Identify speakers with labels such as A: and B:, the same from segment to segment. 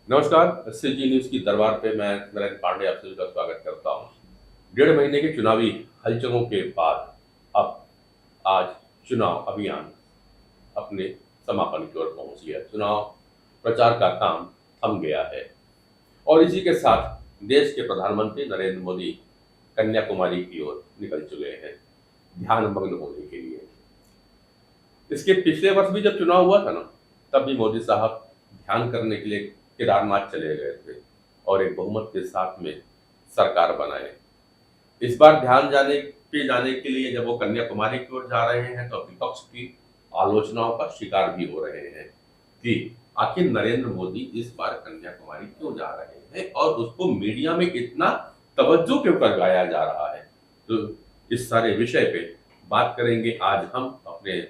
A: नमस्कार, CG news की दरबार पे मैं नरेंद्र पांडे आप सभी का स्वागत करता हूँ। 1.5 महीने के चुनावी हलचलों के बाद अब आज चुनाव अभियान अपने समापन की ओर पहुंच गया। चुनाव प्रचार का काम थम गया है और इसी के साथ देश के प्रधानमंत्री नरेंद्र मोदी कन्याकुमारी की ओर निकल चुके हैं ध्यानमग्न होने के लिए। इसके पिछले वर्ष भी जब चुनाव हुआ था ना, तब भी मोदी साहब ध्यान करने के लिए केदारनाथ चले गए थे और एक बहुमत के साथ में सरकार बनाए। इस बार ध्यान जाने के लिए जब वो कन्याकुमारी की ओर जा रहे हैं तो विपक्ष की आलोचनाओं का शिकार भी हो रहे हैं कि आखिर नरेंद्र मोदी इस बार कन्याकुमारी क्यों जा रहे हैं और उसको मीडिया में इतना तवज्जो क्यों करवाया जा रहा है। तो इस सारे विषय पे बात करेंगे आज हम अपने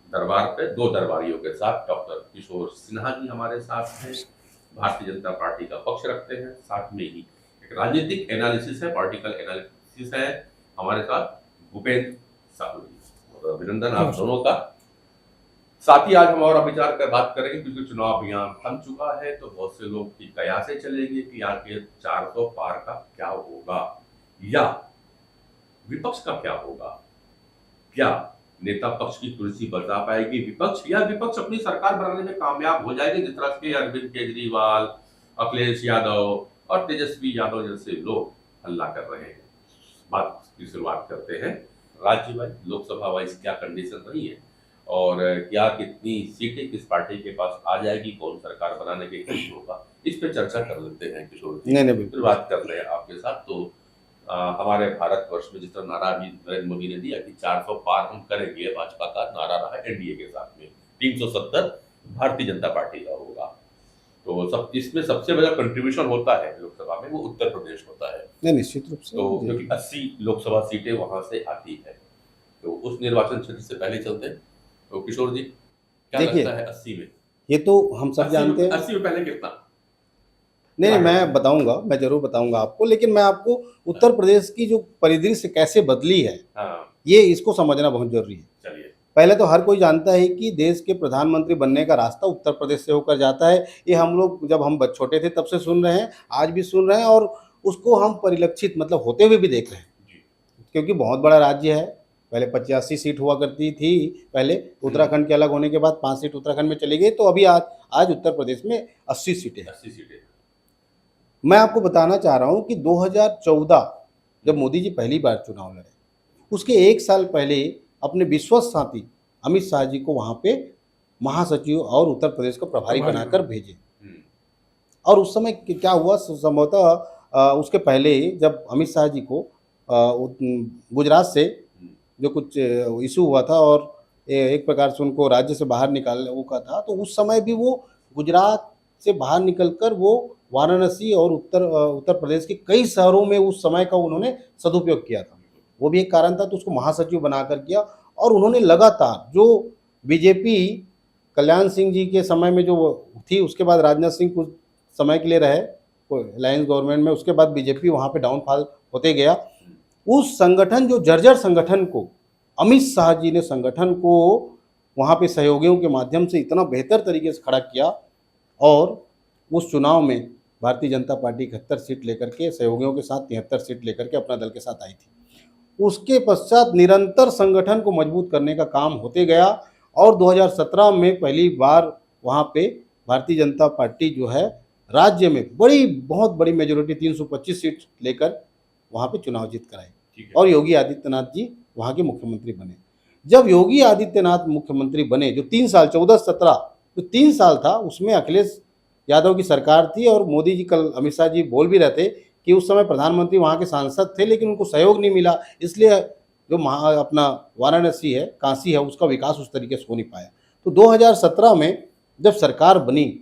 A: दरबार पे दो दरबारियों के साथ। डॉक्टर किशोर सिन्हा जी हमारे साथ हैं, भारतीय जनता पार्टी का पक्ष रखते हैं, साथ में ही एक राजनीतिक एनालिसिस है, पॉलिटिकल एनालिसिस है हमारे साथ भूपेंद्र साहू जी। और अभिनंदन आप दोनों का। साथ ही आज हम और विचार कर बात करेंगे क्योंकि चुनाव अभियान थम चुका है तो बहुत से लोग की कयासें चलेंगे कि आखिर 400 पार का क्या होगा या विपक्ष का क्या होगा। क्या नेता पक्ष की कुर्सी बचा पाएगी विपक्ष या विपक्ष अपनी सरकार बनाने में कामयाब हो जाएगी, जिस तरह के अरविंद केजरीवाल, अखिलेश यादव और तेजस्वी यादव जैसे लोग हल्ला कर रहे हैं। बात की शुरुआत करते हैं राज्य वाइज, लोकसभा वाइज क्या कंडीशन रही है और क्या कितनी सीटें किस पार्टी के पास आ जाएगी, कौन सरकार बनाने के करीब होगा, इस पे चर्चा कर लेते हैं किशोर जी।
B: नहीं नहीं बिल्कुल।
A: शुरुआत कर रहे हैं आपके साथ। तो हमारे भारतवर्ष में जिस तरह नारा भी नरेंद्र मोदी ने दिया कि 400 पार हम करेंगे, भाजपा का नारा रहा एनडीए के साथ में 370 भारतीय जनता पार्टी का होगा। तो सब इसमें सबसे बड़ा कंट्रीब्यूशन होता है लोकसभा में वो उत्तर प्रदेश होता है।
B: नहीं, निश्चित रूप से
A: तो क्योंकि 80 लोकसभा सीटें वहां से आती है, तो उस निर्वाचन क्षेत्र से पहले चलते हैं। तो किशोर जी क्या
B: देखिए,
A: लगता है 80 में?
B: ये तो हम सब जानते हैं।
A: 80 में पहले कितना?
B: नहीं नहीं, मैं बताऊंगा, मैं जरूर बताऊंगा आपको, लेकिन मैं आपको उत्तर प्रदेश की जो परिदृश्य कैसे बदली है,
A: हाँ,
B: ये इसको समझना बहुत जरूरी है।
A: चलिए।
B: पहले तो हर कोई जानता है कि देश के प्रधानमंत्री बनने का रास्ता उत्तर प्रदेश से होकर जाता है। ये हम लोग जब हम छोटे थे तब से सुन रहे हैं, आज भी सुन रहे हैं और उसको हम परिलक्षित मतलब होते हुए भी देख रहे हैं।
A: जी।
B: क्योंकि बहुत बड़ा राज्य है। पहले 85 सीट हुआ करती थी, पहले उत्तराखंड के अलग होने के बाद 5 सीट उत्तराखंड में चली गई, तो अभी आज आज उत्तर प्रदेश में 80 सीटें हैं।
A: 80 सीटें।
B: मैं आपको बताना चाह रहा हूं कि 2014 जब मोदी जी पहली बार चुनाव लड़े, उसके एक साल पहले अपने विश्वस्त साथी अमित शाह जी को वहां पे महासचिव और उत्तर प्रदेश का प्रभारी बनाकर भेजे। और उस समय क्या हुआ, संभवतः उसके पहले जब अमित शाह जी को गुजरात से जो कुछ इशू हुआ था और एक प्रकार से उनको राज्य से बाहर निकालने वो का था, तो उस समय भी वो गुजरात से बाहर निकलकर वो वाराणसी और उत्तर प्रदेश के कई शहरों में उस समय का उन्होंने सदुपयोग किया था। वो भी एक कारण था, तो उसको महासचिव बनाकर किया। और उन्होंने लगातार जो बीजेपी कल्याण सिंह जी के समय में जो थी, उसके बाद राजनाथ सिंह कुछ समय के लिए रहे अलायंस गवर्नमेंट में, उसके बाद बीजेपी वहाँ पे डाउनफॉल होते गया। उस संगठन जो जर्जर संगठन को अमित शाह जी ने संगठन को वहाँ पे सहयोगियों के माध्यम से इतना बेहतर तरीके से खड़ा किया और उस चुनाव में भारतीय जनता पार्टी 71 सीट लेकर के सहयोगियों के साथ 73 सीट लेकर के अपना दल के साथ आई थी। उसके पश्चात निरंतर संगठन को मजबूत करने का काम होते गया और 2017 में पहली बार वहाँ पे भारतीय जनता पार्टी जो है राज्य में बहुत बड़ी मेजोरिटी 325 सीट लेकर वहाँ पे चुनाव जीत कर आई और योगी आदित्यनाथ जी वहाँ के मुख्यमंत्री बने। जब योगी आदित्यनाथ मुख्यमंत्री बने, जो 3 साल 14-17 जो 3 साल था, उसमें अखिलेश यादव की सरकार थी और मोदी जी, कल अमित शाह जी बोल भी रहे थे कि उस समय प्रधानमंत्री वहाँ के सांसद थे लेकिन उनको सहयोग नहीं मिला, इसलिए जो अपना वाराणसी है, काशी है, उसका विकास उस तरीके से हो नहीं पाया। तो 2017 में जब सरकार बनी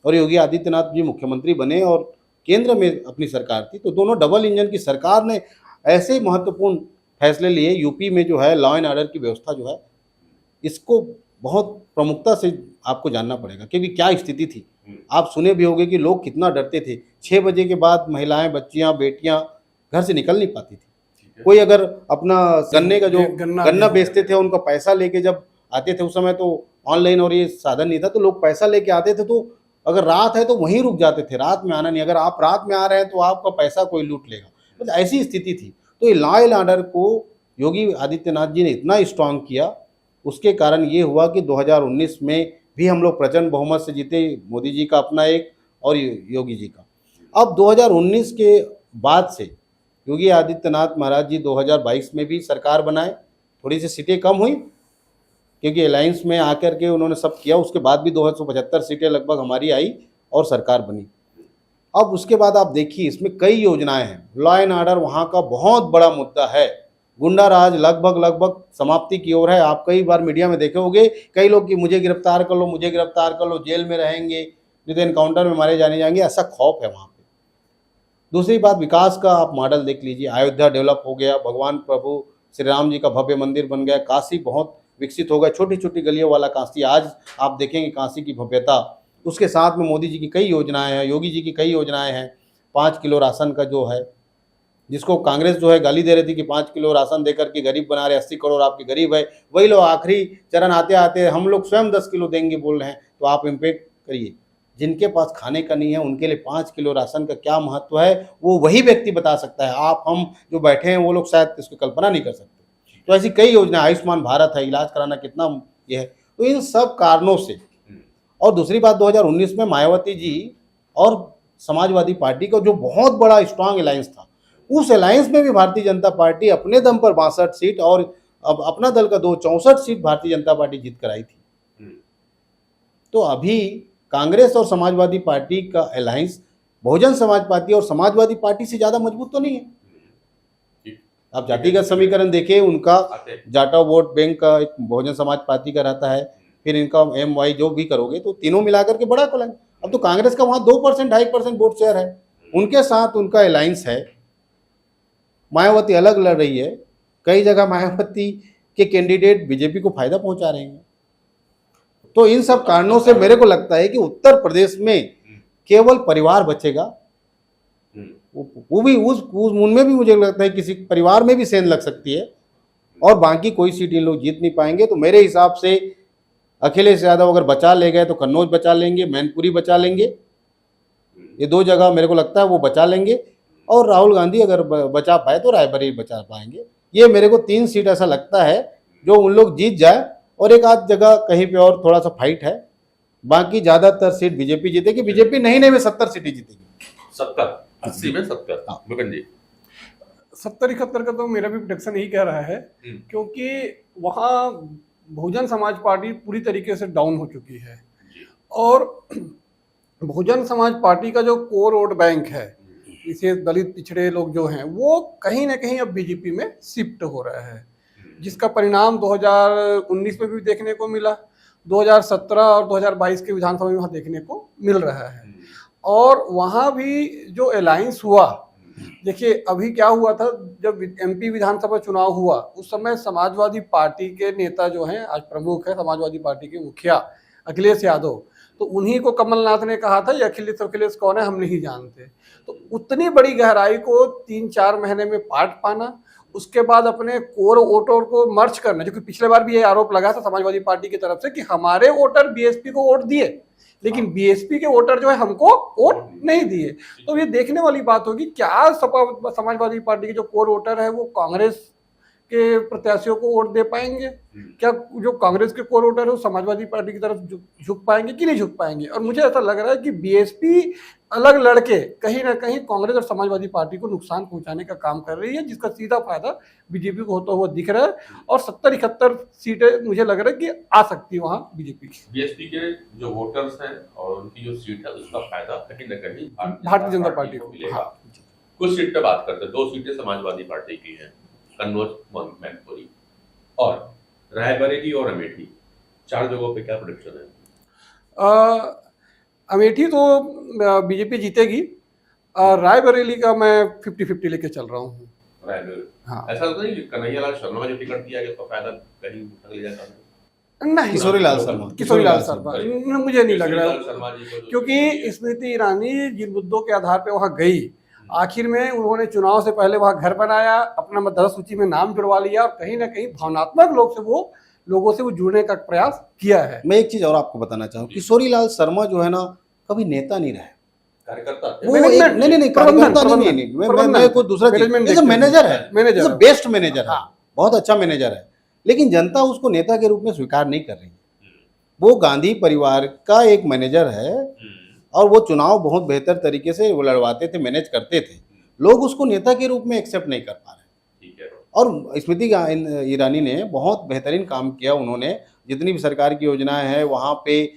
B: और योगी आदित्यनाथ जी मुख्यमंत्री बने और केंद्र में अपनी सरकार थी, तो दोनों डबल इंजन की सरकार ने ऐसे महत्वपूर्ण फैसले लिए। यूपी में जो है लॉ एंड ऑर्डर की व्यवस्था जो है, इसको बहुत प्रमुखता से आपको जानना पड़ेगा क्योंकि क्या स्थिति थी। आप सुने भी होंगे कि लोग कितना डरते थे। 6 बजे के बाद महिलाएं, बच्चियां, बेटियां घर से निकल नहीं पाती थी। कोई अगर अपना गन्ने का जो गन्ना बेचते थे, उनका पैसा लेके जब आते थे, उस समय तो ऑनलाइन और ये साधन नहीं था, तो लोग पैसा लेके आते थे तो अगर रात है तो वहीं रुक जाते थे, रात में आना नहीं। अगर आप रात में आ रहे हैं तो आपका पैसा कोई लूट लेगा, मतलब ऐसी स्थिति थी। तो ये लॉ एंड ऑर्डर को योगी आदित्यनाथ जी ने इतना स्ट्रांग किया, उसके कारण ये हुआ कि 2019 में भी हम लोग प्रचंड बहुमत से जीते, मोदी जी का अपना एक और योगी जी का। अब 2019 के बाद से योगी आदित्यनाथ महाराज जी 2022 में भी सरकार बनाए, थोड़ी सी सीटें कम हुई क्योंकि अलायंस में आकर के उन्होंने सब किया, उसके बाद भी 275 सीटें लगभग हमारी आई और सरकार बनी। अब उसके बाद आप देखिए इसमें कई योजनाएं हैं, लॉ एंड ऑर्डर वहाँ का बहुत बड़ा मुद्दा है, गुंडा राज लगभग समाप्ति की ओर है। आप कई बार मीडिया में देखे होंगे कई लोग कि मुझे गिरफ्तार कर लो, मुझे गिरफ्तार कर लो, जेल में रहेंगे, नहीं तो एनकाउंटर में मारे जाने जाएंगे, ऐसा खौफ है वहाँ पे। दूसरी बात, विकास का आप मॉडल देख लीजिए, अयोध्या डेवलप हो गया, भगवान प्रभु श्री राम जी का भव्य मंदिर बन गया, काशी बहुत विकसित हो गया, छोटी छोटी गलियों वाला काशी आज आप देखेंगे काशी की भव्यता। उसके साथ में मोदी जी की कई योजनाएं हैं, योगी जी की कई योजनाएं हैं। 5 किलो राशन का जो है, जिसको कांग्रेस जो है गाली दे रही थी कि 5 किलो राशन देकर के गरीब बना रहे, 80 करोड़ आपके गरीब है, वही लोग आखिरी चरण आते आते हम लोग स्वयं 10 किलो देंगे बोल रहे हैं। तो आप इम्पेक्ट करिए, जिनके पास खाने का नहीं है उनके लिए 5 किलो राशन का क्या महत्व है वो वही व्यक्ति बता सकता है। आप हम जो बैठे हैं वो लोग शायद इसकी कल्पना नहीं कर सकते। तो ऐसी कई योजना, आयुष्मान भारत है, इलाज कराना कितना ये है। तो इन सब कारणों से, और दूसरी बात 2019 में मायावती जी और समाजवादी पार्टी का जो बहुत बड़ा स्ट्रांग अलायंस था, उस अलायंस में भी भारतीय जनता पार्टी अपने दम पर 62 सीट और अब अपना दल का 64 सीट भारतीय जनता पार्टी जीत कर आई थी। तो अभी कांग्रेस और समाजवादी पार्टी का अलायंस बहुजन समाज पार्टी और समाजवादी पार्टी से ज्यादा मजबूत तो नहीं है। आप जातिगत समीकरण देखिए, उनका जाटा वोट बैंक का एक बहुजन समाज पार्टी का रहता है, फिर इनका MY जो भी करोगे तो तीनों मिलाकर के बड़ा कोलन। अब तो कांग्रेस का वहां 2% 2.5% वोट शेयर है, उनके साथ उनका अलायंस है। मायावती अलग लड़ रही है, कई जगह मायावती के कैंडिडेट बीजेपी को फायदा पहुंचा रहे हैं। तो इन सब कारणों से मेरे को लगता है कि उत्तर प्रदेश में केवल परिवार बचेगा, वो भी उनमें भी मुझे लगता है किसी परिवार में भी सेंध लग सकती है, और बाकी कोई सीट इन लोग जीत नहीं पाएंगे। तो मेरे हिसाब से अखिलेश यादव अगर बचा ले गए तो कन्नौज बचा लेंगे, मैनपुरी बचा लेंगे, ये 2 जगह मेरे को लगता है वो बचा लेंगे, और राहुल गांधी अगर बचा पाए तो रायबरेली बचा पाएंगे। ये मेरे को 3 सीट ऐसा लगता है जो उन लोग जीत जाए, और एक आध जगह कहीं पे और थोड़ा सा फाइट है, बाकी ज्यादातर सीट बीजेपी जीतेगी। बीजेपी नहीं में 70 सीटें जीतेगी,
A: 70 80 में 70। मुकुंद जी
C: 70-71 का तो मेरा भी प्रेडिक्शन यही कह रहा है, क्योंकि वहाँ बहुजन समाज पार्टी पूरी तरीके से डाउन हो चुकी है, और बहुजन समाज पार्टी का जो कोर वोट बैंक है, इसे दलित पिछड़े लोग जो हैं, वो कहीं ना कहीं अब बीजेपी में शिफ्ट हो रहा है, जिसका परिणाम 2019 में भी देखने को मिला, 2017 और 2022 के विधानसभा में वहाँ देखने को मिल रहा है। और वहाँ भी जो अलायंस हुआ, देखिए अभी क्या हुआ था, जब MP विधानसभा चुनाव हुआ उस समय समाजवादी पार्टी के नेता जो हैं, आज प्रमुख है समाजवादी पार्टी के मुखिया अखिलेश यादव, तो उन्हीं को कमलनाथ ने कहा था ये अखिलेश कौन है हम नहीं जानते। तो उतनी बड़ी गहराई को 3-4 महीने में पाट पाना, उसके बाद अपने कोर वोटर को मर्ज करना, जो कि पिछले बार भी ये आरोप लगा था समाजवादी पार्टी की तरफ से कि हमारे वोटर BSP को वोट दिए लेकिन BSP के वोटर जो है हमको वोट नहीं दिए। तो ये देखने वाली बात होगी क्या समाजवादी पार्टी के जो कोर वोटर है वो कांग्रेस के प्रत्याशियों को वोट दे पाएंगे, क्या जो कांग्रेस के कोर वोटर है वो समाजवादी पार्टी की तरफ झुक पाएंगे कि नहीं झुक पाएंगे। और मुझे ऐसा लग रहा है कि BSP अलग लड़के कहीं ना कहीं कांग्रेस और समाजवादी पार्टी को नुकसान पहुंचाने का काम कर रही है, जिसका सीधा फायदा बीजेपी को होता हुआ दिख रहा है, और 70-71 सीटें मुझे लग रहा है कि आ सकती है वहाँ बीजेपी की।
A: BSP के जो वोटर्स हैं और उनकी जो सीट है उसका फायदा कहीं ना कहीं
C: भारतीय जनता पार्टी को
A: मिलेगा। कुछ सीट पे बात करते हैं, 2 सीटें समाजवादी पार्टी की हैं, कन्नौज मैनपुरी, और रायबरेली और अमेठी, 4 जगहों पे क्या प्रेडिक्शन है?
C: अमेठी तो बीजेपी जीतेगी, रायबरेली का मैं 50-50 लेके चल रहा हूँ।
A: हाँ। ऐसा तो नहीं कन्हैयालाल शर्मा जो टिकट दिया गया तो फायदा कहीं उठा ले जाता है?
C: नहीं, किशोरीलाल शर्मा मुझे नहीं लग रहा, क्योंकि स्मृति ईरानी जिन मुद्दों के आधार पे वहाँ गई, आखिर में उन्होंने चुनाव से पहले वहाँ घर बनाया, अपना मतदाता सूची में नाम जुड़वा लिया, और कहीं ना कहीं भावनात्मक लोगों से वो जुड़ने का प्रयास किया है।
B: मैं एक चीज और आपको बताना चाहूँ, किशोरीलाल शर्मा जो है ना कभी नेता नहीं रहे।
A: कार्यकर्ता थे।
B: वो
C: Management,
B: एक नहीं
C: प्रबंधन,
B: कार्यकर्ता नहीं नहीं मैं
C: प्रबंधन,
B: कोई दूसरा
C: management
B: चीज
C: देखते थे।
B: मैनेजर है,
C: मैनेजर है।
B: बेस्ट मैनेजर है,
C: हाँ।
B: बहुत अच्छा मैनेजर है, लेकिन जनता उसको नेता के रूप में स्वीकार नहीं कर रही है। वो गांधी परिवार का एक मैनेजर है और वो चुनाव बहुत बेहतर तरीके से वो लड़वाते थे, मैनेज करते थे, लोग उसको नेता के रूप में एक्सेप्ट नहीं कर पा रहे।
A: ठीक है।
B: और स्मृति ईरानी ने बहुत बेहतरीन काम किया। उन्होंने जितनी भी सरकार की योजनाएं हैं वहाँ पे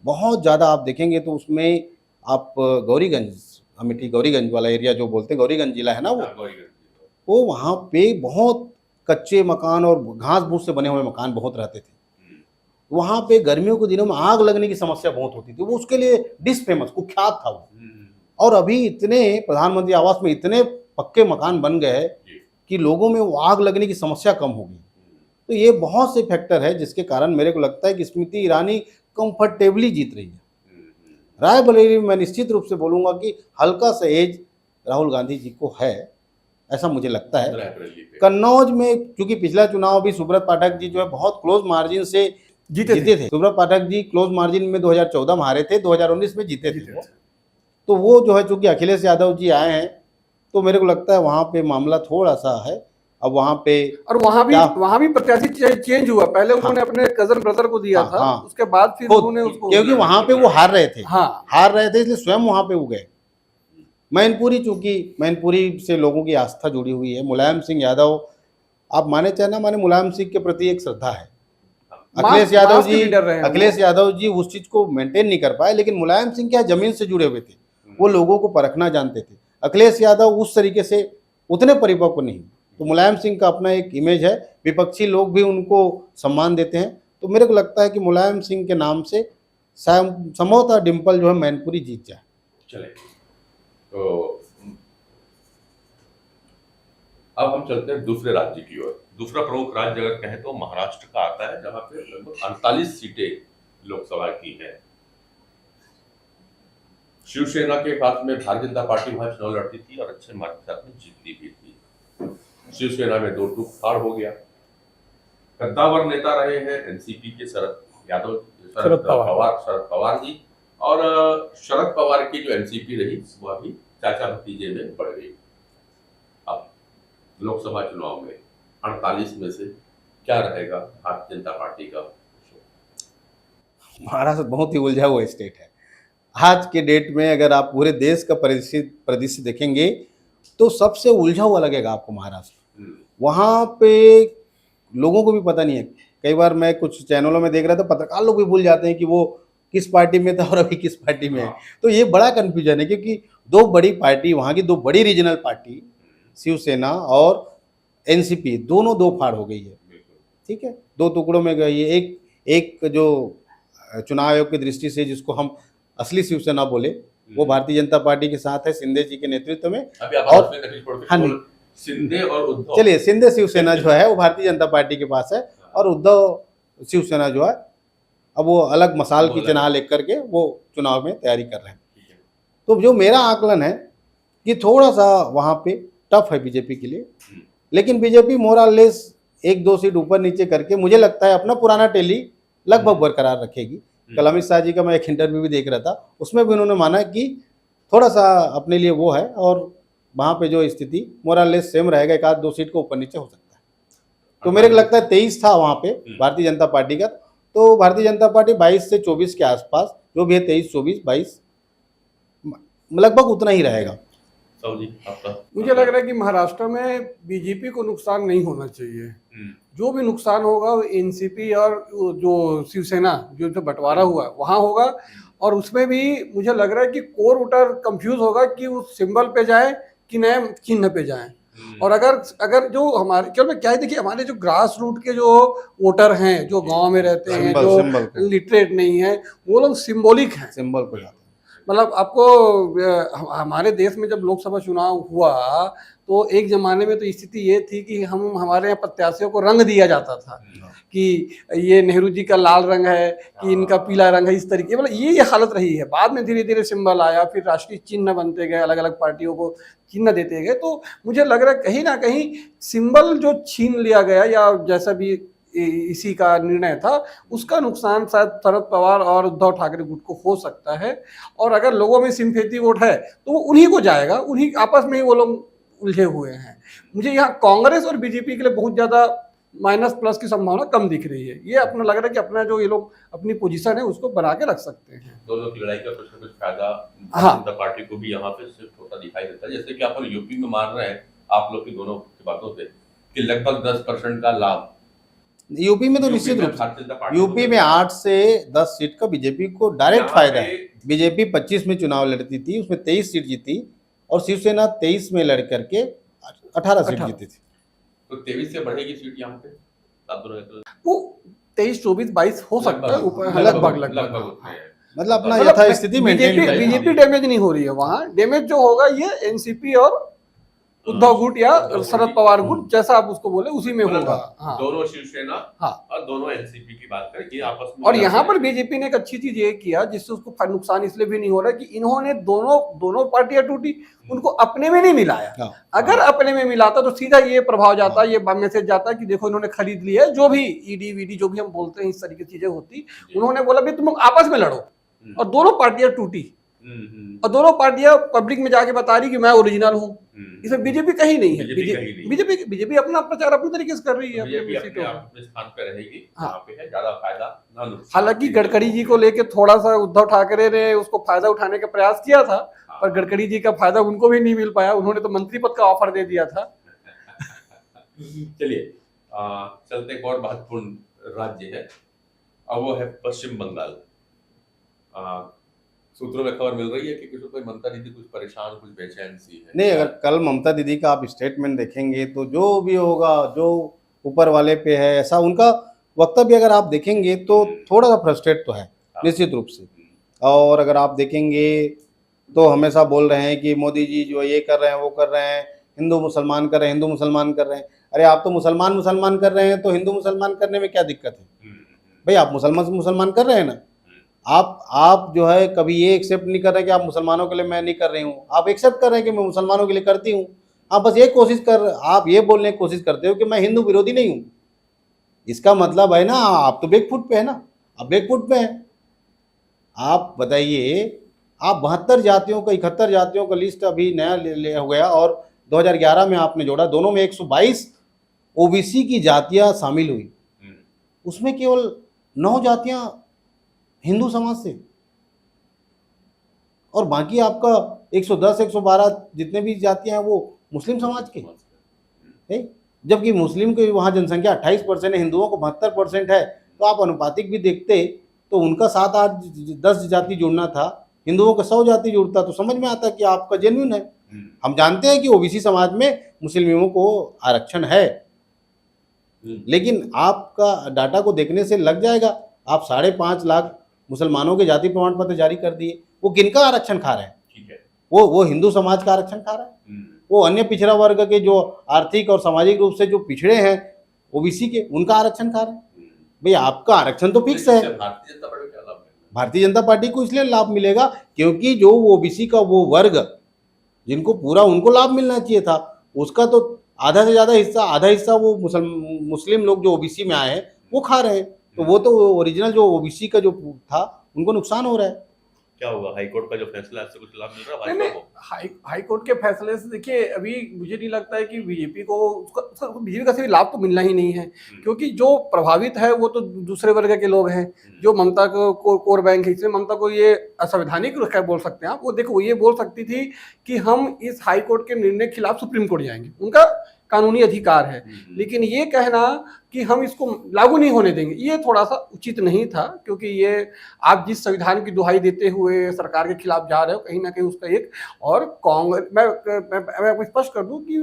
B: बहुत ज़्यादा आप देखेंगे तो उसमें आप गौरीगंज, अमेठी गौरीगंज वाला एरिया जो बोलते हैं, गौरीगंज जिला है ना वो वहाँ पे बहुत कच्चे मकान और घास फूस से बने हुए मकान बहुत रहते थे। वहाँ पे गर्मियों के दिनों में आग लगने की समस्या बहुत होती थी, वो उसके लिए डिश फेमस कुख्यात था वो। और अभी इतने प्रधानमंत्री आवास में इतने पक्के मकान बन गए हैं कि लोगों में वो आग लगने की समस्या कम हो गई। तो ये बहुत से फैक्टर है जिसके कारण मेरे को लगता है कि स्मृति ईरानी कंफर्टेबली जीत रही है। रायबरेली में मैं निश्चित रूप से बोलूँगा कि हल्का सा एज राहुल गांधी जी को है, ऐसा मुझे लगता है। कन्नौज में क्योंकि पिछला चुनाव भी सुब्रत पाठक जी जो है बहुत क्लोज मार्जिन से जीते थे। सुब्रत पाठक जी क्लोज मार्जिन में 2014 में हारे थे, 2019 में जीते थे। तो वो जो है चूंकि अखिलेश यादव जी आए हैं तो मेरे को लगता है वहाँ पे मामला थोड़ा सा है। अब वहाँ पे
C: और वहाँ भी प्रत्याशी चेंज हुआ। पहले उन्होंने अपने कजन ब्रदर को दिया था, उसके बाद फिर उन्होंने उसको,
B: क्योंकि वहाँ पे वो हार रहे थे,
C: हाँ
B: हार रहे थे इसलिए स्वयं वहाँ पे वो गए। मैनपुरी, चूंकि मैनपुरी से लोगों की आस्था जुड़ी हुई है। मुलायम सिंह यादव, आप माने चाहे ना माने, मुलायम सिंह के प्रति एक श्रद्धा है। अखिलेश यादव जी उस चीज को मेंटेन नहीं कर पाए, लेकिन मुलायम सिंह क्या जमीन से जुड़े हुए थे, वो लोगों को परखना जानते थे। अखिलेश यादव उस तरीके से उतने परिपक्व नहीं। तो मुलायम सिंह का अपना एक इमेज है, विपक्षी लोग भी उनको सम्मान देते हैं। तो मेरे को लगता है कि मुलायम सिंह के नाम से संभवतः डिम्पल जो है मैनपुरी जीत जाए।
A: चले तो अब हम चलते हैं दूसरे राज्य की ओर। दूसरा प्रमुख राज्य अगर कहें तो महाराष्ट्र का आता है, जहां पे लगभग 48 सीटें लोकसभा की हैं। शिवसेना के हाथ में भारतीय जनता पार्टी वहां चुनाव लड़ती थी और अच्छे मार्ग के साथ में जीतती भी थी। शिवसेना में दो टूक फाड़ हो गया। कद्दावर नेता रहे हैं एनसीपी के शरद पवार जी, और शरद पवार की जो एनसीपी रही वह भी चाचा भतीजे में बढ़ गई। अब लोकसभा चुनाव में 48 में से क्या रहेगा भारतीय जनता पार्टी का?
B: महाराष्ट्र बहुत ही उलझा हुआ स्टेट है आज के डेट में। अगर आप पूरे देश का परिदृश्य देखेंगे तो सबसे उलझा हुआ लगेगा आपको महाराष्ट्र। वहाँ पे लोगों को भी पता नहीं है। कई बार मैं कुछ चैनलों में देख रहा था, पत्रकार लोग भी भूल जाते हैं कि वो किस पार्टी में था और अभी किस पार्टी में है। तो ये बड़ा कन्फ्यूजन है, क्योंकि दो बड़ी पार्टी, वहाँ की दो बड़ी रीजनल पार्टी शिवसेना और एनसीपी, दोनों दो फाड़ हो गई है। ठीक है, दो टुकड़ों में गई है। एक जो चुनाव आयोग की दृष्टि से जिसको हम असली शिवसेना बोले, वो भारतीय जनता पार्टी के साथ है, शिंदे जी के नेतृत्व में। और हाँ नहीं,
A: शिंदे और उद्धव,
B: चलिए शिंदे शिवसेना जो है वो भारतीय जनता पार्टी के पास है, और उद्धव शिवसेना जो है अब वो अलग मसाल की चुनाव लेकर के वो चुनाव में तैयारी कर रहे हैं। तो जो मेरा आकलन है कि थोड़ा सा वहाँ पे टफ है बीजेपी के लिए, लेकिन बीजेपी मोरलेस एक दो सीट ऊपर नीचे करके मुझे लगता है अपना पुराना टैली लगभग बरकरार रखेगी। कल अमित शाह जी का मैं एक इंटरव्यू भी देख रहा था, उसमें भी उन्होंने माना कि थोड़ा सा अपने लिए वो है, और वहाँ पे जो स्थिति मोरलेस सेम रहेगा, एक आध दो सीट को ऊपर नीचे हो सकता है। तो मेरे को लगता है 23 था वहाँ पे भारतीय जनता पार्टी का, तो भारतीय जनता पार्टी 22 से 24 के आसपास, जो भी है 23, 24, 22 लगभग उतना ही रहेगा।
C: मुझे लग रहा है कि महाराष्ट्र में बीजेपी को नुकसान नहीं होना चाहिए। जो भी नुकसान होगा वो एनसीपी और जो शिवसेना जो बंटवारा हुआ वहाँ होगा, और उसमें भी मुझे लग रहा है कि कोर वोटर कंफ्यूज होगा कि उस सिंबल पे जाए कि नए चिन्ह पे जाए। और अगर जो हमारे केवल क्या है, देखिए हमारे जो ग्रास रूट के जो वोटर हैं, जो गांव में रहते हैं, जो लिटरेट नहीं है, वो लोग सिंबॉलिक हैं,
B: सिंबल पे जाते हैं।
C: मतलब आपको हमारे देश में जब लोकसभा चुनाव हुआ तो एक जमाने में तो स्थिति ये थी कि हमारे यहाँ प्रत्याशियों को रंग दिया जाता था कि ये नेहरू जी का लाल रंग है, कि इनका पीला रंग है, इस तरीके, मतलब ये हालत रही है। बाद में धीरे धीरे सिंबल आया, फिर राष्ट्रीय चिन्ह बनते गए, अलग अलग पार्टियों को चिन्ह देते गए। तो मुझे लग रहा है कहीं ना कहीं सिंबल जो छीन लिया गया, या जैसा भी इसी का निर्णय था, उसका नुकसान शायद शरद पवार और उद्धव ठाकरे गुट को हो सकता है। और अगर लोगों में सिंपैथी वोट है तो वो उन्हीं को जाएगा, उन्हीं आपस में ही वो लोग उलझे हुए हैं। मुझे यहाँ कांग्रेस और बीजेपी के लिए बहुत ज्यादा माइनस प्लस की संभावना कम दिख रही है। ये अपना लग रहा है कि अपना जो ये लोग अपनी पोजीशन है उसको बना के रख सकते हैं।
A: दोनों की लड़ाई का कुछ न कुछ फायदा
C: हाँ।
A: जनता पार्टी को भी यहाँ पे शिफ्ट होता दिखाई देता है। जैसे कि अपन यूपी में मान रहे हैं आप लोग की दोनों की बातों से कि लगभग 10% का लाभ
B: यूपी में तो
A: यूपी
B: निश्चित
A: में
B: रूप
A: भारतीय जनता
B: से
A: पार्टी
B: यूपी
A: को
B: में 8 से 10 सीट का बीजेपी को डायरेक्ट
A: यहाँ
B: फायदा
A: पे-
B: है। बीजेपी 25 में चुनाव लड़ती थी, उसमें 23 सीट जीती, और शिवसेना 23 में लड़ करके 18 सीट
C: 18
B: जीती थी।
A: तो 23 से बढ़ेगी सीट यहाँ पे आप दोनों के तो
C: वो 23, 24, 22 हो सकता है, ऊपर
B: लगभग
A: लगभग उतने हैं।
B: मतलब अपना
A: मतलब
B: यथास्थिति मेंटेन
A: BJP
B: रहेगी।
C: बीजेपी डैमेज नहीं हो रही है। वहां डैमेज जो होगा ये एनसीपी और उद्धव गुट या
A: उद्धव गुट
C: शरद
A: की-
C: पवार गुट, जैसा आप उसको बोले, उसी में
A: मतलब
C: होगा। हाँ।
A: दोनों शिवसेना
C: हाँ।
A: और दोनों एनसीपी की बात करें कि आपस में
C: और यहाँ पर बीजेपी ने एक अच्छी चीज ये किया जिससे उसको नुकसान इसलिए भी नहीं हो रहा कि इन्होंने दोनों पार्टियां टूटी, उनको अपने में नहीं मिलाया।
B: हाँ।
C: अगर अपने में मिलाता तो सीधा ये प्रभाव जाता, ये मैसेज जाता कि देखो इन्होंने खरीद लिया है, जो भी ईडी वीडी जो भी हम बोलते हैं इस तरीके की चीजें होती। उन्होंने बोला भी तुम लोग आपस में लड़ो, और दोनों पार्टियां टूटी, और दोनों पार्टियां पब्लिक में जाके बता रही कि मैं ओरिजिनल हूँ। इसमें बीजेपी कहीं नहीं है। बीजेपी अपना प्रचार अपने तरीके से कर रही है,
A: बीजेपी
C: अपनी सीटों में।
A: अपने स्थान पे रहेगी,
C: हाँ।
A: यहाँ पे है ज्यादा फायदा ना नुकसान।
C: हालांकि गडकरी जी को लेके थोड़ा सा उद्धव ठाकरे ने उसको फायदा उठाने का प्रयास किया था, पर गडकरी जी का फायदा उनको भी नहीं मिल पाया। उन्होंने तो मंत्री पद का ऑफर दे दिया था।
A: चलिए चलते एक और महत्वपूर्ण राज्य है, और वो है पश्चिम बंगाल। सूत्रों में खबर मिल रही है कि किसी कोई ममता दीदी कुछ परेशान, कुछ बेचैन सी है।
B: नहीं, अगर कल ममता दीदी का आप स्टेटमेंट देखेंगे तो जो भी होगा, जो ऊपर वाले पे है, ऐसा उनका वक्तव्य अगर आप देखेंगे तो थोड़ा सा फ्रस्ट्रेट तो है निश्चित रूप से। और अगर आप देखेंगे तो हमेशा बोल रहे हैं कि मोदी जी जो ये कर रहे हैं वो कर रहे हैं, हिंदू मुसलमान कर रहे हैं, हिंदू मुसलमान कर रहे हैं। अरे आप तो मुसलमान कर रहे हैं, तो हिंदू मुसलमान करने में क्या दिक्कत है भाई? आप मुसलमान कर रहे हैं ना। आप जो है कभी ये एक्सेप्ट नहीं कर रहे कि आप मुसलमानों के लिए मैं नहीं कर रही हूँ, आप एक्सेप्ट कर रहे हैं कि मैं मुसलमानों के लिए करती हूँ। आप बस ये आप ये बोलने की कोशिश करते हो कि मैं हिंदू विरोधी नहीं हूँ। इसका मतलब है ना आप तो बैकफुट पे है ना, आप बैकफुट पे हैं। आप बताइए, आप 72 जातियों का 71 जातियों का लिस्ट अभी नया ले हो गया, और 2011 में आपने जोड़ा, दोनों में 122 ओबीसी की जातियां शामिल हुई, उसमें केवल 9 जातियां हिंदू समाज से, और बाकी आपका 110 112 जितने भी जातियां हैं वो मुस्लिम समाज के हैं। जबकि मुस्लिम की वहाँ जनसंख्या 28% है, हिंदुओं को 72% है। तो आप अनुपातिक भी देखते तो उनका 7 8 10 जाति जुड़ना था, हिंदुओं का 100 जाति जुड़ता, तो समझ में आता कि आपका जेन्युइन है। हम जानते हैं कि ओबीसी समाज में मुस्लिमों को आरक्षण है, लेकिन आपका डाटा को देखने से लग जाएगा। आप 5.5 लाख मुसलमानों के जाति प्रमाण पत्र जारी कर दिए, वो किनका आरक्षण खा रहे हैं?
A: ठीक है,
B: वो हिंदू समाज का आरक्षण खा रहा है, वो अन्य पिछड़ा वर्ग के जो आर्थिक और सामाजिक रूप से जो पिछड़े हैं ओबीसी के, उनका आरक्षण खा रहे हैं। भाई आपका आरक्षण तो फिक्स है।
A: भारतीय जनता पार्टी को क्या लाभ मिलेगा?
B: भारतीय जनता पार्टी को इसलिए लाभ मिलेगा क्योंकि जो ओबीसी का वो वर्ग जिनको पूरा उनको लाभ मिलना चाहिए था, उसका तो आधा से ज़्यादा हिस्सा, आधा हिस्सा वो मुस्लिम लोग जो ओबीसी में आए हैं वो खा रहे हैं। तो वो तो ओरिजिनल जो ओबीसी का जो था उनको नुकसान हो रहा है।
A: क्या होगा हाईकोर्ट का जो फैसला है, इससे कुछ लाभ मिल रहा है
C: नहीं,
A: भाजपा को?
C: हाई कोर्ट के फैसले से देखिए, अभी मुझे नहीं लगता है कि बीजेपी को बीजेपी का सभी लाभ तो मिलना ही नहीं है, क्योंकि जो प्रभावित है वो तो दूसरे वर्ग के लोग हैं। जो ममता को कोर बैंक है, इसलिए ममता को ये असंवैधानिक क्या बोल सकते हैं आप, वो देखो वो ये बोल सकती थी कि हम इस हाई कोर्ट के निर्णय के खिलाफ सुप्रीम कोर्ट जाएंगे, उनका कानूनी अधिकार है। लेकिन ये कहना कि हम इसको लागू नहीं होने देंगे, ये थोड़ा सा उचित नहीं था, क्योंकि ये आप जिस संविधान की दुहाई देते हुए सरकार के खिलाफ जा रहे हो, कहीं ना कहीं उसका एक और कांग्रेस मैं आपको स्पष्ट कर दूं कि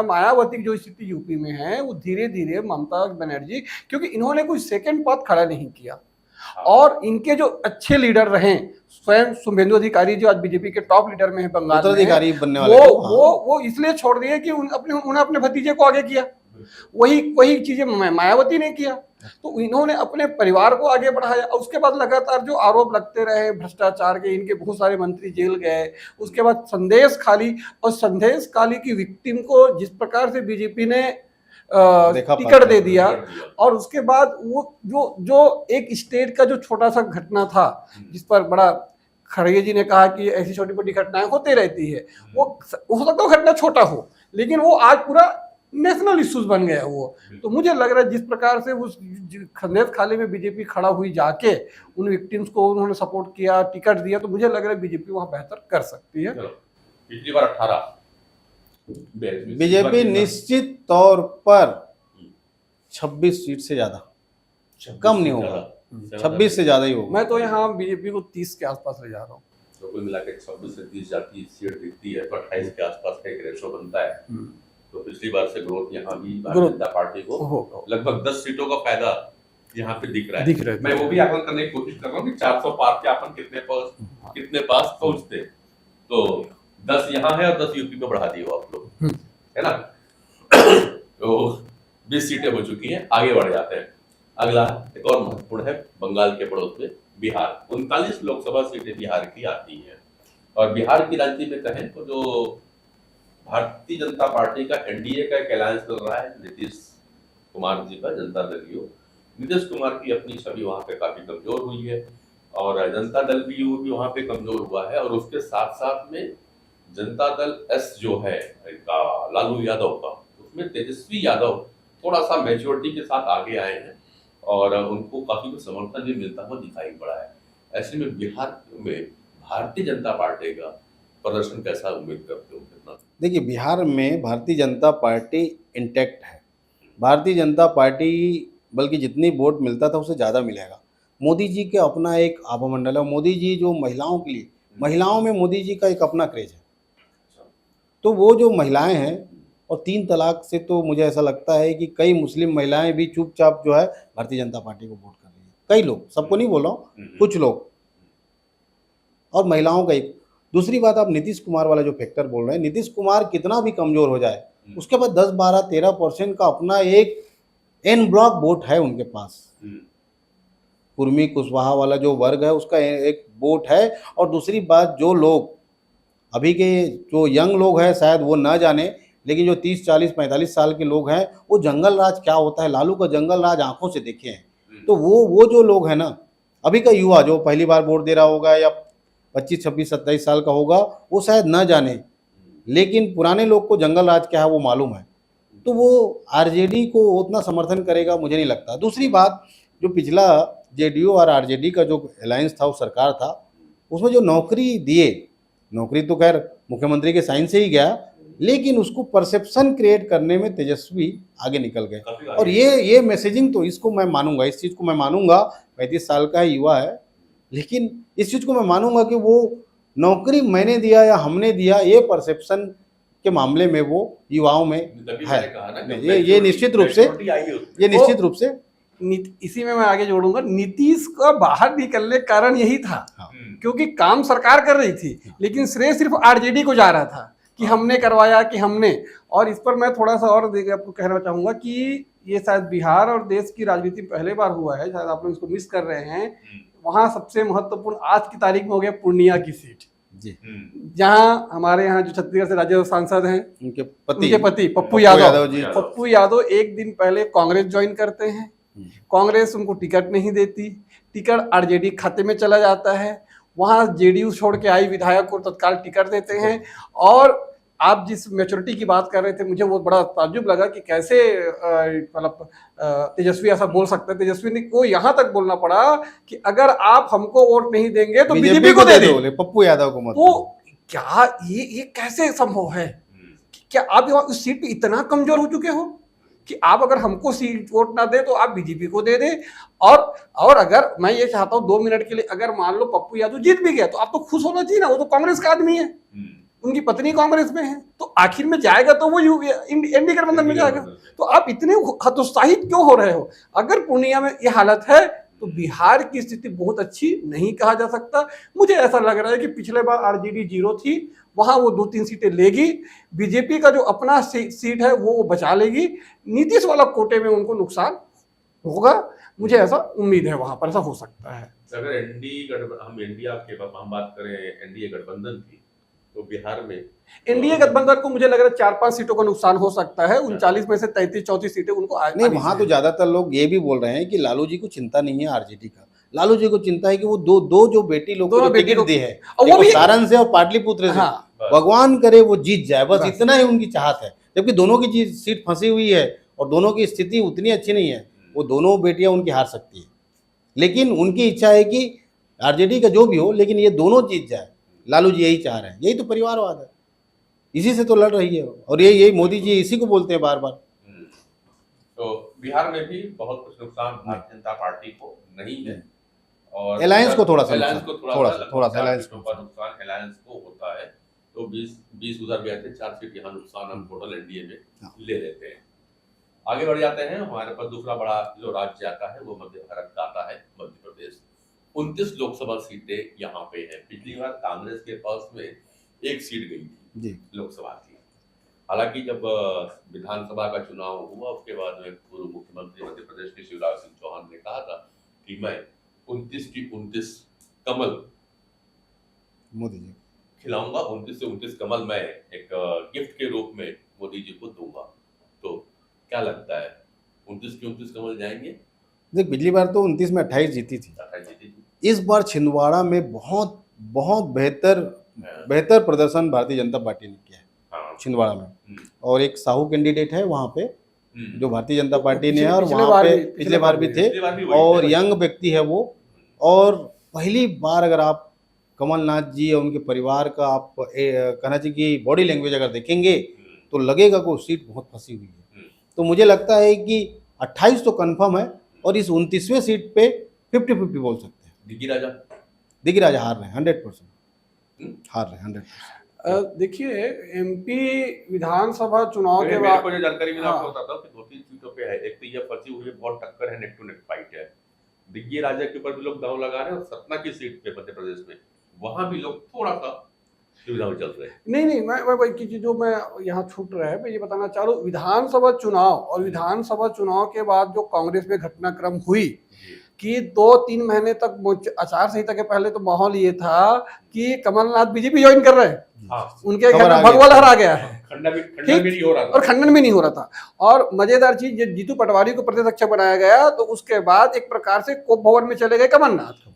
C: मायावती की जो स्थिति यूपी में है वो धीरे धीरे ममता बनर्जी, क्योंकि इन्होंने कोई सेकंड पद खड़ा नहीं किया, और इनके जो अच्छे लीडर रहे, स्वयं शुभेंदु अधिकारी जो आज बीजेपी के टॉप लीडर में है बंगाल में,
B: अधिकारी बनने वाले
C: वो इसलिए छोड़ दिए कि उन्होंने अपने भतीजे को आगे किया। वही चीजें मायावती ने किया, तो इन्होंने अपने परिवार को आगे बढ़ाया। उसके बाद लगातार जो आरोप लगते रहे भ्रष्टाचार के, इनके बहुत सारे मंत्री जेल गए। उसके बाद संदेश खाली की विक्टिम को जिस प्रकार से बीजेपी ने टिकट दे दिया। और उसके बाद वो जो एक स्टेट का जो छोटा सा घटना था, जिस पर बड़ा खड़गे जी ने कहा कि ऐसी छोटी मोटी घटनाएं होती रहती है, वो हो सकता है घटना छोटा हो, लेकिन वो आज पूरा नेशनल इश्यूज बन गया वो। तो मुझे लग रहा है जिस प्रकार से उस खंडेर खाली में बीजेपी खड़ा हुई जाके उन विक्टिम्स को उन्होंने सपोर्ट किया, टिकट दिया, तो मुझे लग रहा है बीजेपी वहां बेहतर कर सकती है।
A: पिछली बार 18
B: बीजेपी निश्चित तौर पर 26 सीट से ज्यादा, कम नहीं होगा, 26 से ज्यादा ही होगा।
C: मैं तो यहाँ बीजेपी को 30 के आसपास ले जा रहा हूँ।
A: तो कुल मिला के 26 से 30 जाती सीट दिखती है, तो 28 के आसपास का एक रेशो बनता है। तो पिछली बार से ग्रोथ यहाँ भी भारतीय जनता पार्टी को लगभग 10 सीटों का फायदा यहाँ पे दिख रहा है। मैं वो भी आकलन करने की कोशिश कर रहा हूँ कि 400 पार के अपन कितने पास पहुंचते। तो 10 यहाँ है और 10 यूपी में बढ़ा दिए आप लोग, है ना। तो 20 सीटें हो चुकी हैं, आगे बढ़ जाते हैं। अगला एक और महत्वपूर्ण है बंगाल के पड़ोस में बिहार। 39 लोकसभा सीटें बिहार की आती हैं। और बिहार की राजनीति में कहें तो जो भारतीय जनता पार्टी का एनडीए का एक अलायंस चल रहा है, नीतीश कुमार जी का जनता दल यू। नीतीश कुमार की अपनी छवि वहां पे काफी कमजोर हुई है और जनता दल भी वहां पे कमजोर हुआ है। और उसके साथ साथ में जनता दल एस जो है इनका लालू यादव का, उसमें तेजस्वी यादव थोड़ा सा मैच्योरिटी के साथ आगे आए हैं और उनको काफी कुछ समर्थन भी मिलता हुआ दिखाई पड़ा है। ऐसे में बिहार में भारतीय जनता पार्टी का प्रदर्शन कैसा उम्मीद करते हो?
B: देखिए, बिहार में भारतीय जनता पार्टी इंटैक्ट है। भारतीय जनता पार्टी बल्कि जितनी वोट मिलता था उससे ज़्यादा मिलेगा। मोदी जी के अपना एक आभामंडल है। मोदी जी जो महिलाओं के लिए, महिलाओं में मोदी जी का एक अपना क्रेज है। तो वो जो महिलाएं हैं, और 3 तलाक से तो मुझे ऐसा लगता है कि कई मुस्लिम महिलाएं भी चुपचाप जो है भारतीय जनता पार्टी को वोट कर रही है। कई लोग, सबको नहीं बोल रहा हूँ, कुछ लोग, और महिलाओं का एक। दूसरी बात, आप नीतीश कुमार वाला जो फैक्टर बोल रहे हैं, नीतीश कुमार कितना भी कमजोर हो जाए, उसके बाद 10, 12, 13% का अपना एक एन ब्लॉक वोट है उनके पास। कुर्मी कुशवाहा वाला जो वर्ग है उसका एक वोट है। और दूसरी बात, जो लोग अभी के जो यंग लोग हैं शायद वो ना जाने, लेकिन जो 30, 40, 45 साल के लोग हैं वो जंगल राज क्या होता है, लालू का जंगल राज आंखों से देखे हैं। तो वो जो लोग हैं ना, अभी का युवा जो पहली बार वोट दे रहा होगा या 25, 26, 27 साल का होगा, वो शायद ना जाने, लेकिन पुराने लोग को जंगल राज क्या है वो मालूम है। तो वो आरजेडी को उतना समर्थन करेगा मुझे नहीं लगता। दूसरी बात, जो पिछला जेडीयू और आरजेडी का जो अलायंस था, वो सरकार था, उसमें जो नौकरी दिए, नौकरी तो खैर मुख्यमंत्री के साइन से ही गया, लेकिन उसको परसेप्शन क्रिएट करने में तेजस्वी आगे निकल गए। और ये मैसेजिंग, तो इसको मैं मानूंगा, इस चीज़ को मैं मानूंगा। 35 साल का युवा है, लेकिन इस चीज़ को मैं मानूंगा कि वो नौकरी मैंने दिया या हमने दिया, ये परसेप्शन के मामले में वो युवाओं में है। ये निश्चित रूप से
C: इसी में मैं आगे जोड़ूंगा, नीतीश का बाहर निकलने का कारण यही था। क्योंकि काम सरकार कर रही थी, लेकिन श्रेय सिर्फ आरजेडी को जा रहा था कि हमने करवाया, कि हमने। और इस पर मैं थोड़ा सा और आपको कहना चाहूंगा कि ये शायद बिहार और देश की राजनीति पहले बार हुआ है, शायद आप लोग इसको मिस कर रहे हैं। वहां सबसे महत्वपूर्ण आज की तारीख में हो गया पूर्णिया की सीट जी, जहां हमारे यहाँ जो छत्तीसगढ़ से राज्यसभा सांसद हैं, उनके पति पप्पू यादव एक दिन पहले कांग्रेस ज्वाइन करते हैं। कांग्रेस उनको टिकट नहीं देती, टिकट आरजेडी खाते में चला जाता है। वहां जेडीयू छोड़ के आई विधायक को तत्काल टिकट देते हैं। और आप जिस मैच्योरिटी की बात कर रहे थे, मुझे वो बड़ा ताज्जुब लगा कि कैसे मतलब तेजस्वी ऐसा बोल सकते हैं। तेजस्वी ने को यहाँ तक बोलना पड़ा कि अगर आप हमको वोट नहीं देंगे तो बीजेपी को दे दो,
B: पप्पू यादव को मत।
C: तो क्या ये कैसे संभव है? क्या आप उस सीट पे इतना कमजोर हो चुके हो कि आप अगर हमको सीट वोट ना दे तो आप बीजेपी को दे दे? और अगर मैं ये चाहता हूँ 2 मिनट के लिए, अगर मान लो पप्पू यादव जीत भी गया तो आप तो खुश होना चाहिए ना, वो तो कांग्रेस का आदमी है, उनकी पत्नी कांग्रेस में है, तो आखिर में जाएगा तो वो एनडीए गठबंधन में जाएगा। तो आप इतने हतोत्साहित क्यों हो रहे हो? अगर पूर्णिया में ये हालत है तो बिहार की स्थिति बहुत अच्छी नहीं कहा जा सकता। मुझे ऐसा लग रहा है कि पिछले बार आरजेडी 0 थी, वहां वो 2-3 सीटें लेगी। बीजेपी का जो अपना सीट है वो बचा लेगी। नीतीश वाला कोटे में उनको नुकसान होगा, मुझे ऐसा उम्मीद है, वहां पर ऐसा हो सकता है।
A: अगर हम बात करें एनडीए गठबंधन की, तो बिहार में
C: एनडीए गठबंधन को मुझे लग रहा है 4-5 सीटों का नुकसान हो सकता है। 39 में से 33-34 सीटें उनको
B: नहीं, वहां तो ज्यादातर लोग ये भी बोल रहे हैं कि लालू जी को चिंता नहीं है आरजेडी का, लालू जी को चिंता है कि वो दो जो बेटी लोग को टिकट दी है,
C: और वो भी
B: सारण से और पाटलिपुत्र से,
C: हाँ,
B: भगवान करे वो जीत जाए, बस इतना ही उनकी चाहत है। जबकि दोनों की सीट फंसी हुई है और दोनों की स्थिति उतनी अच्छी नहीं है, वो दोनों बेटियां उनकी हार सकती है, लेकिन उनकी इच्छा है कि आरजेडी का जो भी हो लेकिन ये दोनों जीत जाए। लालू जी यही चाह रहे हैं, यही तो परिवारवाद है, इसी से तो लड़ रही है। और यही मोदी जी इसी को बोलते हैं बार बार।
A: तो बिहार में भी बहुत कुछ नुकसान भारतीय जनता पार्टी को नहीं है, और
B: अलायंस को थोड़ा सा
A: अलायंस को थोड़ा सा
B: अलायंस
A: का नुकसान अलायंस को होता है। तो 20 उधर गए थे, 4 सीट यहाँ नुकसान हम टोटल एनडीए में ले लेते हैं। आगे बढ़ जाते हैं। हमारे पास दूसरा बड़ा जो राज्य आता है वो मध्य भारत का आता है, मध्य प्रदेश। 29 लोकसभा सीटें यहाँ पे है। पिछली बार कांग्रेस के पास में 1 सीट गई थी लोकसभा की। हालांकि जब विधानसभा का चुनाव हुआ उसके बाद में पूर्व मुख्यमंत्री मध्य प्रदेश के शिवराज सिंह चौहान ने कहा था कि मैं 29 की 29 कमल
B: मोदी जी
A: खिलाऊंगा, 29 से 29 कमल मैं एक गिफ्ट के रूप में मोदी जी को दूंगा। तो क्या लगता है 29 की 29 कमल जाएंगे?
B: देख, पिछली बार तो 29 में 28 जीती थी, इस बार छिंदवाड़ा में बहुत बहुत बेहतर प्रदर्शन भारतीय जनता पार्टी ने किया है छिंदवाड़ा में। और एक साहू कैंडिडेट है वहाँ पे जो भारतीय जनता पार्टी ने है, और वहाँ पे पिछले बार भी थे, और यंग व्यक्ति है वो। और पहली बार अगर आप कमलनाथ जी और उनके परिवार का आप कहना चाहिए कि बॉडी लैंग्वेज अगर देखेंगे तो लगेगा कि सीट बहुत फंसी हुई है। तो मुझे लगता है कि 28 तो कंफर्म है, और इस 29वें सीट पे 50-50 बोल सकते हैं। दिग्गी राजा हार रहे हैं 100%, हार रहे हैं 100%।
C: देखिए, एमपी विधानसभा चुनाव के
A: बाद मेरे को जानकारी मिला, आपको बताता हूं कि 2-3 सीटों पे है। एक तो ये फंसी हुई बहुत टक्कर है, नेक टू नेक फाइट है। दिग्गी राजा के ऊपर भी लोग दांव लगा रहे हैं, और सतना की सीट पे मध्य प्रदेश में वहां भी लोग थोड़ा सा सुविधा में चल रहे हैं।
C: नहीं, मैं वही चीज जो मैं यहाँ छूट रहा है, मैं ये बताना चाह रहा हूँ, विधानसभा चुनाव और विधानसभा चुनाव के बाद जो कांग्रेस में घटनाक्रम हुई कि 2-3 महीने तक आचार संहिता के पहले तो माहौल ये था कि कमलनाथ बीजेपी ज्वाइन कर रहे हैं, उनके घर में भगवा लहरा गया है,
A: खंडन भी नहीं हो रहा था,
C: और खंडन भी नहीं हो रहा था। और मजेदार चीज, जीतू पटवारी को प्रदेश अध्यक्ष बनाया गया तो उसके बाद एक प्रकार से कोप भवन में चले गए कमलनाथ।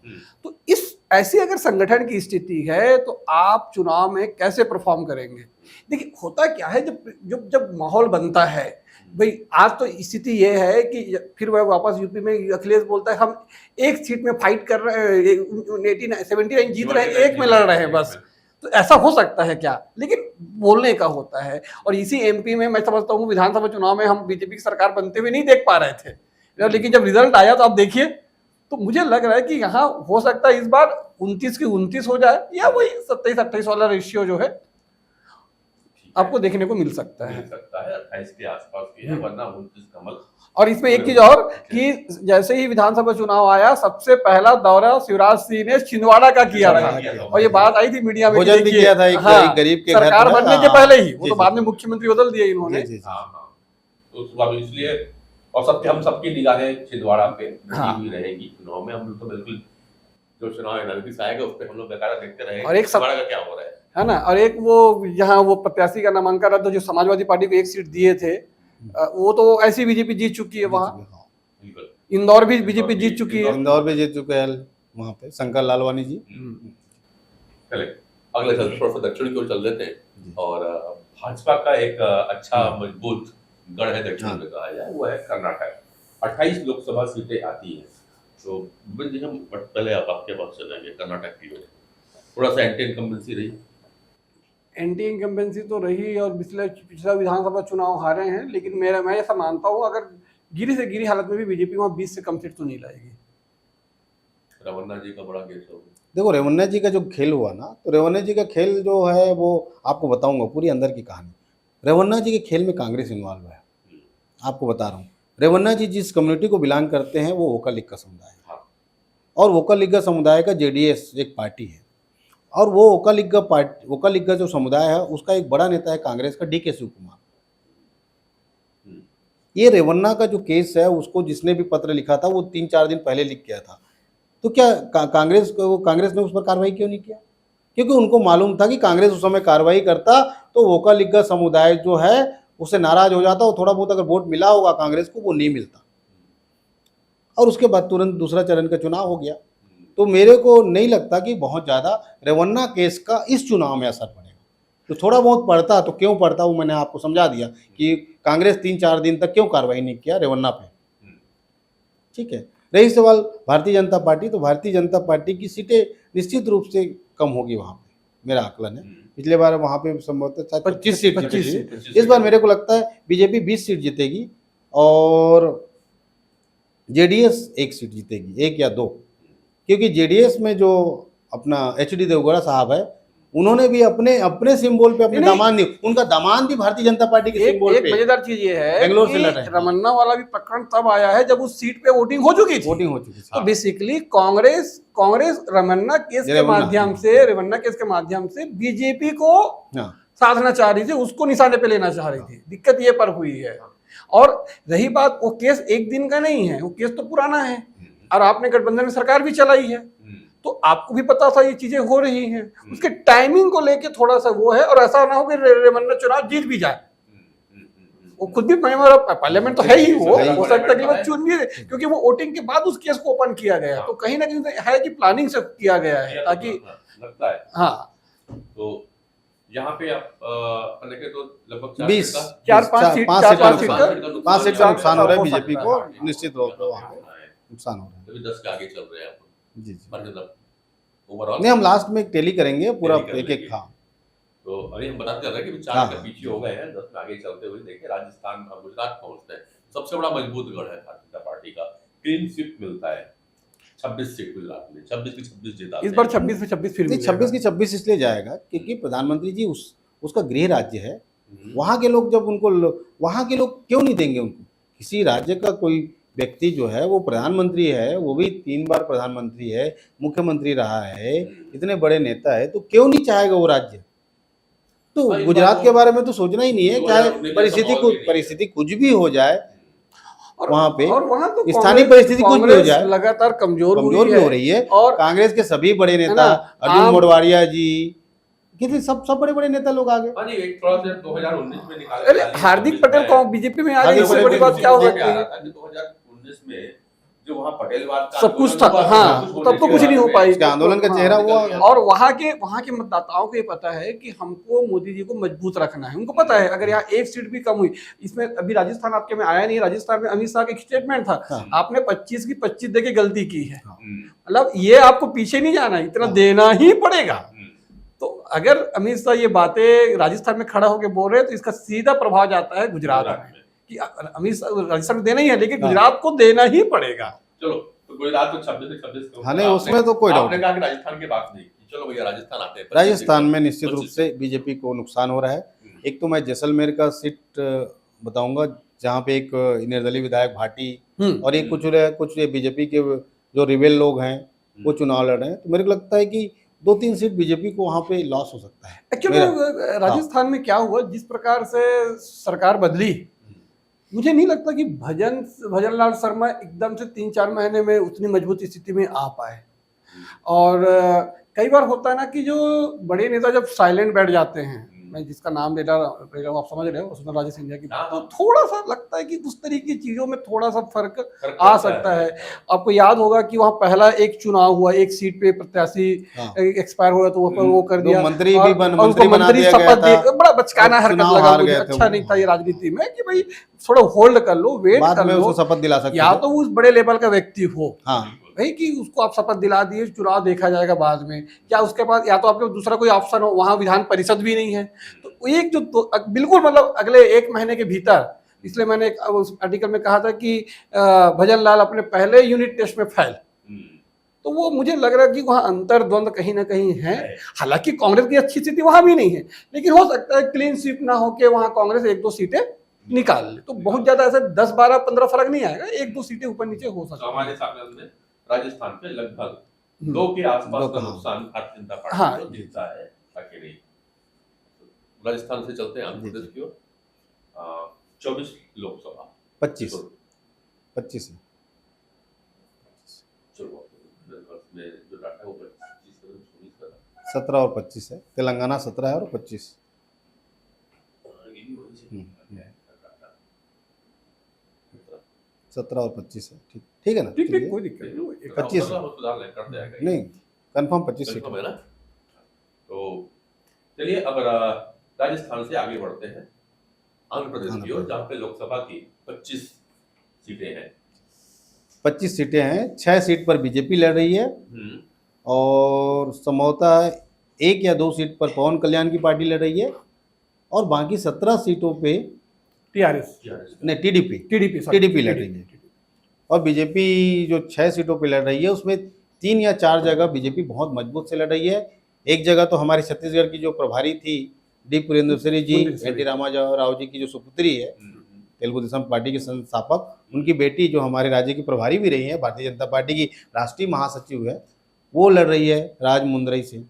C: तो इस ऐसी अगर संगठन की स्थिति है तो आप चुनाव में कैसे परफॉर्म करेंगे? देखिए, होता क्या है, जब माहौल बनता है, भाई आज तो स्थिति ये है कि फिर वह वापस यूपी में अखिलेश बोलता है हम एक सीट में फाइट कर रहे हैं, 79 जीत रहे हैं, एक में लड़ रहे हैं बस। तो ऐसा हो सकता है क्या? लेकिन बोलने का होता है। और इसी एमपी में मैं समझता हूँ विधानसभा चुनाव में हम बीजेपी की सरकार बनते हुए नहीं देख पा रहे थे, लेकिन जब रिजल्ट आया तो आप देखिए, तो मुझे लग रहा है कि यहाँ हो सकता है इस बार 29 की 29 हो जाए, या वही 27-28 वाला रेशियो जो है आपको देखने को मिल सकता है।
A: 28 के आसपास की है, वरना 29 कमल।
C: और इसमें एक चीज और कि जैसे ही विधानसभा चुनाव आया, सबसे पहला दौरा शिवराज सिंह ने छिंदवाड़ा का किया था, और ये बात आई थी मीडिया में,
B: भोजन भी किया था एक गरीब के घर,
C: सरकार बनने के पहले ही। वो तो बाद में मुख्यमंत्री बदल दिए इन्होंने।
A: तो इसलिए, और हम सबकी निगाहें छिंदवाड़ा पे हुई रहेगी चुनाव में। हम लोग तो बिल्कुल जो चुनाव एनालिसिस आएगा उस पर हम लोग बेकार देखते रहेंगे, और एक छिंदवाड़ा का क्या हो रहा है
C: ना। और एक वो यहाँ वो प्रत्याशी का नामांकन रद्द, जो समाजवादी पार्टी को 1 सीट दिए थे, वो तो ऐसी बीजेपी जीत चुकी है वहाँ। इंदौर भी बीजेपी जीत चुकी है,
B: इंदौर भी जीत चुके हैं वहाँ पे शंकर लालवानी जी।
A: चले अगले थोड़ा सा दक्षिण की ओर चल देते हैं। और भाजपा का एक अच्छा मजबूत गढ़ है दक्षिण में कहा जाए, वो है कर्नाटक। 28 लोकसभा सीटें आती हैं। तो हम पहले आपके पास चलेंगे कर्नाटक की ओर। थोड़ा सा एंटी इनकम्बेंसी रही,
C: एंटी इनकम्बेंसी तो रही, और पिछला विधानसभा चुनाव हारे हैं। लेकिन मैं ऐसा मानता हूँ, अगर गिरी से गिरी हालत में भी बीजेपी वहाँ 20 से कम सीट तो नहीं लाएगी।
A: रेवन्ना जी का बड़ा केस होगा।
B: देखो, रेवन्ना जी का जो खेल हुआ ना, तो रेवन्ना जी का खेल जो है वो आपको बताऊंगा पूरी अंदर की कहानी। रेवन्ना जी के खेल में कांग्रेस इन्वॉल्व है, आपको बता रहा हूँ। रेवन्ना जी जिस कम्युनिटी को बिलोंग करते हैं वो वोकल लीग का समुदाय है, और वोकल लीग का समुदाय का जेडीएस एक पार्टी है, और वो वोकल लीग का जो समुदाय है उसका एक बड़ा नेता है कांग्रेस का DK शिव कुमार। ये रेवन्ना का जो केस है उसको जिसने भी पत्र लिखा था वो 3-4 दिन पहले लिख किया था। तो क्या कांग्रेस ने उस पर कार्रवाई क्यों नहीं किया? क्योंकि उनको मालूम था कि कांग्रेस उस समय कार्रवाई करता तो वोका लिग्गा समुदाय जो है उससे नाराज हो जाता और थोड़ा बहुत अगर वोट मिला होगा कांग्रेस को वो नहीं मिलता, और उसके बाद तुरंत दूसरा चरण का चुनाव हो गया। तो मेरे को नहीं लगता कि बहुत ज़्यादा रेवन्ना केस का इस चुनाव में असर पड़ेगा। तो थोड़ा बहुत पड़ता तो क्यों पड़ता वो मैंने आपको समझा दिया कि कांग्रेस 3-4 दिन तक क्यों कार्रवाई नहीं किया रेवन्ना पे। ठीक है, रही सवाल भारतीय जनता पार्टी, तो भारतीय जनता पार्टी की सीटें निश्चित रूप से कम होगी वहाँ पे, मेरा आकलन है। पिछले बार वहाँ पे संभवतः शायद 25 सीट जीती थी। इस बार मेरे को लगता है बीजेपी 20 सीट जीतेगी और जेडीएस 1 सीट जीतेगी, 1 या 2, क्योंकि जेडीएस में जो अपना एचडी देवगौड़ा साहब है उन्होंने भी अपने अपने सिंबल पे अपने दामाद नहीं, उनका दामाद भी भारतीय जनता पार्टी के सिंबल पे।
C: एक मजेदार चीज ये है
B: बेंगलोर से
C: कि
B: लड़ रहे हैं।
C: रमन्ना वाला भी प्रकरण तब आया है जब उस सीट पे वोटिंग हो चुकी थी। तो बेसिकली कांग्रेस रमन्ना केस के माध्यम से बीजेपी को साधना चाह रही थी, उसको निशाने पे लेना चाह रही थी। दिक्कत ये पर हुई है। और रही बात, वो केस एक दिन का नहीं है, वो केस तो पुराना है और आपने गठबंधन में सरकार भी चलाई है, तो आपको भी पता था ये चीजें हो रही हैं। उसके टाइमिंग को लेके थोड़ा सा वो है, और ऐसा ना हो कि रमन्ना चुनाव जीत भी जाए। वो खुद भी पार्लियामेंट तो है ही, वो हो सकता है कि वो चुन भी, क्योंकि वो वोटिंग के बाद उस केस को ओपन किया गया, तो कहीं ना कहीं है कि प्लानिंग से किया गया है ताकि
A: लगता है।
C: हाँ,
A: तो यहाँ पे आप देखें तो लगभग
B: 4-5 सीट का नुकसान हो रहा है बीजेपी को, निश्चित रूप से वहाँ पे नुकसान हो रहा है।
A: 10 के आगे चल रहे हैं
B: जी
A: मतलब ओवरऑल।
B: नहीं, हम लास्ट में टेली करेंगे पूरा एक। हाँ,
A: तो अभी हम बता कर रहे हैं कि 4 के पीछे हो गए हैं, 10 में आगे चलते हुए देखिए राजस्थान और गुजरात पहुंचते हैं। सबसे बड़ा मजबूत गढ़ है भारतीय जनता पार्टी का, क्लीन स्वीप मिलता है 26 सीट गुजरात में, 26 की 26 जीता
C: इस बार 26 में 26 फिर
B: 26 की 26 इसलिए जाएगा क्योंकि प्रधानमंत्री जी उसका गृह राज्य है। वहाँ के लोग जब उनको वहाँ के लोग क्यों नहीं देंगे उनको? किसी राज्य का कोई व्यक्ति जो है वो प्रधानमंत्री है, वो भी 3 बार प्रधानमंत्री है, मुख्यमंत्री रहा है, इतने बड़े नेता है, तो क्यों नहीं चाहेगा वो राज्य? तो गुजरात के बारे में तो सोचना ही नहीं है, चाहे परिस्थिति कुछ भी हो जाए वहाँ पे,
C: और वहाँ तो
B: स्थानीय परिस्थिति कुछ भी हो जाए,
C: लगातार कमजोर भी
B: हो रही है। और कांग्रेस के सभी बड़े नेता, अर्जुन मोढवाडिया जी, कितने सब बड़े बड़े नेता लोग आ गए।
A: एक थोड़ा सा 2019 में निकाला,
C: अरे हार्दिक पटेल को बीजेपी में आ गए, इससे बड़ी बात क्या हो सकती है?
A: 2019 में जो वहाँ पटेलवाद का
C: सब कुछ था, हाँ, तब तो कुछ नहीं हो पाई,
B: आंदोलन का चेहरा हुआ।
C: और वहाँ के मतदाताओं को ये पता है कि हमको मोदी जी को मजबूत रखना है। उनको पता है अगर यहाँ 1 सीट भी कम हुई, इसमें अभी राजस्थान आपके में आया नहीं, राजस्थान में अमित शाह का एक स्टेटमेंट था, आपने 25 की 25 दे के गलती की है, मतलब ये आपको पीछे नहीं जाना, इतना देना ही पड़ेगा। तो अगर अमित शाह ये बातें राजस्थान में खड़ा होकर बोल रहे हैं तो इसका सीधा प्रभाव जाता है गुजरात में कि अमित शाह राजस्थान में देना ही है, लेकिन गुजरात को देना ही पड़ेगा।
A: चलो, तो गुजरात तो 26
B: हाँ, नहीं उसमें तो कोई डाउट नहीं।
A: कहा कि राजस्थान की बात नहीं, चलो भैया राजस्थान आते हैं।
B: राजस्थान में निश्चित रूप से बीजेपी को नुकसान हो रहा है। एक तो मैं जैसलमेर का सीट बताऊंगा जहाँ पे एक निर्दलीय विधायक भाटी और एक कुछ बीजेपी के जो रिबेल लोग हैं वो चुनाव लड़ रहे हैं, तो मेरे को लगता है कि 2-3 सीट बीजेपी को वहाँ पे लॉस हो सकता है।
C: एक्चुअली राजस्थान में क्या हुआ, जिस प्रकार से सरकार बदली, मुझे नहीं लगता कि भजन लाल शर्मा एकदम से 3-4 महीने में उतनी मजबूत स्थिति में आ पाए। और कई बार होता है ना कि जो बड़े नेता जब साइलेंट बैठ जाते हैं, मैं जिसका नाम ले रहा हूँ आप समझ रहे हो, वसुंधरा राजे सिंधिया की, तो थोड़ा सा लगता है कि उस तरीके की चीजों में थोड़ा सा फर्क आ सकता है। आपको याद होगा कि वहाँ पहला एक चुनाव हुआ, 1 सीट पे प्रत्याशी एक्सपायर हुआ, तो वो कर दिया, मंत्री शपथ, बड़ा बचकाना हरकत लगा, मुझे अच्छा नहीं था ये राजनीति में कि भाई थोड़ा होल्ड कर लो, वेट कर लो,
B: शपथ दिला सकते,
C: या तो उस बड़े लेवल का व्यक्ति हो भाई कि उसको आप शपथ दिला दिए, चुनाव देखा जाएगा बाद में, क्या उसके बाद या तो आपके दूसरा कोई ऑप्शन हो, वहां विधान परिषद भी नहीं है, तो एक जो बिल्कुल मतलब अगले 1 महीने के भीतर, इसलिए मैंने उस आर्टिकल में कहा था कि भजन लाल अपने पहले यूनिट टेस्ट में फेल, तो वो मुझे लग रहा है कि वहाँ अंतर्द्वंद कहीं ना कहीं है। हालांकि कांग्रेस की अच्छी स्थिति वहां भी नहीं है, लेकिन हो सकता है क्लीन स्वीप ना होके वहां कांग्रेस 1-2 सीटें निकाल ले, तो बहुत ज्यादा ऐसे 10, 12, 15 फर्क नहीं आएगा, 1-2 सीटें ऊपर नीचे हो सकता है।
A: हमारे सामने राजस्थान पे लगभग 2 के आसपास का नुकसान भारतीय जनता पार्टी को दिखता है, बाकी नहीं। राजस्थान से चलते हैं आंध्र प्रदेश की ओर। 24 लोकसभा
B: 25
A: चलो में जो डाटा है वो 25 का
B: 17 और 25 है, तेलंगाना 17 है और 25।
A: ये भी वही से है।
B: 17 और 25 है, ठीक ठीक है ना,
C: ठीक ठीक,
B: चलिए।
C: कोई दिक्कत नहीं,
B: 25
A: सुधार ले कर जाएगा ये।
B: नहीं, कंफर्म 25 सीट
A: कंफर्म
B: है।
A: है ना। तो चलिए अब राजस्थान से आगे बढ़ते हैं आंध्र प्रदेश की ओर, जहाँ पे लोकसभा की 25 सीटें हैं।
B: 25 सीटें हैं, 6 सीट पर बीजेपी लड़ रही है और संभवतः 1 या 2 सीट पर पवन कल्याण की पार्टी लड़ रही है और बाकी 17 सीटों पे
C: टीआरएस
B: नहीं टीडीपी
C: टीडीपी
B: लड़ रही है। और बीजेपी जो 6 सीटों पे लड़ रही है उसमें 3 या 4 जगह बीजेपी बहुत मजबूत से लड़ रही है। एक जगह तो हमारी छत्तीसगढ़ की जो प्रभारी थी डी पुरेंद्रश्वरी जी, एनटी रामाराव जी की जो सुपुत्री है, तेलुगु देशम पार्टी के संस्थापक, उनकी बेटी जो हमारे राज्य की प्रभारी भी रही है, भारतीय जनता पार्टी की राष्ट्रीय महासचिव है, वो लड़ रही है राजमुंदरई से।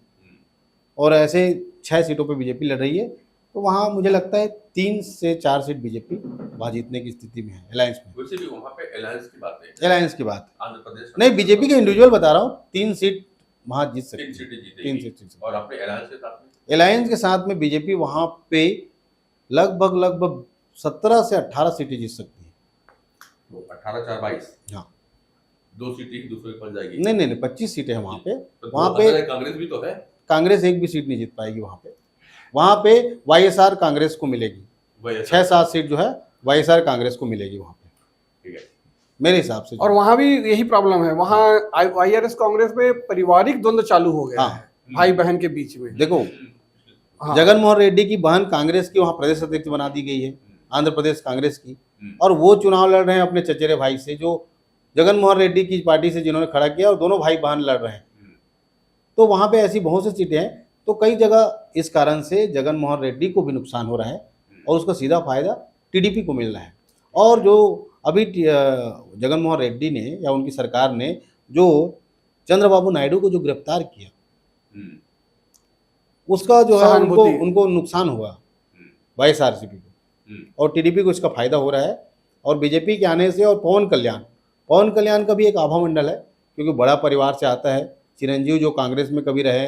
B: और ऐसे 6 सीटों पे बीजेपी लड़ रही है, तो वहाँ मुझे लगता है 3 से 4 सीट बीजेपी वहाँ जीतने की स्थिति में है, अलायंस में।
A: वैसे भी वहाँ पे अलायंस की बात है,
B: अलायंस की बात
A: आंध्र प्रदेश
B: नहीं, बीजेपी के इंडिविजुअल बता रहा हूँ, 3 सीट वहाँ जीत सकती
A: 3
B: है,
A: सीटें
B: 3
A: जीतेगी।
B: सीट।
A: और अपने अलायंस के साथ में
B: अलायंस के साथ में बीजेपी वहाँ पे लगभग 17 से 18 सीटें जीत सकती है।
A: तो 18-4-22,
B: हाँ
A: 2 सीटें ही दूसरे की बन जाएगी।
B: नहीं 25 सीटें हैं वहाँ पे।
A: तो
B: वहाँ
A: दो
B: पे
A: अंदर कांग्रेस भी तो है।
B: कांग्रेस एक भी सीट नहीं जीत पाएगी वहाँ पे वाईएसआर कांग्रेस को मिलेगी।
A: वही
B: 6-7 सीट जो है वाईएसआर कांग्रेस को मिलेगी वहाँ पे,
A: ठीक है।
B: मेरे हिसाब से।
C: और वहाँ भी यही प्रॉब्लम है, वहाँ आईआरएस कांग्रेस में पारिवारिक द्वंद्व चालू हो गया
B: हाँ।
C: है भाई बहन के बीच में।
B: देखो
C: हाँ।
B: जगन मोहन रेड्डी की बहन कांग्रेस की वहाँ प्रदेश अध्यक्ष बना दी गई है, आंध्र प्रदेश कांग्रेस की, और वो चुनाव लड़ रहे हैं अपने चचेरे भाई से, जो जगन मोहन रेड्डी की पार्टी से जिन्होंने खड़ा किया, और दोनों भाई बहन लड़ रहे हैं। तो वहाँ पे ऐसी बहुत सी सीटें हैं, तो कई जगह इस कारण से जगन मोहन रेड्डी को भी नुकसान हो रहा है और उसका सीधा फायदा टीडीपी को मिल रहा है। और जो अभी जगन मोहन रेड्डी ने या उनकी सरकार ने जो चंद्रबाबू नायडू को जो गिरफ्तार किया, उसका जो है उनको नुकसान हुआ वाईएसआरसीपी को, और टीडीपी को इसका फायदा हो रहा है। और बीजेपी के आने से, और पवन कल्याण का भी एक आभा मंडल है, क्योंकि बड़ा परिवार से आता है। चिरंजीव जो कांग्रेस में कभी रहे,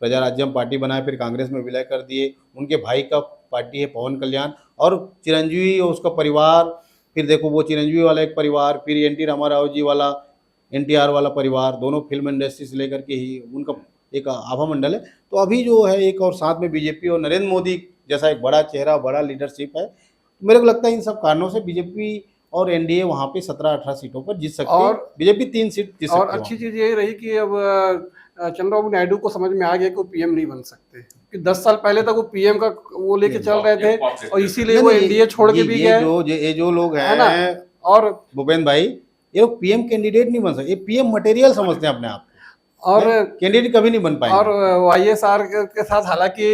B: प्रजा राज्यम पार्टी बनाए, फिर कांग्रेस में विलय कर दिए, उनके भाई का पार्टी है पवन कल्याण, और चिरंजीवी और उसका परिवार, फिर देखो वो चिरंजीवी वाला एक परिवार, फिर एनटी रामाराव जी वाला, एनटीआर वाला परिवार, दोनों फिल्म इंडस्ट्री से लेकर के ही उनका एक आभा मंडल है। तो अभी जो है एक और साथ में बीजेपी और नरेंद्र मोदी जैसा एक बड़ा चेहरा, बड़ा लीडरशिप है। तो मेरे को लगता है इन सब कारणों से बीजेपी और एनडीए वहाँ पे 17-18 सीटों पर जीत सकती है, बीजेपी 3 सीट जीत सकती है।
C: और अच्छी चीज ये रही कि अब चंद्रबाबू नायडू को समझ में आ गया कि वो पीएम नहीं बन सकते, कि 10 साल पहले तक वो पीएम का वो लेके चल रहे थे, और इसीलिए वो एनडीए छोड़ के भी गए।
B: ये जो लोग हैं
C: और
B: भूपेंद्र भाई, ये लोग पीएम कैंडिडेट नहीं बन सकते, ये पीएम मटेरियल समझते हैं अपने आप,
C: और
B: कैंडिडेट कभी नहीं बन पाएंगे।
C: और वाईएसआर के साथ हालांकि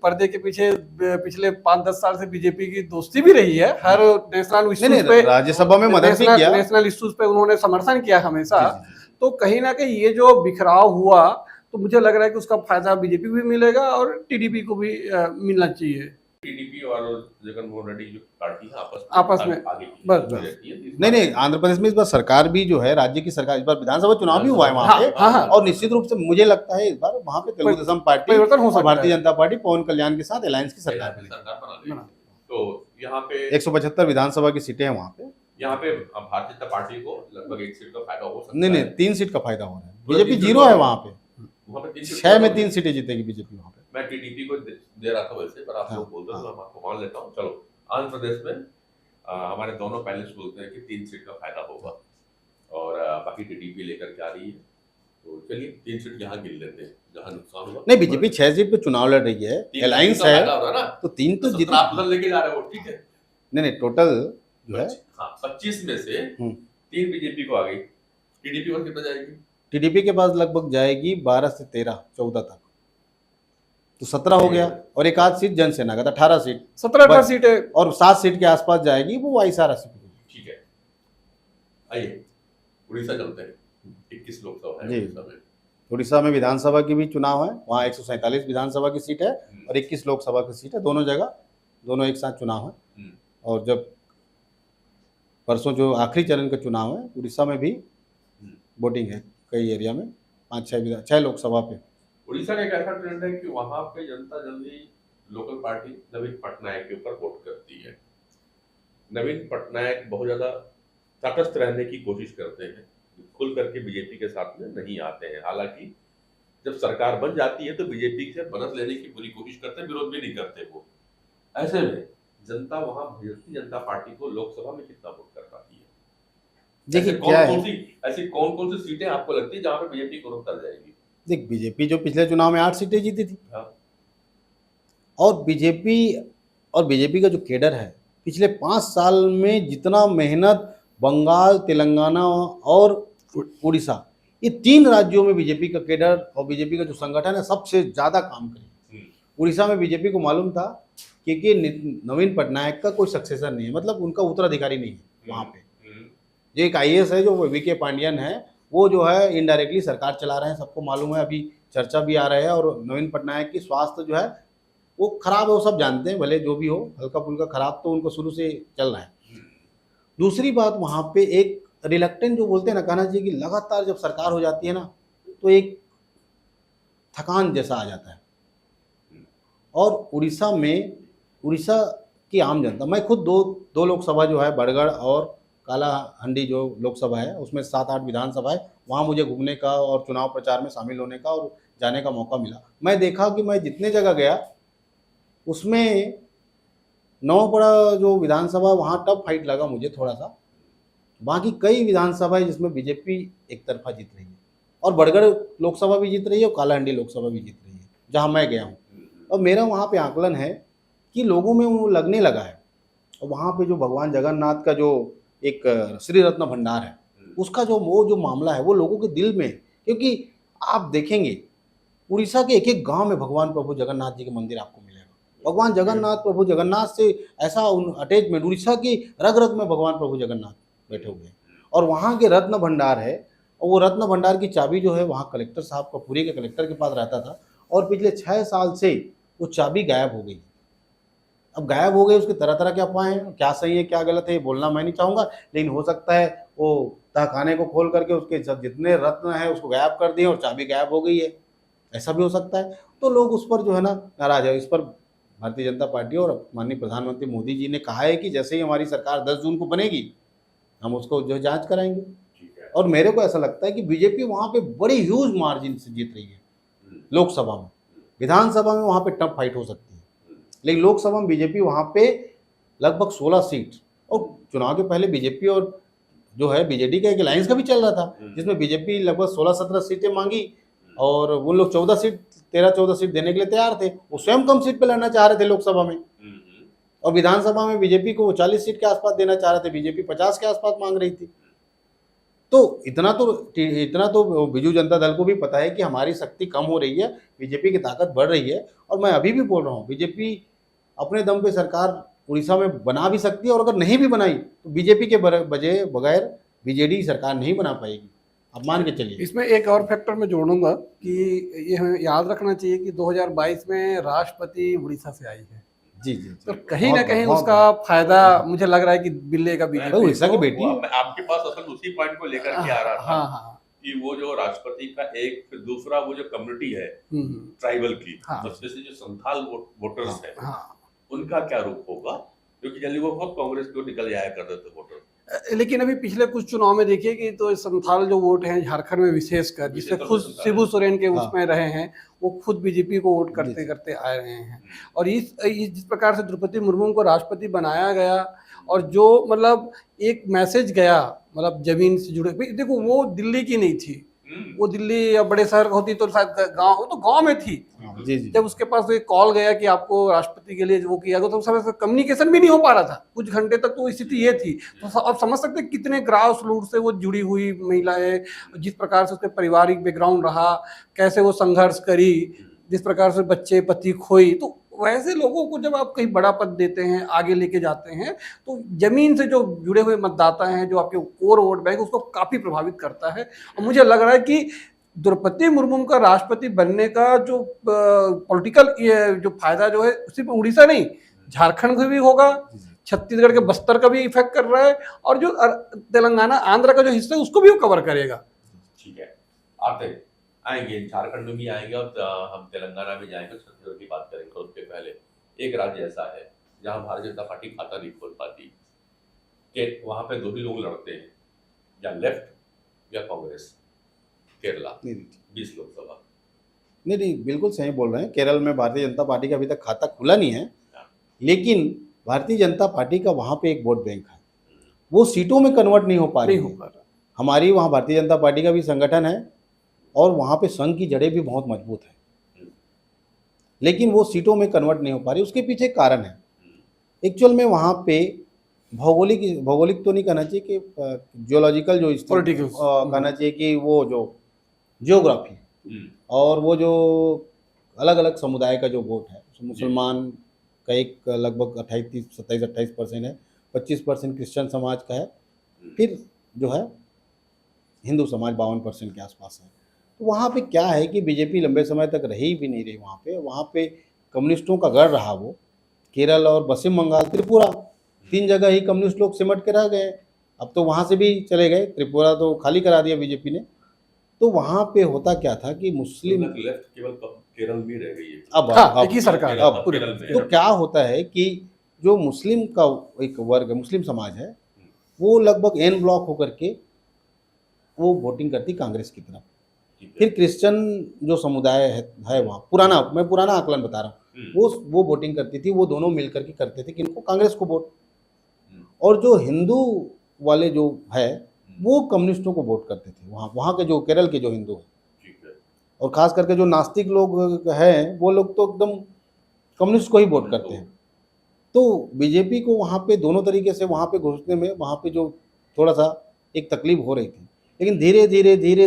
C: पर्दे के पीछे पिछले 5-10 साल से बीजेपी की दोस्ती भी रही है, हर नेशनल इश्यूज पे,
B: राज्यसभा में मदद भी किया,
C: नेशनल इश्यूज पे उन्होंने समर्थन किया हमेशा। तो कहीं ना कहीं ये जो बिखराव हुआ, तो मुझे लग रहा है कि उसका फायदा बीजेपी भी मिलेगा और टीडीपी को भी मिलना चाहिए।
A: टीडीपी और जगन मोहन रेड्डी जो पार्टी है
C: आपस में
A: आगे
C: बस
B: नहीं आंध्र प्रदेश में इस बार सरकार भी जो है, राज्य की सरकार, इस बार विधानसभा चुनाव भी हुआ है वहाँ पे। और निश्चित रूप से मुझे लगता है इस बार वहाँ पे तेलुगु देशम पार्टी
C: परिवर्तन हो सकता है,
B: भारतीय जनता पार्टी पवन कल्याण के साथ अलायंस की सरकार
A: बना। तो यहाँ पे
B: 175 विधानसभा की सीटें हैं वहाँ पे।
A: यहाँ पे भारतीय जनता पार्टी को लगभग 1 सीट का फायदा हो सकता है।
B: नहीं 3 सीट का फायदा हो रहा है, बीजेपी 0 है वहाँ पे, 6 में 3 सीटें जीतेगी बीजेपी वहाँ पे।
A: मैं टीडीपी को दे रहा था वैसे, पर आप लोग बोल रहे हो, मैं आपको मान लेता हूँ। चलो, आंध्र प्रदेश में हमारे दोनों पैनलिस्ट बोलते हैं कि 3 सीट का फायदा होगा, और बाकी टीडीपी लेकर के आ रही है। तो चलिए 3 सीट यहाँ गिन लेते हैं जहाँ नुकसान हुआ।
B: नहीं, बीजेपी 6 सीट पे चुनाव लड़ रही है, अलायंस है, तो 3 तो
A: जितना आप लेके जा रहे हो, ठीक है।
B: नहीं टोटल जो है
A: 25 में से 3 बीजेपी को आ गई, टीडीपी को कितना जाएगी?
B: टीडीपी के पास लगभग जाएगी 12 से 13-14 तक, तो 17 हो गया, और एक आध सीट जनसेना का, 18 सीट,
C: 17-18 सीटें,
B: और 7 सीट के आसपास जाएगी वो वाईएसआरसीपी।
A: ठीक है, आइए उड़ीसा चलते हैं। 21 लोकसभा है उड़ीसा में।
B: उड़ीसा में विधानसभा की भी चुनाव है, वहाँ 147 विधानसभा की सीट है और 21 लोकसभा की सीट है, दोनों जगह दोनों एक साथ चुनाव है। और जब परसों जो आखिरी चरण का चुनाव है, उड़ीसा में भी वोटिंग है कई एरिया में, 5-6 लोकसभा पे,
A: उड़ीसा का एक ऐसा ट्रेंड है कि वहां पे जनता जल्दी लोकल पार्टी नवीन पटनायक के ऊपर वोट करती है। नवीन पटनायक बहुत ज्यादा तटस्थ रहने की कोशिश करते हैं, खुल करके बीजेपी के साथ में नहीं आते हैं। हालांकि जब सरकार बन जाती है तो बीजेपी से मदद लेने की पूरी कोशिश करते हैं, विरोध भी नहीं करते वो। ऐसे में जनता वहां भारतीय जनता पार्टी को लोकसभा में कितना वोट कर पाती है?
B: देखिए
A: ऐसे
B: क्या है,
A: ऐसी कौन कौन सी सीटें आपको लगती है जहां पे बीजेपी को कर जाएगी?
B: देख बीजेपी जो पिछले चुनाव में 8 सीटें जीती थी,
A: हाँ।
B: और बीजेपी का जो केडर है पिछले 5 साल में जितना मेहनत बंगाल, तेलंगाना और उड़ीसा, ये 3 राज्यों में बीजेपी का केडर और बीजेपी का जो संगठन है सबसे ज्यादा काम करे। उड़ीसा में बीजेपी को मालूम था कि नवीन पटनायक का कोई सक्सेसर नहीं है, मतलब उनका उत्तराधिकारी नहीं है वहाँ पे। जो एक IAS है जो वीके पांडियन है, वो जो है इनडायरेक्टली सरकार चला रहे हैं, सबको मालूम है। अभी चर्चा भी आ रहा है, और नवीन पटनायक की स्वास्थ्य जो है वो खराब है, वो सब जानते हैं, भले जो भी हो, हल्का फुल्का खराब तो उनको शुरू से चल रहा है। दूसरी बात, वहाँ पे एक रिलक्टेंट जो बोलते हैं ना, कहना चाहिए कि लगातार जब सरकार हो जाती है ना तो एक थकान जैसा आ जाता है। और उड़ीसा की आम जनता, मैं खुद दो लोकसभा जो है बरगढ़ और कालाहांडी जो लोकसभा है, उसमें 7-8 विधानसभा है, वहाँ मुझे घूमने का और चुनाव प्रचार में शामिल होने का और जाने का मौका मिला। मैं देखा कि मैं जितने जगह गया उसमें नौपड़ा जो विधानसभा, वहाँ टफ फाइट लगा मुझे थोड़ा सा। बाकी कई विधानसभा है जिसमें बीजेपी एक तरफा जीत रही है, और बरगढ़ लोकसभा भी जीत रही है और कालाहांडी लोकसभा भी जीत रही है जहाँ मैं गया हूँ। और मेरा वहाँ पे आकलन है कि लोगों में वो लगने लगा है। और वहाँ पे जो भगवान जगन्नाथ का जो एक श्री रत्न भंडार है, उसका वो जो मामला है वो लोगों के दिल में, क्योंकि आप देखेंगे उड़ीसा के एक एक गांव में भगवान प्रभु जगन्नाथ जी के मंदिर आपको मिलेगा। भगवान जगन्नाथ, प्रभु जगन्नाथ से ऐसा अटैचमेंट, उड़ीसा की रग रग में भगवान प्रभु जगन्नाथ बैठे हुए हैं। और वहाँ के रत्न भंडार है, और वो रत्न भंडार की चाबी जो है वहाँ कलेक्टर साहब का, पुरी के कलेक्टर के पास रहता था, और पिछले 6 साल से वो चाबी गायब हो गई। अब गायब हो गई, उसके तरह तरह के अफवाह हैं, क्या सही है क्या गलत है ये बोलना मैं नहीं चाहूँगा, लेकिन हो सकता है वो तहखाने को खोल करके उसके जितने रत्न हैं उसको गायब कर दिए और चाबी गायब हो गई है, ऐसा भी हो सकता है। तो लोग उस पर जो है ना नाराज है। इस पर भारतीय जनता पार्टी और माननीय प्रधानमंत्री मोदी जी ने कहा है कि जैसे ही हमारी सरकार 10 जून को बनेगी हम उसको जो जांच कराएंगे। और मेरे को ऐसा लगता है कि बीजेपी वहाँ पे बड़ी ह्यूज मार्जिन से जीत रही है लोकसभा में। विधानसभा में वहाँ पे टफ फाइट हो सकती है, लेकिन लोकसभा में बीजेपी वहाँ पे लगभग 16 सीट, और चुनाव के पहले बीजेपी और जो है बीजेडी का एक अलायंस का भी चल रहा था, जिसमें बीजेपी लगभग 16-17 सीटें मांगी और वो लोग 13-14 सीट देने के लिए तैयार थे। वो स्वयं कम सीट पे लड़ना चाह रहे थे लोकसभा में, और विधानसभा में बीजेपी को वो 40 सीट के आसपास देना चाह रहे थे, बीजेपी 50 के आसपास मांग रही थी। तो इतना तो बीजू जनता दल को भी पता है कि हमारी शक्ति कम हो रही है, बीजेपी की ताकत बढ़ रही है। और मैं अभी भी बोल रहा हूँ, बीजेपी अपने दम पे सरकार उड़ीसा में बना भी सकती है, और अगर नहीं भी बनाई तो बीजेपी के बगैर बीजेडी सरकार नहीं बना पाएगी, अब मान के चलिए।
C: इसमें एक और फैक्टर मैं जोड़ूंगा कि ये हमें याद रखना चाहिए कि 2022 में राष्ट्रपति उड़ीसा से आई है।
B: जी।
C: तो कहीं ना कहीं उसका फायदा मुझे लग रहा है कि मिलेगा बीजेपी।
B: उड़ीसा की बेटी
A: आपके पास असल उसी पॉइंट को लेकर के आ रहा था।
C: हाँ।
A: कि वो जो राष्ट्रपति का एक, फिर दूसरा वो जो कम्युनिटी है ट्राइबल की, स्पेशली जो संथाल वोटर्स है, उनका क्या रूप होगा, क्योंकि जनरली वो बहुत कांग्रेस को निकल जाया करते थे वोटर।
C: लेकिन अभी पिछले कुछ चुनाव में देखिए कि तो संथाल जो वोट हैं झारखंड में विशेषकर, जिससे खुद शिबू सोरेन के उसमें रहे हैं, वो खुद बीजेपी को वोट करते करते आ रहे हैं। और इस जिस प्रकार से द्रौपदी मुर्मू को राष्ट्रपति बनाया गया, और जो मतलब एक मैसेज गया, मतलब जमीन से जुड़े, देखो वो दिल्ली की नहीं थी, वो दिल्ली या बड़े शहर होती तो शायद गांव, तो गांव में थी।
B: जी।
C: जब उसके पास एक कॉल गया कि आपको राष्ट्रपति के लिए वो किया गया, तो उस समय कम्युनिकेशन भी नहीं हो पा रहा था, कुछ घंटे तक तो स्थिति ये थी। तो आप समझ सकते हैं कितने ग्रास रूट से वो जुड़ी हुई महिला है, जिस प्रकार से उसके पारिवारिक बैकग्राउंड रहा, कैसे वो संघर्ष करी, जिस प्रकार से बच्चे पति खोई। तो वैसे लोगों को जब आप कहीं बड़ा पद देते हैं, आगे लेके जाते हैं, तो जमीन से जो जुड़े हुए मतदाता हैं, जो आपके कोर वोट बैंक, उसको काफी प्रभावित करता है। और मुझे लग रहा है कि द्रौपदी मुर्मू का राष्ट्रपति बनने का जो पॉलिटिकल जो फायदा जो है, सिर्फ उड़ीसा नहीं, झारखंड में भी होगा, छत्तीसगढ़ के बस्तर का भी इफेक्ट कर रहा है, और जो तेलंगाना आंध्र का जो हिस्सा है उसको भी वो कवर करेगा।
A: ठीक है, आते हैं आएंगे, झारखंड में भी आएंगे और हम तेलंगाना में जाएंगे, छत्तीसगढ़ की बात करेंगे। उसके पहले एक राज्य ऐसा है जहां भारतीय जनता पार्टी खाता नहीं खोल पाती, कि वहां पे दो ही लोग लड़ते हैं, या लेफ्ट या कांग्रेस। केरला
B: नहीं
A: 20 लोकसभा।
B: नहीं नहीं, बिल्कुल सही बोल रहे हैं। केरल में भारतीय जनता पार्टी का अभी तक खाता खुला नहीं है, लेकिन भारतीय जनता पार्टी का वहाँ पे एक वोट बैंक है, वो सीटों में कन्वर्ट नहीं हो पा रही
C: नहीं हो
B: है।
C: पा रहा।
B: हमारी वहाँ भारतीय जनता पार्टी का भी संगठन है और वहाँ पे संघ की जड़ें भी बहुत मजबूत है, लेकिन वो सीटों में कन्वर्ट नहीं हो पा रही। उसके पीछे कारण है, एक्चुअल में वहाँ पे भौगोलिक तो नहीं कहना चाहिए कि जियोलॉजिकल जो
C: Political।
B: कहना चाहिए कि वो जो जियोग्राफी और वो जो अलग अलग समुदाय का जो वोट है, मुसलमान का एक लगभग 27-28% है, 25% क्रिश्चियन समाज का है, फिर जो है हिंदू समाज 52% के आसपास है। तो वहाँ पे क्या है कि बीजेपी लंबे समय तक रही भी नहीं रही वहाँ पे कम्युनिस्टों का गढ़ रहा वो। केरल और पश्चिम बंगाल, त्रिपुरा, 3 जगह ही कम्युनिस्ट लोग सिमट के रह गए। अब तो वहाँ से भी चले गए, त्रिपुरा तो खाली करा दिया बीजेपी ने। तो वहाँ पे होता क्या था कि मुस्लिम
A: लेफ्ट केवल केरल में रह गई है।
C: हाँ, एक ही सरकार है,
A: अब
C: पूरे
A: केरल में।
B: तो क्या होता है कि जो मुस्लिम का एक वर्ग है, मुस्लिम समाज है, वो लगभग एन ब्लॉक होकर के वो वोटिंग करती कांग्रेस की तरफ। फिर क्रिश्चियन जो समुदाय है वहाँ, मैं पुराना आकलन बता रहा हूँ, वो वोटिंग करती थी, वो दोनों मिल करके करते थे किनको, कांग्रेस को वोट। और जो हिंदू वाले जो है वो कम्युनिस्टों को वोट करते थे वहाँ के जो केरल के जो हिंदू हैं, और खास करके जो नास्तिक लोग हैं वो लोग तो एकदम कम्युनिस्ट को ही वोट करते हैं। तो बीजेपी को वहाँ पे दोनों तरीके से वहाँ पे घुसने में वहाँ पे जो थोड़ा सा एक तकलीफ हो रही थी, लेकिन धीरे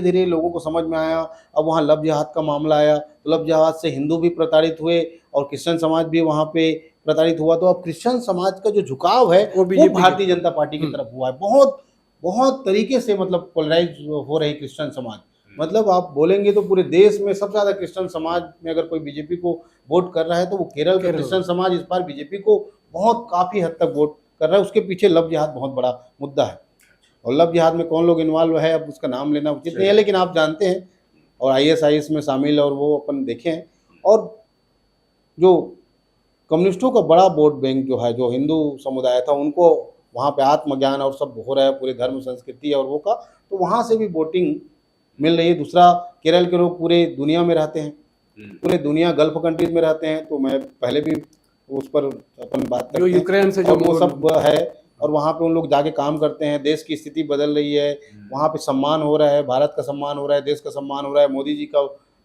B: धीरे लोगों को समझ में आया। अब वहाँ लव जिहाद का मामला आया, तो लव जिहाद से हिंदू भी प्रताड़ित हुए और क्रिश्चियन समाज भी वहाँ पे प्रताड़ित हुआ। तो अब क्रिश्चियन समाज का जो झुकाव है वो भारतीय जनता पार्टी की तरफ हुआ है। बहुत तरीके से मतलब पोलराइज हो रही क्रिश्चियन समाज। मतलब आप बोलेंगे तो पूरे देश में सबसे ज़्यादा क्रिश्चियन समाज में अगर कोई बीजेपी को वोट कर रहा है तो वो केरल का क्रिश्चियन समाज इस बार बीजेपी को बहुत काफ़ी हद तक वोट कर रहा है। उसके पीछे लव जिहाद बहुत बड़ा मुद्दा है, और लव जिहाद में कौन लोग इन्वॉल्व है अब उसका नाम लेना उचित नहीं है, लेकिन आप जानते हैं, और ISIS में शामिल, और वो अपन देखे हैं। और जो कम्युनिस्टों का बड़ा वोट बैंक जो है, जो हिंदू समुदाय था, उनको वहाँ पे आत्मज्ञान और सब हो रहा है, पूरे धर्म संस्कृति और वो का, तो वहाँ से भी वोटिंग मिल रही है। दूसरा, केरल के लोग पूरे दुनिया में रहते हैं, पूरे दुनिया गल्फ कंट्रीज में रहते हैं, तो मैं पहले भी उस पर अपन बात करते हैं,
C: यूक्रेन से जो
B: वो सब है, और वहाँ पे उन लोग जाके काम करते हैं। देश की स्थिति बदल रही है, वहाँ पे सम्मान हो रहा है, भारत का सम्मान हो रहा है, देश का सम्मान हो रहा है, मोदी जी का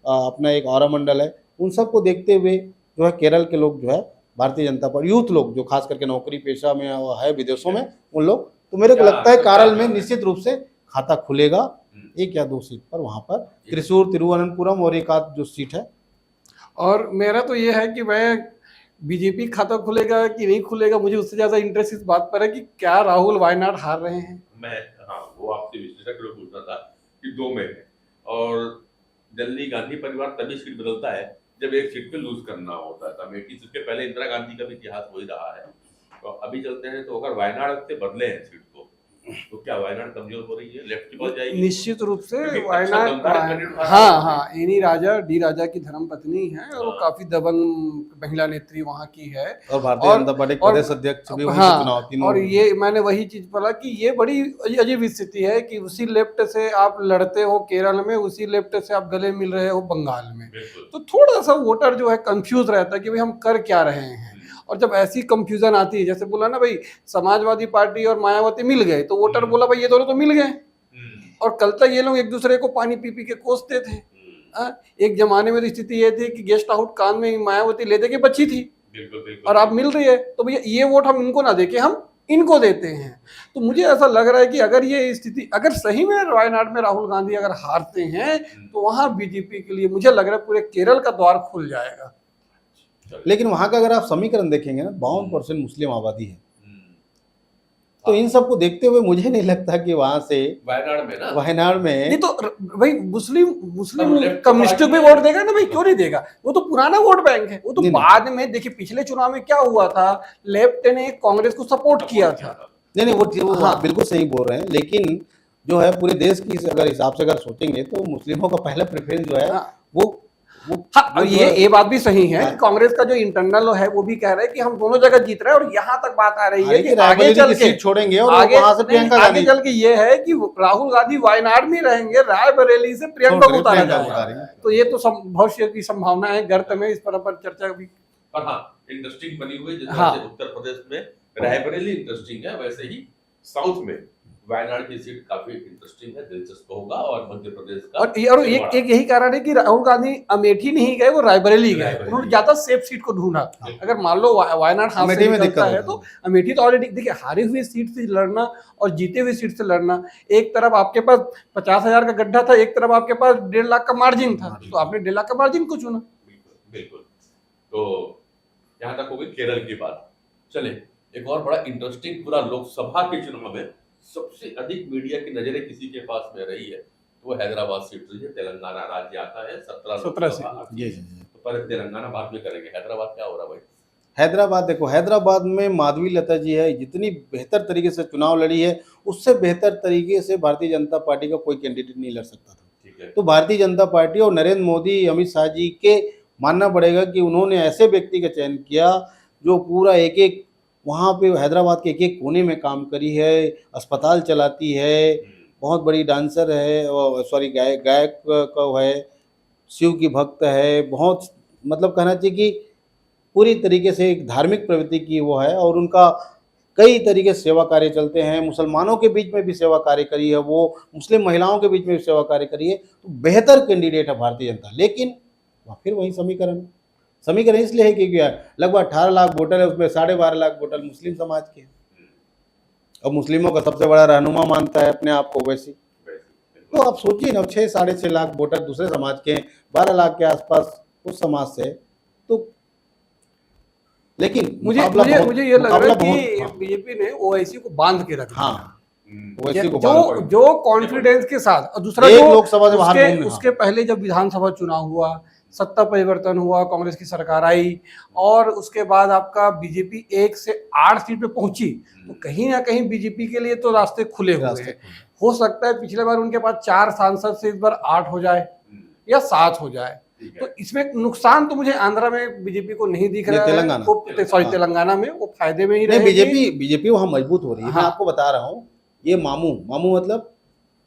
B: अपना एक ऑरा मंडल है। उन सबको देखते हुए जो है केरल के लोग जो है भारतीय जनता पार्टी, यूथ लोग जो खास करके नौकरी पेशा में है विदेशों में, उन लोग, तो मेरे को लगता है केरल में निश्चित रूप से खाता खुलेगा 1 या 2 सीट पर, वहाँ पर त्रिशूर, तिरुवनंतपुरम और एक आध जो सीट है।
C: और मेरा तो ये है कि वह बीजेपी खाता खुलेगा कि नहीं खुलेगा, मुझे उससे ज्यादा इंटरेस्ट इस बात पर है कि क्या राहुल वायनाड हार रहे हैं।
A: वो आपसे विश्लेषक लोग पूछना था कि 2 में है, और जल्दी गांधी परिवार तभी सीट बदलता है जब एक सीट पे लूज करना होता है। अमेठी से पहले इंदिरा गांधी का भी इतिहास हो ही रहा है। तो अभी चलते हैं, तो अगर वायनाड से बदले हैं सीट को, तो क्या वायनाड कमजोर हो रही है, लेफ्ट की बल जाएगी?
C: निश्चित रूप से
A: वायनाड,
C: हाँ, एनी राजा, डी राजा की धर्मपत्नी है, और वो काफी दबंग महिला नेत्री वहाँ की है,
B: और भारतीय जनता पार्टी के प्रदेश अध्यक्ष भी उनके चुनाव तीनों।
C: और ये मैंने वही चीज पढ़ा कि ये बड़ी अजीब स्थिति है कि उसी लेफ्ट से आप लड़ते हो केरल में, उसी लेफ्ट से आप गले मिल रहे हो बंगाल में, तो थोड़ा सा वोटर जो है कंफ्यूज रहता है कि भाई हम कर क्या रहे हैं। और जब ऐसी कंफ्यूजन आती है, जैसे बोला ना भाई, समाजवादी पार्टी और मायावती मिल गए, तो वोटर बोला भाई ये दोनों तो मिल गए, और कल तक ये लोग एक दूसरे को पानी पी पी के कोसते थे। एक जमाने में तो स्थिति ये थी कि गेस्ट हाउस कान में मायावती ले दे के बची थी, और आप मिल रही है, तो भैया ये वोट हम इनको ना देके हम इनको देते हैं। तो मुझे ऐसा लग रहा है कि अगर ये स्थिति, अगर सही में वायनाड में राहुल गांधी अगर हारते हैं, तो वहां बीजेपी के लिए मुझे लग रहा है पूरे केरल का द्वार खुल जाएगा।
B: लेकिन वहाँ का अगर आप समीकरण देखेंगे ना, 52% मुस्लिम आबादी है, तो इन सबको देखते हुए मुझे नहीं लगता कि वहाँ से वायनाड में
C: नहीं, तो भाई मुस्लिम कम्युनिस्ट भी वोट देगा ना भाई, क्यों नहीं देगा? वो तो पुराना वोट बैंक है, वो तो बाद में देखिए पिछले चुनाव में क्या हुआ था, लेफ्ट ने कांग्रेस को सपोर्ट किया था।
B: नहीं, वो हाँ बिल्कुल सही बोल रहे हैं, लेकिन जो है पूरे देश की अगर हिसाब से अगर सोचेंगे तो मुस्लिमों का पहला प्रेफरेंस जो है वो
C: हाँ, और ये बात भी सही है कि कांग्रेस का जो इंटरनल है वो भी कह रहे हैं कि हम दोनों जगह जीत रहे हैं, और यहाँ तक बात आ रही है कि आगे चल के
B: सीट छोड़ेंगे और
C: आगे
B: वहां से प्रियंका
C: आगे
B: गांधी
C: चल के ये है कि राहुल गांधी वायनाड में रहेंगे, रायबरेली से प्रियंका को उतारा जाएगा। तो ये तो भविष्य की संभावना है, गर्त में इस पर चर्चा भी।
A: पर हाँ, इंटरेस्टिंग बनी हुई है। जैसे
C: हाँ।
A: उत्तर प्रदेश में रायबरेली इंटरेस्टिंग है, वैसे ही साउथ में वायनाड की सीट काफी इंटरेस्टिंग है, दिलचस्प होगा। और मध्य प्रदेश का
C: और एक यही कारण है कि राहुल गांधी अमेठी नहीं गए, वो रायबरेली गए। उन्होंने ज्यादा सेफ सीट को ढूंढा। अगर मान लो वायनाड हाथ से निकलता है तो अमेठी तो ऑलरेडी देखिए, हारी हुई सीट से लड़ना और जीते हुए सीट से लड़ना, एक तरफ आपके पास 50,000 का गड्ढा था, एक तरफ आपके पास 1.5 लाख का मार्जिन था, तो आपने 1.5 लाख का मार्जिन को चुना।
A: बिल्कुल। तो यहाँ तक हो गई केरल की बात। चले एक और बड़ा इंटरेस्टिंग, पूरा लोकसभा के चुनाव में सबसे अधिक मीडिया की नजरें किसी के पास में रही है, तो वो हैदराबाद सीट रही है। तेलंगाना राज्य आता है 17 से। तो पर तेलंगाना बाद में करेंगे, हैदराबाद क्या हो रहा भाई?
B: हैदराबाद देखो, हैदराबाद में माधवी लता जी है, जितनी बेहतर तरीके से चुनाव लड़ी है उससे बेहतर तरीके से भारतीय जनता पार्टी का कोई कैंडिडेट नहीं लड़ सकता था।
A: ठीक है।
B: तो भारतीय जनता पार्टी और नरेंद्र मोदी, अमित शाह जी के मानना पड़ेगा कि उन्होंने ऐसे व्यक्ति का चयन किया जो पूरा एक एक वहाँ पे हैदराबाद के एक एक कोने में काम करी है, अस्पताल चलाती है, बहुत बड़ी डांसर है, सॉरी गायक का है, शिव की भक्त है, बहुत मतलब कहना चाहिए कि पूरी तरीके से एक धार्मिक प्रवृत्ति की वो है। और उनका कई तरीके से सेवा कार्य चलते हैं, मुसलमानों के बीच में भी सेवा कार्य करी है, वो मुस्लिम महिलाओं के बीच में भी सेवा कार्य करी है। तो बेहतर कैंडिडेट है भारतीय जनता। लेकिन फिर वही समीकरण इसलिए है क्योंकि लगभग 18 लाख वोटर है, उसमें 12.5 लाख वोटर मुस्लिम समाज के हैं। और मुस्लिमों का सबसे बड़ा रहनुमा मानता है अपने आप को ओवैसी। तो आप सोचिए ना, 6-6.5 लाख वोटर दूसरे समाज के, 12 लाख के आसपास उस समाज से। तो लेकिन
C: मुझे ये लग रहा है कि बीजेपी ने ओवैसी को बांध के रखा।
B: ओवैसी को
C: जो कॉन्फिडेंस के साथ। और दूसरा
B: जो लोकसभा से बाहर
C: उसके पहले जब विधानसभा चुनाव हुआ, सत्ता परिवर्तन हुआ, कांग्रेस की सरकार आई, और उसके बाद आपका बीजेपी 1 से 8 सीट पे पहुंची, तो कहीं ना कहीं बीजेपी के लिए तो रास्ते खुले हुए हैं। हो सकता है पिछले बार उनके पास 4 सांसद से इस बार 8 हो जाए या 7 हो जाए। तो इसमें नुकसान तो मुझे आंध्रा में बीजेपी को नहीं दिख रहा है, तेलंगाना में वो फायदे में ही रहेगी।
B: बीजेपी वहां मजबूत हो रही है। मैं आपको बता रहा हूँ, ये मामू मतलब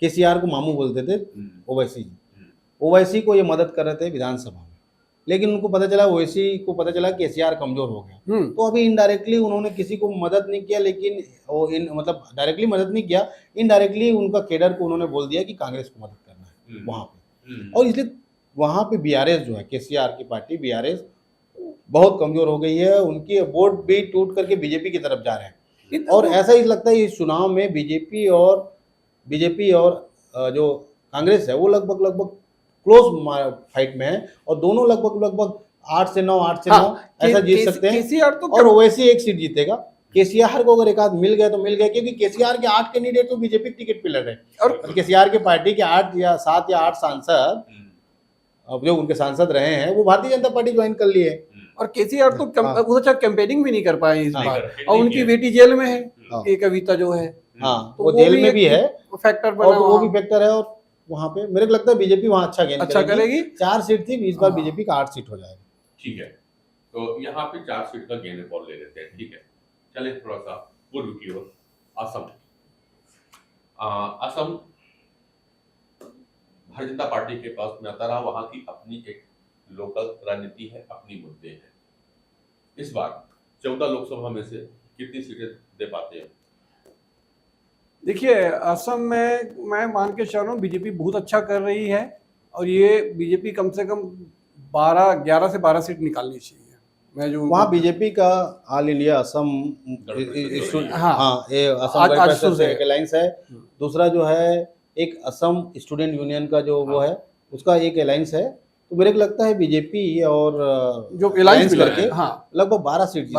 B: केसीआर को मामू बोलते थे ओवैसी को ये मदद कर रहे थे विधानसभा में, लेकिन उनको पता चला, ओवैसी को पता चला केसीआर कमजोर हो गया। तो अभी इनडायरेक्टली उन्होंने किसी को मदद नहीं किया, लेकिन वो मतलब डायरेक्टली मदद नहीं किया, इनडायरेक्टली उनका केडर को उन्होंने बोल दिया कि कांग्रेस को मदद करना है वहाँ पे। और इसलिए वहाँ पे बीआरएस जो है, केसीआर की पार्टी बीआरएस बहुत कमजोर हो गई है, उनकी वोट भी टूट करके बीजेपी की तरफ जा रहे हैं। और ऐसा ही लगता है इस चुनाव में बीजेपी और जो कांग्रेस है वो लगभग क्लोज फाइट में है, और दोनों लगभग 8 से 9 ऐसा जीत सकते हैं। और ओवैसी 1 सीट जीतेगा। केसीआर को अगर एक आध मिल गया तो मिल गया, क्योंकि केसीआर के 8 कैंडिडेट तो बीजेपी टिकट पे लड़ रहे हैं, और केसीआर के पार्टी के 7 या 8 सांसद अब जो उनके सांसद रहे हैं वो भारतीय जनता पार्टी ज्वाइन कर लिए।
C: और केसीआर तो अच्छा कैंपेनिंग भी नहीं कर पाए इस बार, और उनकी बेटी जेल में है, कविता जो है,
B: तो वो जेल में भी है,
C: फैक्टर
B: बना, और वो भी फैक्टर है। और वहाँ पे मेरे को लगता है बीजेपी वहाँ अच्छा करेगी। 4 सीट थी, इस बार बीजेपी का 8 सीट हो जाएगा।
A: ठीक है, तो यहाँ पे 4 सीट का गेन बॉल ले लेते हैं। ठीक है, चले थोड़ा सा पूर्व की ओर, असम। असम भारतीय जनता पार्टी के पास में आता रहा, वहां की अपनी एक लोकल राजनीति है, अपनी मुद्दे हैं। इस बार 14 लोकसभा में से कितनी सीटें दे पाते हैं?
C: देखिए, असम में मैं मान के चल रहा हूँ बीजेपी बहुत अच्छा कर रही है, और ये बीजेपी कम से कम 11 से 12 सीट निकालनी चाहिए। मैं जो
B: वहाँ बीजेपी का ऑल इंडिया असम असम से एक अलायंस है, दूसरा जो है एक असम स्टूडेंट यूनियन का जो वो है उसका एक अलायंस है। तो मेरे को लगता है बीजेपी और
C: जो अलायंस
B: करके लगभग 12 सीट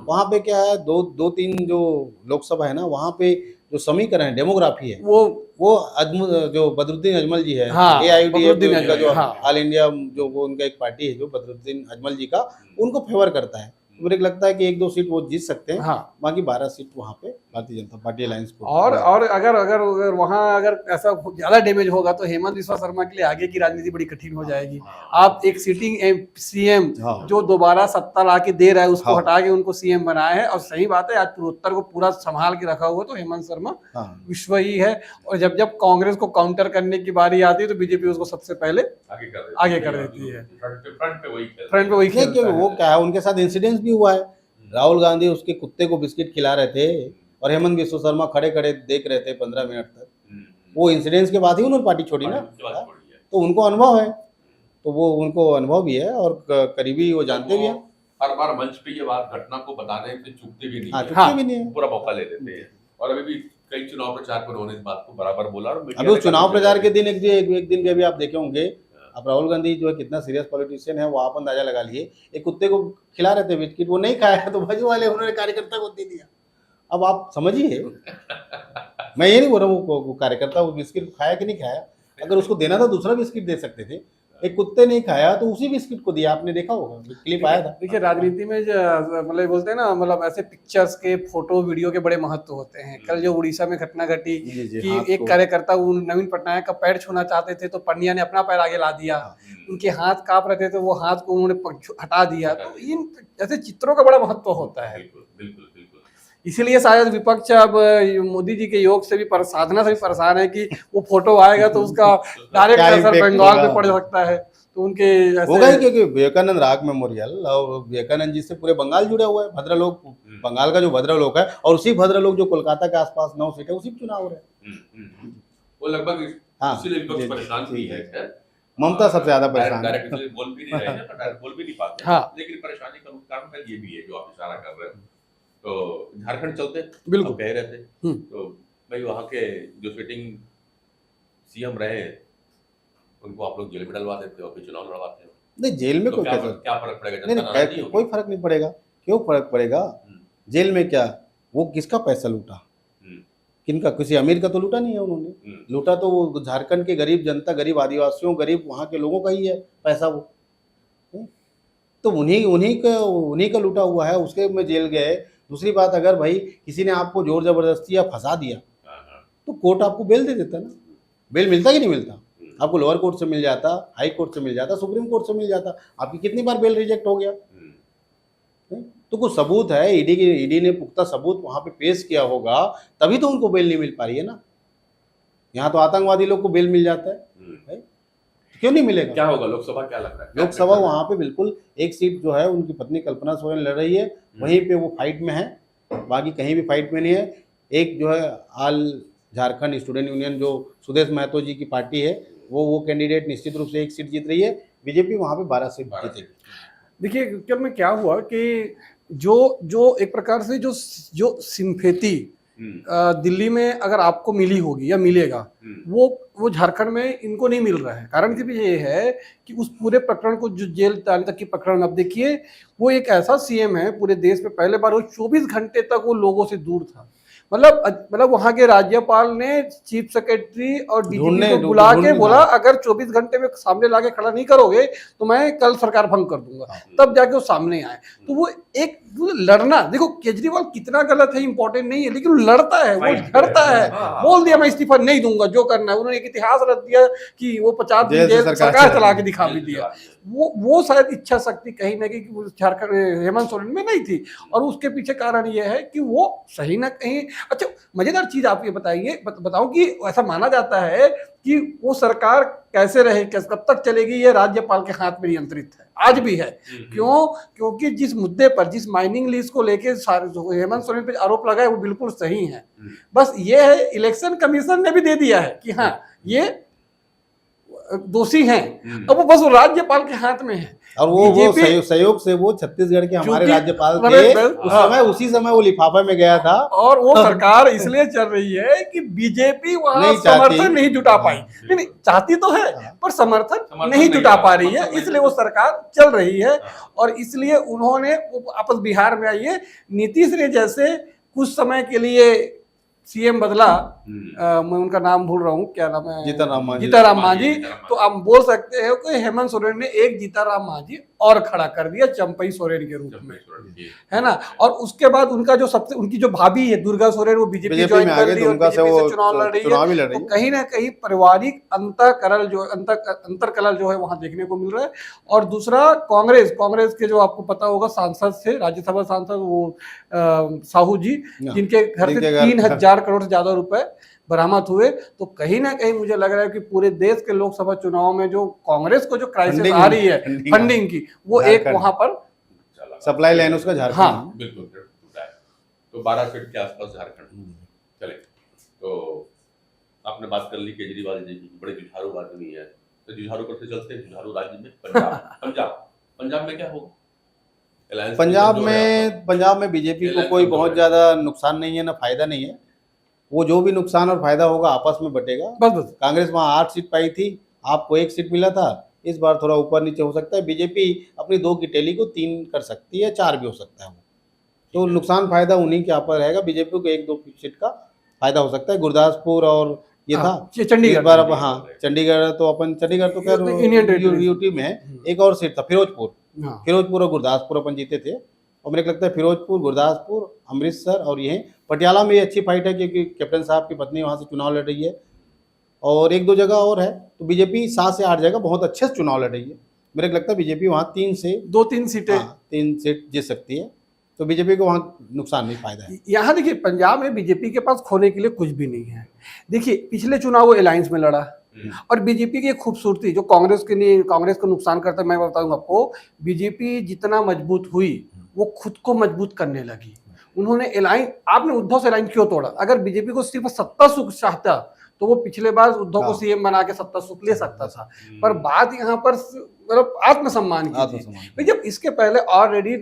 B: वहाँ पे क्या है, 2-3 जो लोकसभा है ना, वहाँ पे जो समीकरण है, डेमोग्राफी है, वो जो बदरुद्दीन अजमल जी है, AIUDF का जो ऑल इंडिया जो वो उनका एक पार्टी है जो बदरुद्दीन अजमल जी का, उनको फेवर करता है। मेरे को लगता है कि 1-2 सीट वो जीत सकते हैं। बाकी 12 सीट वहाँ पे भारतीय जनता पार्टी अलायंस को।
C: और अगर वहां अगर ऐसा ज्यादा डैमेज होगा तो हेमंत बिस्वा शर्मा के लिए आगे की राजनीति बड़ी कठिन हो जाएगी। आप एक सिटिंग सीएम जो दोबारा सत्ता लाके दे रहा है उसको हटा के उनको सीएम बनाया है, और सही बात है आज पूर्वोत्तर को पूरा संभाल के रखा हुआ तो हेमंत शर्मा विश्व ही है। और जब जब कांग्रेस को काउंटर करने की बारी आती है तो बीजेपी उसको सबसे पहले आगे कर देती है, फ्रंट पे वही खेलता है।
B: वो क्या है, उनके साथ इंसिडेंस भी हुआ है। राहुल गांधी उसके कुत्ते को बिस्किट खिला रहे थे और हेमंत बिस्वा शर्मा खड़े खड़े देख रहे थे 15 मिनट तक। वो इंसिडेंस के बाद ही उन्होंने पार्टी छोड़ी ना, तो उनको अनुभव है, तो वो उनको अनुभव भी है और करीबी वो जानते भी हैं।
A: हर बार मंच पे ये बात घटना को बताने से चूकते भी नहीं,
B: चूकते भी नहीं,
A: पूरा मौका ले लेते हैं। और अभी भी कई चुनाव प्रचार पर उन्होंने इस बात को बराबर बोला। और
B: अभी उस चुनाव प्रचार के दिन एक दिन के भी आप देखे होंगे, अब राहुल गांधी जो है कितना सीरियस पॉलिटिशियन है वो आप अंदाजा लगा लिए। एक कुत्ते को खिला रहे थे बिस्किट, वो नहीं खाया तो बाजू वाले उन्होंने कार्यकर्ता को दे दिया। अब आप समझिए, मैं ये नहीं बोल रहा हूँ वो कार्यकर्ता वो बिस्किट खाया कि नहीं खाया, अगर उसको देना था दूसरा बिस्किट दे सकते थे। एक कुत्ते नहीं खाया तो उसी बिस्किट को दिया, आपने देखा होगा क्लिप आया था।
C: देखिए राजनीति में मतलब बोलते हैं ना, मतलब ऐसे पिक्चर्स के फोटो वीडियो के बड़े महत्व होते हैं। कल जो उड़ीसा में घटना घटी कि एक कार्यकर्ता नवीन पटनायक का पैर छूना चाहते थे तो पंड्या ने अपना पैर आगे ला दिया, उनके हाथ कांप रहे थे तो वो हाथ को उन्होंने हटा दिया। तो इन ऐसे चित्रों का बड़ा महत्व होता है।
A: बिल्कुल।
C: इसीलिए शायद विपक्ष अब मोदी जी के योग से भी साधना से भी परेशान है कि वो फोटो आएगा तो उसका डायरेक्ट असर बंगाल में पड़ सकता है। तो उनके
B: होगा ही, क्योंकि विवेकानंद राग मेमोरियल और विवेकानंद जी से पूरे बंगाल जुड़ा हुआ है। भद्रलोक, बंगाल का जो भद्रलोक है, और उसी भद्रलोक जो कोलकाता के आसपास 9 सीट है, उसी पे चुनाव हो रहे हैं।
A: वो लगभग इसीलिए विपक्ष परेशान भी है।
B: ममता सबसे ज्यादा परेशान है,
A: बोल भी नहीं रहे हैं, बोल भी नहीं पाते। लेकिन परेशानी का कारण ये भी है जो आप इशारा कर रहे हैं। तो झारखंड चलते बिल्कुल कह रहे थे, तो भाई वहाँ के जो सिटिंग सीएम रहे उनको आप लोग जेल में डलवा देते हो, फिर चुनाव लड़वाते हो।
B: नहीं, जेल में
A: तो
B: क्या
A: फर्क पड़ेगा?
B: नहीं, कोई फर्क नहीं पड़ेगा। क्यों फर्क पड़ेगा? जेल में क्या, वो किसका पैसा लूटा, किनका? किसी अमीर का तो लूटा नहीं है उन्होंने। लूटा तो वो झारखंड के गरीब जनता, गरीब आदिवासियों, गरीब वहाँ के लोगों का ही है पैसा। वो तो उन्हीं का लूटा हुआ है, उसके में जेल गए। दूसरी बात, अगर भाई किसी ने आपको जोर जबरदस्ती या फंसा दिया तो कोर्ट आपको बेल दे देता ना। बेल मिलता कि नहीं मिलता? आपको लोअर कोर्ट से मिल जाता, हाई कोर्ट से मिल जाता, सुप्रीम कोर्ट से मिल जाता। आपकी कितनी बार बेल रिजेक्ट हो गया? तो कुछ सबूत है, ईडी ने पुख्ता सबूत वहां पे पेश किया होगा, तभी तो उनको बेल नहीं मिल पा रही है ना। यहाँ तो आतंकवादी लोग को बेल मिल जाता है, क्यों नहीं मिलेगा?
A: क्या होगा लोकसभा, क्या लग रहा है?
B: लोकसभा वहां पे बिल्कुल एक सीट जो है उनकी पत्नी कल्पना सोरेन लड़ रही है, वहीं पे वो फाइट में है, बाकी कहीं भी फाइट में नहीं है। एक जो है आल झारखंड स्टूडेंट यूनियन जो सुदेश महतो जी की पार्टी है, वो कैंडिडेट निश्चित रूप से एक सीट जीत रही है। बीजेपी वहां पे 12 सीट जीतेगी।
C: देखिए कल में क्या हुआ कि जो एक प्रकार से जो सिंपैथी दिल्ली में अगर आपको मिली होगी या मिलेगा, वो झारखंड में इनको नहीं मिल रहा है। कारण की भी ये है कि उस पूरे प्रकरण को जो जेल जाने तक की प्रकरण, अब देखिए वो एक ऐसा सीएम है पूरे देश में, पहले बार वो 24 घंटे तक वो लोगों से दूर था। मतलब वहां के राज्यपाल ने चीफ सेक्रेटरी और डीजीपी को बुला के बोला अगर 24 घंटे में सामने लाके खड़ा नहीं करोगे तो मैं कल सरकार भंग कर दूंगा। तब जाके वो सामने आए। तो वो एक लड़ना, देखो केजरीवाल कितना गलत है इंपॉर्टेंट नहीं है, लेकिन लड़ता है, वो लड़ता है। बोल दिया मैं इस्तीफा नहीं दूंगा, जो करना है। उन्होंने एक इतिहास रच दिया कि वो 50 दिन जेल सरकार चला के दिखा भी दिया। वो शायद इच्छा शक्ति कहीं ना कहीं झारखंड हेमंत सोरेन में नहीं थी, और उसके पीछे कारण ये है कि वो सही ना कहीं। अच्छा मजेदार चीज आप ये बताओ कि ऐसा माना जाता है कि वो सरकार कैसे रहे, कब तक चलेगी, ये राज्यपाल के हाथ में नियंत्रित है, आज भी है। क्यों? क्योंकि जिस मुद्दे पर, जिस माइनिंग लीज को लेके हेमंत सोरेन पे आरोप लगाए वो बिल्कुल सही है। बस ये है इलेक्शन कमीशन ने भी दे दिया है कि हाँ ये दोषी हैं, अब वो बस राज्यपाल के हाथ में है।
B: और वो सहयोग से वो छत्तीसगढ़ के हमारे राज्यपाल थे, उसी समय वो लिफाफे में गया था।
C: और वो सरकार इसलिए चल रही है कि बीजेपी वहां समर्थन नहीं जुटा पाई। नहीं चाहती तो है पर समर्थन नहीं जुटा पा रही है, इसलिए वो सरकार चल रही है। और इसलिए उन्होंने वापस बिहार में आइए, नीतीश ने जैसे कुछ समय के लिए सीएम बदला, मैं उनका नाम भूल रहा हूँ, क्या नाम है, जीताराम मांझी। तो आप बोल सकते हो कि हेमंत सोरेन ने एक जीताराम मांझी और खड़ा कर दिया चंपई सोरेन के रूप में,
A: जी।
C: है ना। और उसके बाद उनका जो सबसे उनकी जो भाभी है दुर्गा सोरेन, वो बीजेपी
B: बीजेपी
C: ज्वाइन
B: में आ
C: कर
B: गए
C: ली
B: तो
C: और
B: उनका से
C: बीजेपी
B: वो
C: से चुनाव लड़ रही
B: चुनाव भी लड़
C: है।
B: रही
C: तो
B: है।
C: कहीं ना कहीं पारिवारिक अंतरकलह जो है वहां देखने को मिल रहा है। और दूसरा कांग्रेस के जो आपको पता होगा सांसद थे, राज्यसभा सांसद वो साहू जी,
B: हाँ,
C: जिनके घर से
B: जिनके घर-
C: 3,000 करोड़ से ज्यादा रुपए बरामद हुए। तो कहीं ना कहीं मुझे लग रहा है कि पूरे देश के लोकसभा चुनाव में जो कांग्रेस को जो क्राइसिस
B: फंडिंग
C: आ रही है
B: फंडिंग
C: फंडिंग की, वो एक
B: झारखंड।
C: वहां पर
A: चला।
B: सप्लाई लाइन उसका झारखंड
C: हाँ।
B: है।
A: बिल्कुल टूटा है। तो 12 सीट के आसपास झारखंड। चले, तो आपने बात कर ली केजरीवाल जी की, बड़े जुझारू आदमी है, तो जुझारू करते चलते हैं जुझारू राज्य में पंजाब में क्या होगा? Alliance
B: पंजाब में बीजेपी को कोई बहुत ज्यादा नुकसान नहीं है, ना फायदा नहीं है। वो जो भी नुकसान और फायदा होगा आपस में बटेगा।
C: बस
B: कांग्रेस वहाँ 8 सीट पाई थी, आपको 1 सीट मिला था। इस बार थोड़ा ऊपर नीचे हो सकता है। बीजेपी अपनी 2 की टैली को 3 कर सकती है, 4 भी हो सकता है वो। तो नुकसान फायदा उन्हीं के यहाँ पर रहेगा। बीजेपी को 1-2 सीट का फायदा हो सकता है। गुरदासपुर और ये था
C: चंडीगढ़,
B: इस बार अब हाँ चंडीगढ़ तो खैर
C: यूनियन
B: यूटी में है। एक और सीट था फिरोजपुर,
C: हाँ।
B: फिरोजपुर और गुरदासपुर अपन जीते थे। और मेरे को लगता है फिरोजपुर, गुरदासपुर, अमृतसर और ये पटियाला में अच्छी फाइट है, क्योंकि कैप्टन साहब की पत्नी वहाँ से चुनाव लड़ रही है। और 1-2 जगह और है। तो बीजेपी 7 से 8 जगह बहुत अच्छे से चुनाव लड़ रही है। मेरे को लगता है बीजेपी वहाँ 3 से
C: 2-3 सीटें
B: 3 सीट जीत सकती है। तो बीजेपी को वहाँ नुकसान नहीं, फायदा है।
C: यहाँ देखिए पंजाब में बीजेपी के पास खोने के लिए कुछ भी नहीं है। देखिए पिछले चुनाव वो अलायंस में लड़ा, और बीजेपी की एक खूबसूरती जो कांग्रेस को नुकसान करता है, मैं बताऊंगा आपको, बीजेपी जितना मजबूत हुई वो खुद को मजबूत करने लगी। उन्होंने अलायंस, आपने उद्धव से अलायंस क्यों तोड़ा? अगर बीजेपी को सिर्फ सत्ता सुख चाहता तो वो पिछले बार उद्धव को सीएम बना के सत्ता सुख ले सकता था। पर बात यहाँ पर मतलब आत्मसम्मान की थी। तो जब इसके पहले ऑलरेडी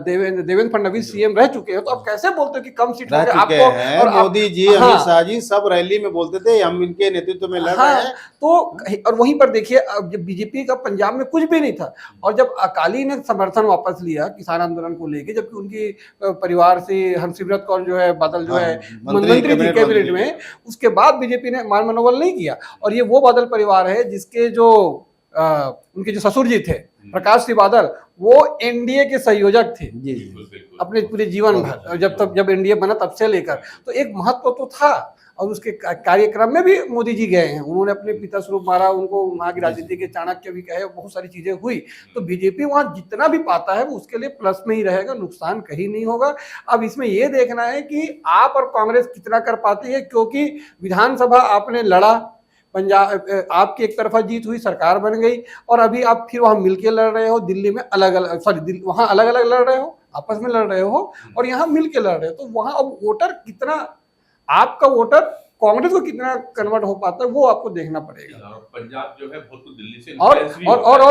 C: देवेंद्र फडणवीस सीएम रह चुके हैं, तो आप कैसे बोलते हो कि कम सीट
B: रह चुके हैं? और मोदी जी, अमित शाह जी सब रैली में बोलते थे हम इनके नेतृत्व में लड़ रहे हैं।
C: तो और वहीं पर देखिए जब बीजेपी का पंजाब में कुछ भी नहीं था, और जब अकाली ने समर्थन वापस लिया किसान आंदोलन को लेके, जबकि उनकी परिवार से हरसिमरत कौर जो है बादल जो है मंत्री थी कैबिनेट में, उसके बाद बीजेपी ने मान मनोबल नहीं किया। और ये वो बादल परिवार है जिसके जो उनके जो ससुर जी थे प्रकाश सिंह बादल, वो एनडीए के संयोजक थे अपने पूरे जीवन भर, जब एनडीए बना तब से लेकर। तो एक महत्व तो था। और उसके कार्यक्रम में भी मोदी जी गए हैं, उन्होंने अपने पिता स्वरूप मारा, उनको वहाँ की राजनीति के चाणक्य भी कहे, बहुत सारी चीजें हुई। तो बीजेपी वहाँ जितना भी पाता है वो उसके लिए प्लस में ही रहेगा, नुकसान कहीं नहीं होगा। अब इसमें ये देखना है कि आप और कांग्रेस कितना कर पाती है, क्योंकि विधानसभा आपने लड़ा, पंजाब आपकी एक तरफा जीत हुई, सरकार बन गई, और अभी आप फिर वहां मिलके लड़ रहे हो, दिल्ली में अलग अलग, वहां अलग अलग लड़ रहे हो, आपस में लड़ रहे हो, और यहाँ मिलके लड़ रहे हो। तो वहां अब वोटर कितना, आपका वोटर कांग्रेस को कितना कन्वर्ट हो पाता है वो आपको देखना पड़ेगा।
A: पंजाब जो है बहुत कुछ दिल्ली से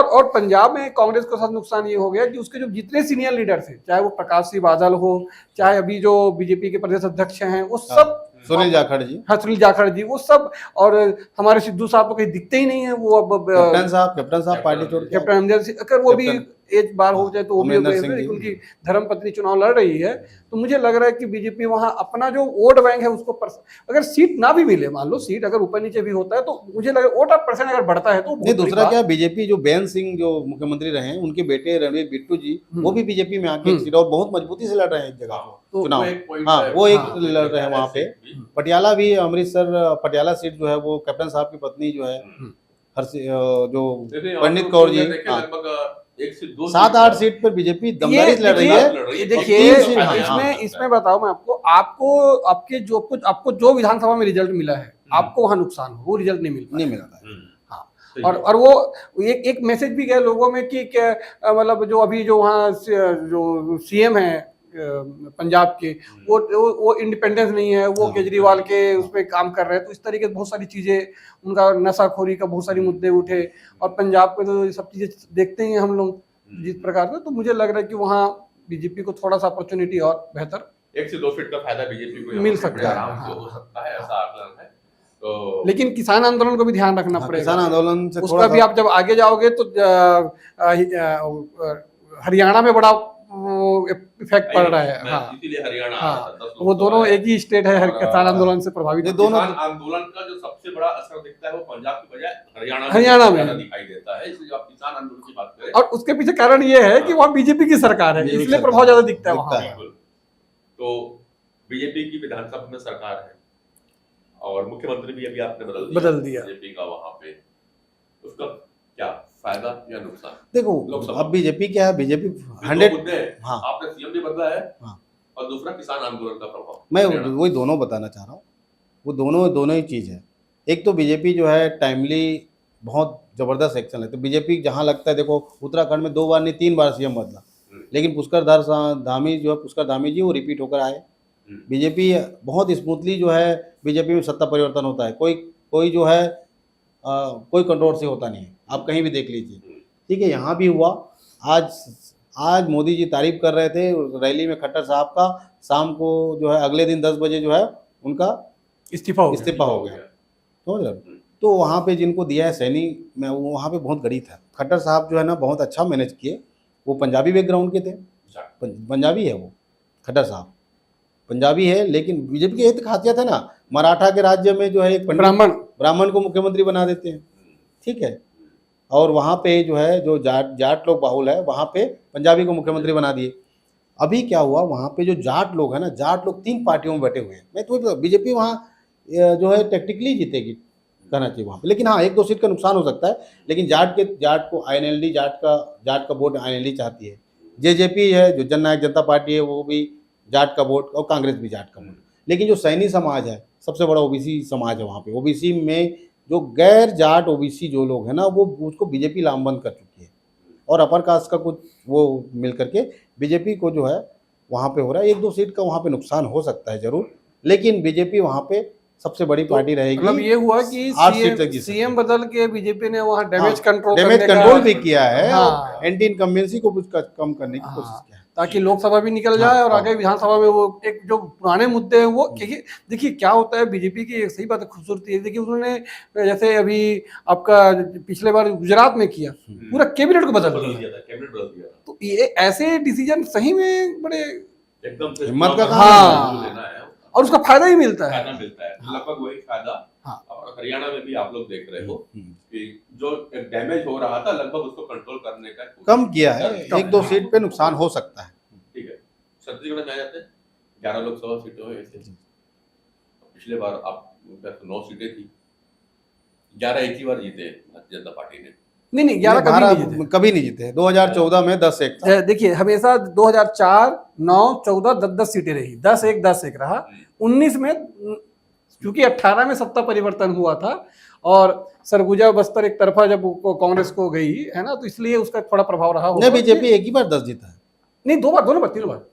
C: और पंजाब में कांग्रेस के साथ नुकसान ये हो गया कि उसके जो जितने सीनियर लीडर थे, चाहे वो प्रकाश सिंह बादल हो, चाहे अभी जो बीजेपी के प्रदेश अध्यक्ष हैं, वो सब
B: सुनील जाखड़ जी,
C: हाँ सुनील जाखड़ जी, वो सब, और हमारे सिद्धू साहब तो कहीं दिखते ही नहीं है। वो अब
B: कैप्टन साहब पार्टी छोड़ के,
C: कैप्टन अमरिंदर सिंह, अगर वो भी एक बार हो जाए तो वो भी उनकी धर्मपत्नी चुनाव लड़ रही है। तो मुझे लग रहा है कि बीजेपी वहां अपना जो वोट बैंक है उसको अगर सीट ना भी मिले, मान लो सीट अगर ऊपर नीचे भी होता है, तो मुझे लग रहा है वोट परसेंट अगर बढ़ता है तो
B: नहीं। दूसरा क्या, बीजेपी जो बेन सिंह जो मुख्यमंत्री रहे, उनके बेटे रणवीर बिट्टू जी, वो भी बीजेपी में आके सीट और बहुत मजबूती से लड़ रहे हैं एक जगह चुनाव। हाँ, वो एक लड़ रहे हैं वहाँ पे। पटियाला भी, अमृतसर पटियाला सीट जो है वो कैप्टन साहब की पत्नी जो है जो पंडित कौर जी, 7-8 सीट पर बीजेपी दमदारी लड़ रही है।
C: देखिए इसमें बताओ मैं आपको आपको जो विधानसभा में रिजल्ट मिला है, आपको वहां नुकसान हो, वो रिजल्ट नहीं मिला। और वो एक मैसेज भी गया लोगों में कि मतलब जो अभी जो वहाँ जो सीएम है पंजाब के, वो इंडिपेंडेंस नहीं है, वो केजरीवाल के उसमें काम कर रहे हैं। तो इस तरीके से बहुत सारी चीजें, उनका नशाखोरी का बहुत सारी मुद्दे उठे, और पंजाब पे तो ये सब चीजें देखते ही हैं हम लोग जिस प्रकार से। तो मुझे लग रहा है कि वहाँ बीजेपी को थोड़ा सा अपॉर्चुनिटी और बेहतर
A: 1 से 2 सीट का फायदा बीजेपी को
C: मिल सकता है,
A: आराम से हो सकता है, ऐसा आकलन है। तो
C: लेकिन किसान आंदोलन को भी ध्यान रखना पड़ेगा।
B: किसान आंदोलन से
C: उसका भी आप जब आगे जाओगे तो हरियाणा में बड़ा इफेक्ट पड़ रहा है।
A: मैं
C: हाँ
A: इसीलिए हरियाणा
C: हाँ,
A: आया था, 10
C: वो
A: लोग
C: दोनों
A: आए।
C: एक ही स्टेट है,
A: और,
C: किसान आंदोलन से प्रभावित।
B: ये दोनों
A: किसान आंदोलन का जो सबसे बड़ा असर दिखता है वो पंजाब की बजाय हरियाणा
C: हरियाणा में
A: ज्यादा दिखाई देता है। इसलिए आप किसान आंदोलन की बात करें
C: और उसके पीछे कारण ये है कि वहाँ बीजेपी की सरकार है,
B: बीजेपी
C: इसलिए
B: सरकार
C: प्रभाव ज्यादा दिखता है
B: दिखता
C: वहाँ
B: है।
C: पर।
A: बिल्कुल। तो बीजेपी की विधानसभा में सरकार है और मुख्यमंत्री भी अभी आपने बदल दिया बीजेपी का, वहां पे उसका क्या फायदा या नुकसान?
B: देखो
A: लोकसभा
B: अब बीजेपी क्या है, बीजेपी
A: ये
B: 100
A: दो मुद्दे हैं।
B: हाँ
A: आपने सीएम भी बदला है
B: हाँ
A: और दूसरा किसान आंदोलन का प्रभाव।
B: मैं
A: हरियाणा।
B: वही दोनों बताना चाह रहा हूँ, वो दोनों ही चीज़ है। एक तो बीजेपी जो है टाइमली बहुत ज़बरदस्त एक्शन लेते, बीजेपी जहाँ लगता है, देखो उत्तराखंड में 2 बार नहीं 3 बार सीएम बदला, लेकिन पुष्कर धामी जो है, पुष्कर धामी जी वो रिपीट होकर आए। बीजेपी बहुत स्मूथली जो है, बीजेपी में सत्ता परिवर्तन होता है, कोई जो है कोई कंट्रोवर्सी होता नहीं है, आप कहीं भी देख लीजिए। ठीक है, यहाँ भी हुआ। आज मोदी जी तारीफ कर रहे थे रैली में खट्टर साहब का, शाम को जो है अगले दिन 10 बजे जो है उनका
C: इस्तीफा हो
B: गया, समझ रहे हो? तो वहाँ पे जिनको दिया है सैनी, मैं वो वहाँ पे बहुत गरीब था। खट्टर साहब जो है ना बहुत अच्छा मैनेज किए, वो पंजाबी बैकग्राउंड के थे, पंजाबी है वो, खट्टर साहब पंजाबी है, लेकिन बीजेपी की एक खासियत है ना, मराठा के राज्य में जो है एक ब्राह्मण को मुख्यमंत्री बना देते हैं। ठीक है, और वहाँ पे जो है जो जाट लोग बाहुल है, वहाँ पे पंजाबी को मुख्यमंत्री बना दिए। अभी क्या हुआ, वहाँ पे जो जाट लोग हैं ना, जाट लोग 3 पार्टियों में बैठे हुए हैं। मैं तो बीजेपी वहाँ जो है टेक्टिकली जीतेगी कहना चाहिए वहाँ पे, लेकिन हाँ 1-2 सीट का नुकसान हो सकता है, लेकिन जाट को INLD जाट का वोट INLD चाहती है। JJP है जो जननायक जनता पार्टी है, वो भी जाट का वोट, और कांग्रेस भी जाट का वोट। लेकिन जो सैनी समाज है, सबसे बड़ा OBC समाज है वहाँ पे, OBC में जो गैर जाट OBC जो लोग हैं ना, वो उसको बीजेपी लामबंद कर चुकी है, और अपर कास्ट का कुछ वो मिल करके बीजेपी को जो है वहाँ पे हो रहा है। 1-2 सीट का वहाँ पे नुकसान हो सकता है जरूर, लेकिन बीजेपी वहाँ पे सबसे बड़ी पार्टी रहेगी।
C: मतलब ये हुआ कि
B: 8 सीट तक जीत
C: सीएम बदल के बीजेपी ने वहाँ डैमेज
B: कंट्रोल
C: कंट्रोल
B: भी किया है,
C: हाँ।
B: एंटी इनकम्बेंसी को कुछ कम करने की कोशिश किया है,
C: ताकि लोकसभा भी निकल जाए और आगे विधानसभा में वो एक जो पुराने मुद्दे हैं वो देखिए क्या होता है बीजेपी की एक सही बात है, खूबसूरती है। देखिए उन्होंने जैसे अभी आपका पिछले बार गुजरात में किया, पूरा कैबिनेट को बदल दिया, तो ये ऐसे डिसीजन सही में बड़े
A: एकदम से
B: हिम्मत का
C: काम
A: लेना है
C: और उसका फायदा ही मिलता है।
A: लगभग वही फायदा।
C: हाँ।
A: और हरियाणा में भी आप लोग देख रहे हो कि जो डैमेज हो रहा था लगभग उसको कंट्रोल करने का
B: कम किया है, 1-2 सीट पे नुकसान हो सकता है।
A: ठीक है, छत्तीसगढ़ में आ जाते हैं, 11 लोकसभा सीटें हुई ऐसे। पिछले बार आप 9 सीटें थी, 11 एक ही बार जीते भारतीय जनता पार्टी ने।
C: नहीं 11
B: कभी नहीं जीते। 2014 में 10-1 था।
C: देखिए हमेशा 2004, 9, 14, 10 सीटें रही, 10-1 रहा। 19 में क्योंकि 18 में सत्ता परिवर्तन हुआ था और सरगुजा बस्तर एक तरफा जब कांग्रेस को गई है ना, तो इसलिए उसका थोड़ा प्रभाव रहा होगा।
B: बीजेपी एक ही बार 10 जीता है,
C: नहीं 2 बार 3 बार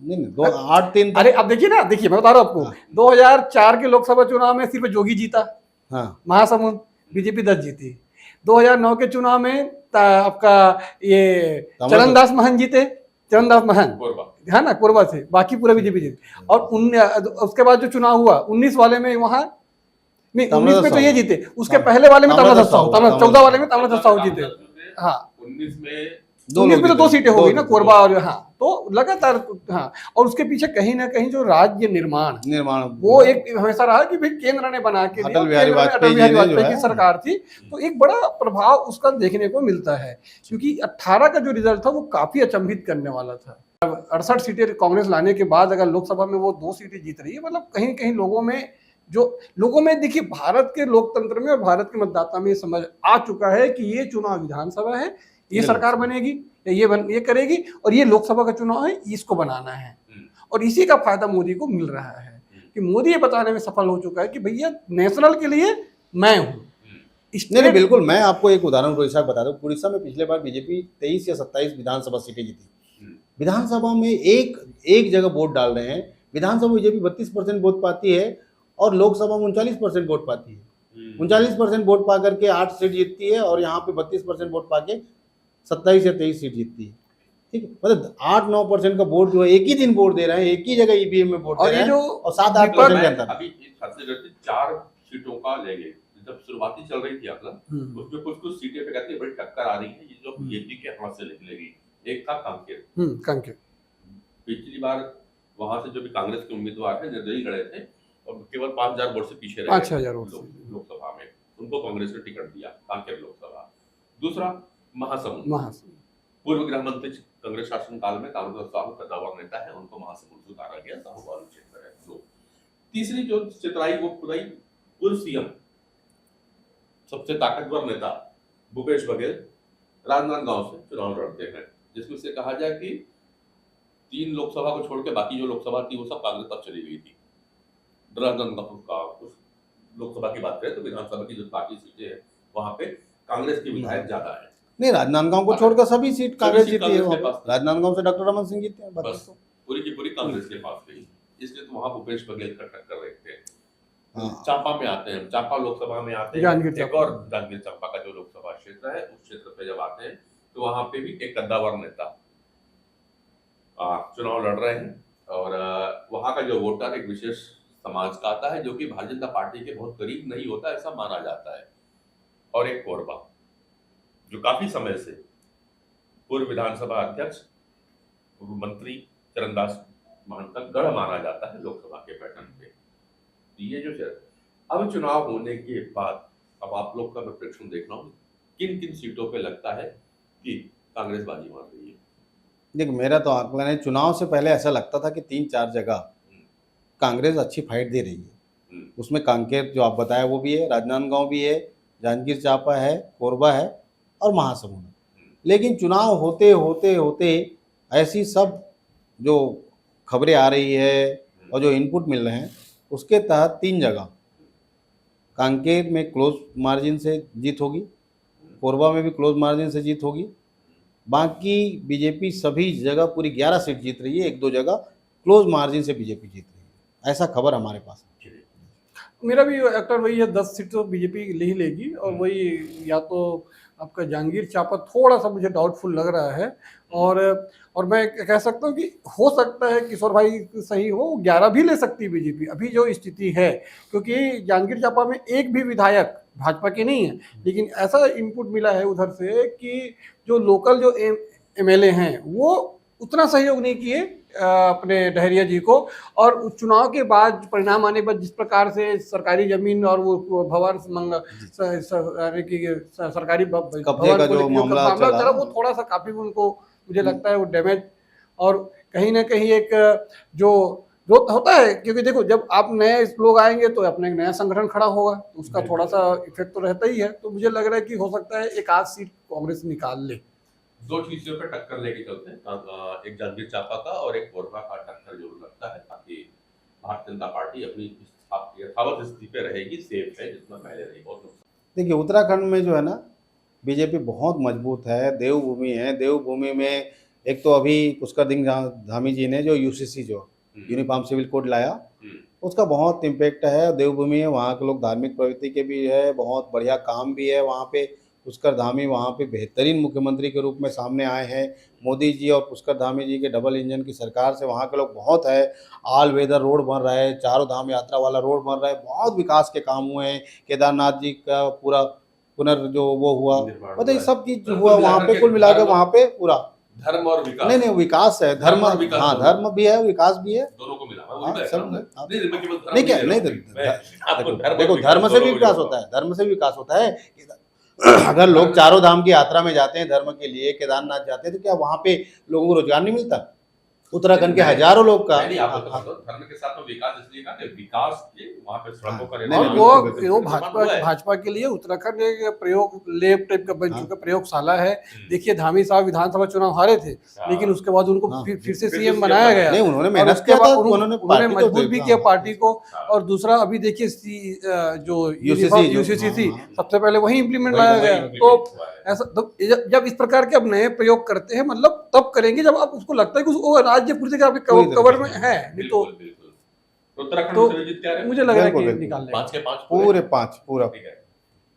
B: नहीं 8-3।
C: अरे अब देखिए ना, देखिए मैं बता रहा हूँ आपको, 2004 के लोकसभा चुनाव में सिर्फ जोगी जीता, महासमुंद, बीजेपी 10 जीती। 2009 के चुनाव में आपका ये चरणदास महन जीते, चरणदास महन है ना कोरबा से, बाकी पूरा बीजेपी जीते। और उसके बाद जो चुनाव हुआ 19 वाले में वहां नहीं 19 में तो ये जीते, उसके पहले वाले में ताम्रध्वज साहू, 14 वाले में ताम्रध्वज साहू जीते। हाँ 19 में तो 2 सीटें हो गई ना कोरबा और हाँ, तो लगातार हाँ। और उसके पीछे कहीं ना कहीं जो राज्य निर्माण वो एक हमेशा रहा कि भाई केंद्र ने बना के
B: अटल बिहारी वाजपेयी
C: की सरकार थी, तो एक बड़ा प्रभाव उसका देखने को मिलता है। क्योंकि 18 का जो रिजल्ट था वो काफी अचंभित करने वाला था। 68 सीटें कांग्रेस लाने के बाद अगर लोकसभा में वो 2 सीटें जीत रही है, मतलब कहीं कहीं लोगों में देखिए भारत के लोकतंत्र में और भारत के मतदाता में समझ आ चुका है कि ये चुनाव विधानसभा है, ये सरकार बनेगी, ये करेगी, और ये लोकसभा का चुनाव है, इसको बनाना है। और इसी का फायदा मोदी को मिल रहा है कि मोदी ये बताने में सफल हो चुका है कि भैया नेशनल के लिए मैं हूँ।
B: नहीं बिल्कुल, मैं आपको एक उदाहरण उड़ीसा बता दूं। उड़ीसा में पिछले बार बीजेपी 23 या 27 विधानसभा सीटें जीती। विधानसभा में एक जगह वोट डाल रहे हैं, विधानसभा में बीजेपी 32% वोट पाती है और लोकसभा में 39% वोट पाती है। 39% वोट पा करके 8 सीट जीतती है, और यहाँ पे 32% वोट पाके 27 या 23 सीट जीतती है। ठीक है, मतलब 8-9% का वोट जो है एक ही दिन वोट दे रहे हैं, एक ही जगह ईवीएम में वोट दे रहे हैं, और 7-8% जनता।
A: अभी छत्तीसगढ़ 4 सीटों का लेंगे, जब शुरुआती चल रही थी आकलन, उसमें कुछ सीटें पे कहते हैं बड़ी टक्कर आ रही है, ये जो बीजेपी के हाथ से निकलेगी, एक था कांकेर।
C: कांकेर।
A: पिछली बार वहां से जो भी कांग्रेस के उम्मीदवार थे निर्दलीय लड़े थे और केवल 5,000 वोट से पीछे रहे
C: 5,000 वोट से।
A: लोकसभा में, उनको कांग्रेस ने टिकट दिया कांकेर लोकसभा। दूसरा महासमुंद, पूर्व गृह मंत्री कांग्रेस शासन काल में कामराज साहू कद्दावर नेता है, उनको महासमुंद से उतारा गया, साहूवाल क्षेत्र है। दो। तीसरी जो चित्राई वो खुदाई पूर्व सीएम सबसे ताकतवर नेता भूपेश बघेल राजनांदगांव से चुनाव लड़ते हैं, जिसमें से कहा जाए कि 3 लोकसभा को छोड़ के बाकी जो लोकसभा थी वो सब कांग्रेस तक चली गई थी। राजनांदगांव का उस लोकसभा की बात करें तो विधानसभा की जो बाकी सीटें हैं वहां पे कांग्रेस के विधायक ज्यादा है।
B: नहीं, राजनांदगांव को छोड़कर सभी सीट कांग्रेस जीती है।
A: कांग्रेस के पास।
B: राजनांदगांव से डॉक्टर रमन सिंह जीते हैं, बाकी
A: बस
B: तो
A: पूरी की पूरी कांग्रेस के पास गई, इसलिए तो वहां भूपेश बघेल का टक्कर देखते हैं।
B: हाँ।
A: चांपा में आते हैं, चांपा लोकसभा में आते हैं,
C: जांजगीर
A: एक और जांजगीर चांपा का जो लोकसभा क्षेत्र है उस क्षेत्र पे जब आते हैं तो वहां पे भी एक कद्दावर नेता चुनाव लड़ रहे हैं और वहां का जो वोटर एक विशेष समाज का आता है जो कि भारतीय जनता पार्टी के बहुत करीब नहीं होता ऐसा माना जाता है। और एक कोरबा जो काफी समय से पूर्व विधानसभा अध्यक्ष पूर्व मंत्री चरणदास महंत का गढ़ माना जाता है लोकसभा के पैटर्न पे। ये जो अब चुनाव होने के बाद अब आप लोग का मैं प्रेक्षण देख रहा हूँ, किन किन सीटों पे लगता है कि कांग्रेस बाजी मार रही है?
B: देखो, मेरा तो आकलन है, चुनाव से पहले ऐसा लगता था कि 3-4 जगह कांग्रेस अच्छी फाइट दे रही है। उसमें कांकेर जो आप बताया वो भी है, राजनांदगांव भी है, जांजगीर चांपा है, कोरबा है और महासमुंद। लेकिन चुनाव होते होते होते ऐसी सब जो खबरें आ रही है और जो इनपुट मिल रहे हैं उसके तहत 3 जगह कांकेर में क्लोज मार्जिन से जीत होगी, कोरबा में भी क्लोज मार्जिन से जीत होगी, बाकी बीजेपी सभी जगह पूरी 11 सीट जीत रही है, 1-2 जगह क्लोज मार्जिन से बीजेपी जीत रही है, ऐसा खबर हमारे पास है।
C: मेरा भी एक्टर वही है, 10 सीट तो बीजेपी ले ही लेगी और वही या तो आपका जांजगीर चांपा थोड़ा सा मुझे डाउटफुल लग रहा है और मैं कह सकता हूँ कि हो सकता है किशोर भाई सही हो, 11 भी ले सकती है बीजेपी अभी जो स्थिति है, क्योंकि जांजगीर चांपा में एक भी विधायक भाजपा के नहीं है, लेकिन ऐसा इनपुट मिला है उधर से कि जो लोकल जो एमएलए हैं वो उतना सहयोग नहीं किए अपने डहरिया जी को, और उस चुनाव के बाद परिणाम आने के बाद जिस प्रकार से सरकारी जमीन और वो भवन सरकारी
B: कब्जे का जो मामला
C: चला वो थोड़ा सा काफी उनको मुझे लगता है वो डैमेज, और कहीं ना कहीं एक जो होता है, क्योंकि देखो जब आप नए लोग आएंगे तो अपने एक नया संगठन खड़ा होगा तो उसका थोड़ा सा इफेक्ट तो रहता ही है। तो मुझे लग रहा है कि हो सकता है 1-8 सीट कांग्रेस निकाल ले।
A: 2 चीजों पे टक्कर लेके चलते हैं, एक जांजगीर चांपा का और एक कोरबा का टक्कर जरूर लगता है, ताकि भारतीय जनता पार्टी अपनी यथावत स्थिति पे रहेगी, सेफ है जितना पहले रही। बहुत
B: देखिए, उत्तराखंड में जो है ना बीजेपी बहुत मजबूत है, देवभूमि है। देवभूमि में एक तो अभी पुष्कर सिंह धामी जी ने जो यूसीसी जो यूनिफॉर्म सिविल कोड लाया उसका बहुत इम्पेक्ट है। देवभूमि है, वहाँ के लोग धार्मिक प्रवृत्ति के भी है, बहुत बढ़िया काम भी है वहाँ पे। पुष्कर धामी वहाँ पे बेहतरीन मुख्यमंत्री के रूप में सामने आए हैं। मोदी जी और पुष्कर धामी जी के डबल इंजन की सरकार से वहाँ के लोग बहुत है। ऑल वेदर रोड बन रहा है, चारों धाम यात्रा वाला रोड बन रहा है, बहुत विकास के काम हुए हैं। केदारनाथ जी का पूरा जो वो हुआ, मतलब ये सब चीज हुआ वहाँ पे, कुल मिलाकर वहाँ पे पूरा
A: धर्म और विकास,
B: नहीं विकास है, धर्म, हाँ धर्म भी है, विकास भी है,
A: दोनों को मिला।
B: नहीं क्या नहीं, देखो धर्म से भी विकास होता है, धर्म से भी विकास होता है। अगर लोग चारों धाम की यात्रा में जाते हैं धर्म के लिए, केदारनाथ जाते हैं, तो क्या वहाँ पे लोगों को रोजगार नहीं मिलता? उत्तराखंड के हजारों लोग का
A: धर्म के साथ में विकास इसलिए कहा कि विकास के वहाँ पे सड़कों का
C: और वो भाजपा के लिए उत्तराखंड एक प्रयोग लेब टाइप का बन चुका प्रयोगशाला है। देखिए धामी साहब विधानसभा चुनाव हारे थे, लेकिन उसके बाद उनको फिर से सीएम बनाया गया।
B: नहीं, उन्होंने मेहनत किया था,
C: उन्होंने मजबूत भी किया पार्टी को। और दूसरा अभी देखिए जो यूसीसी थी सबसे पहले वही इम्प्लीमेंट लाया गया। तो ऐसा जब इस प्रकार के अब नए प्रयोग करते हैं, मतलब तब करेंगे जब आप उसको लगता है कि वो राज्य पूरी तरह कवर में है। नहीं तो
A: उत्तराखंड
C: तो
A: से जीत क्या है?
C: मुझे लग रहा है कि निकाल लेंगे
A: 5 के 5
B: पूरे 5 पूरा।
A: ठीक है,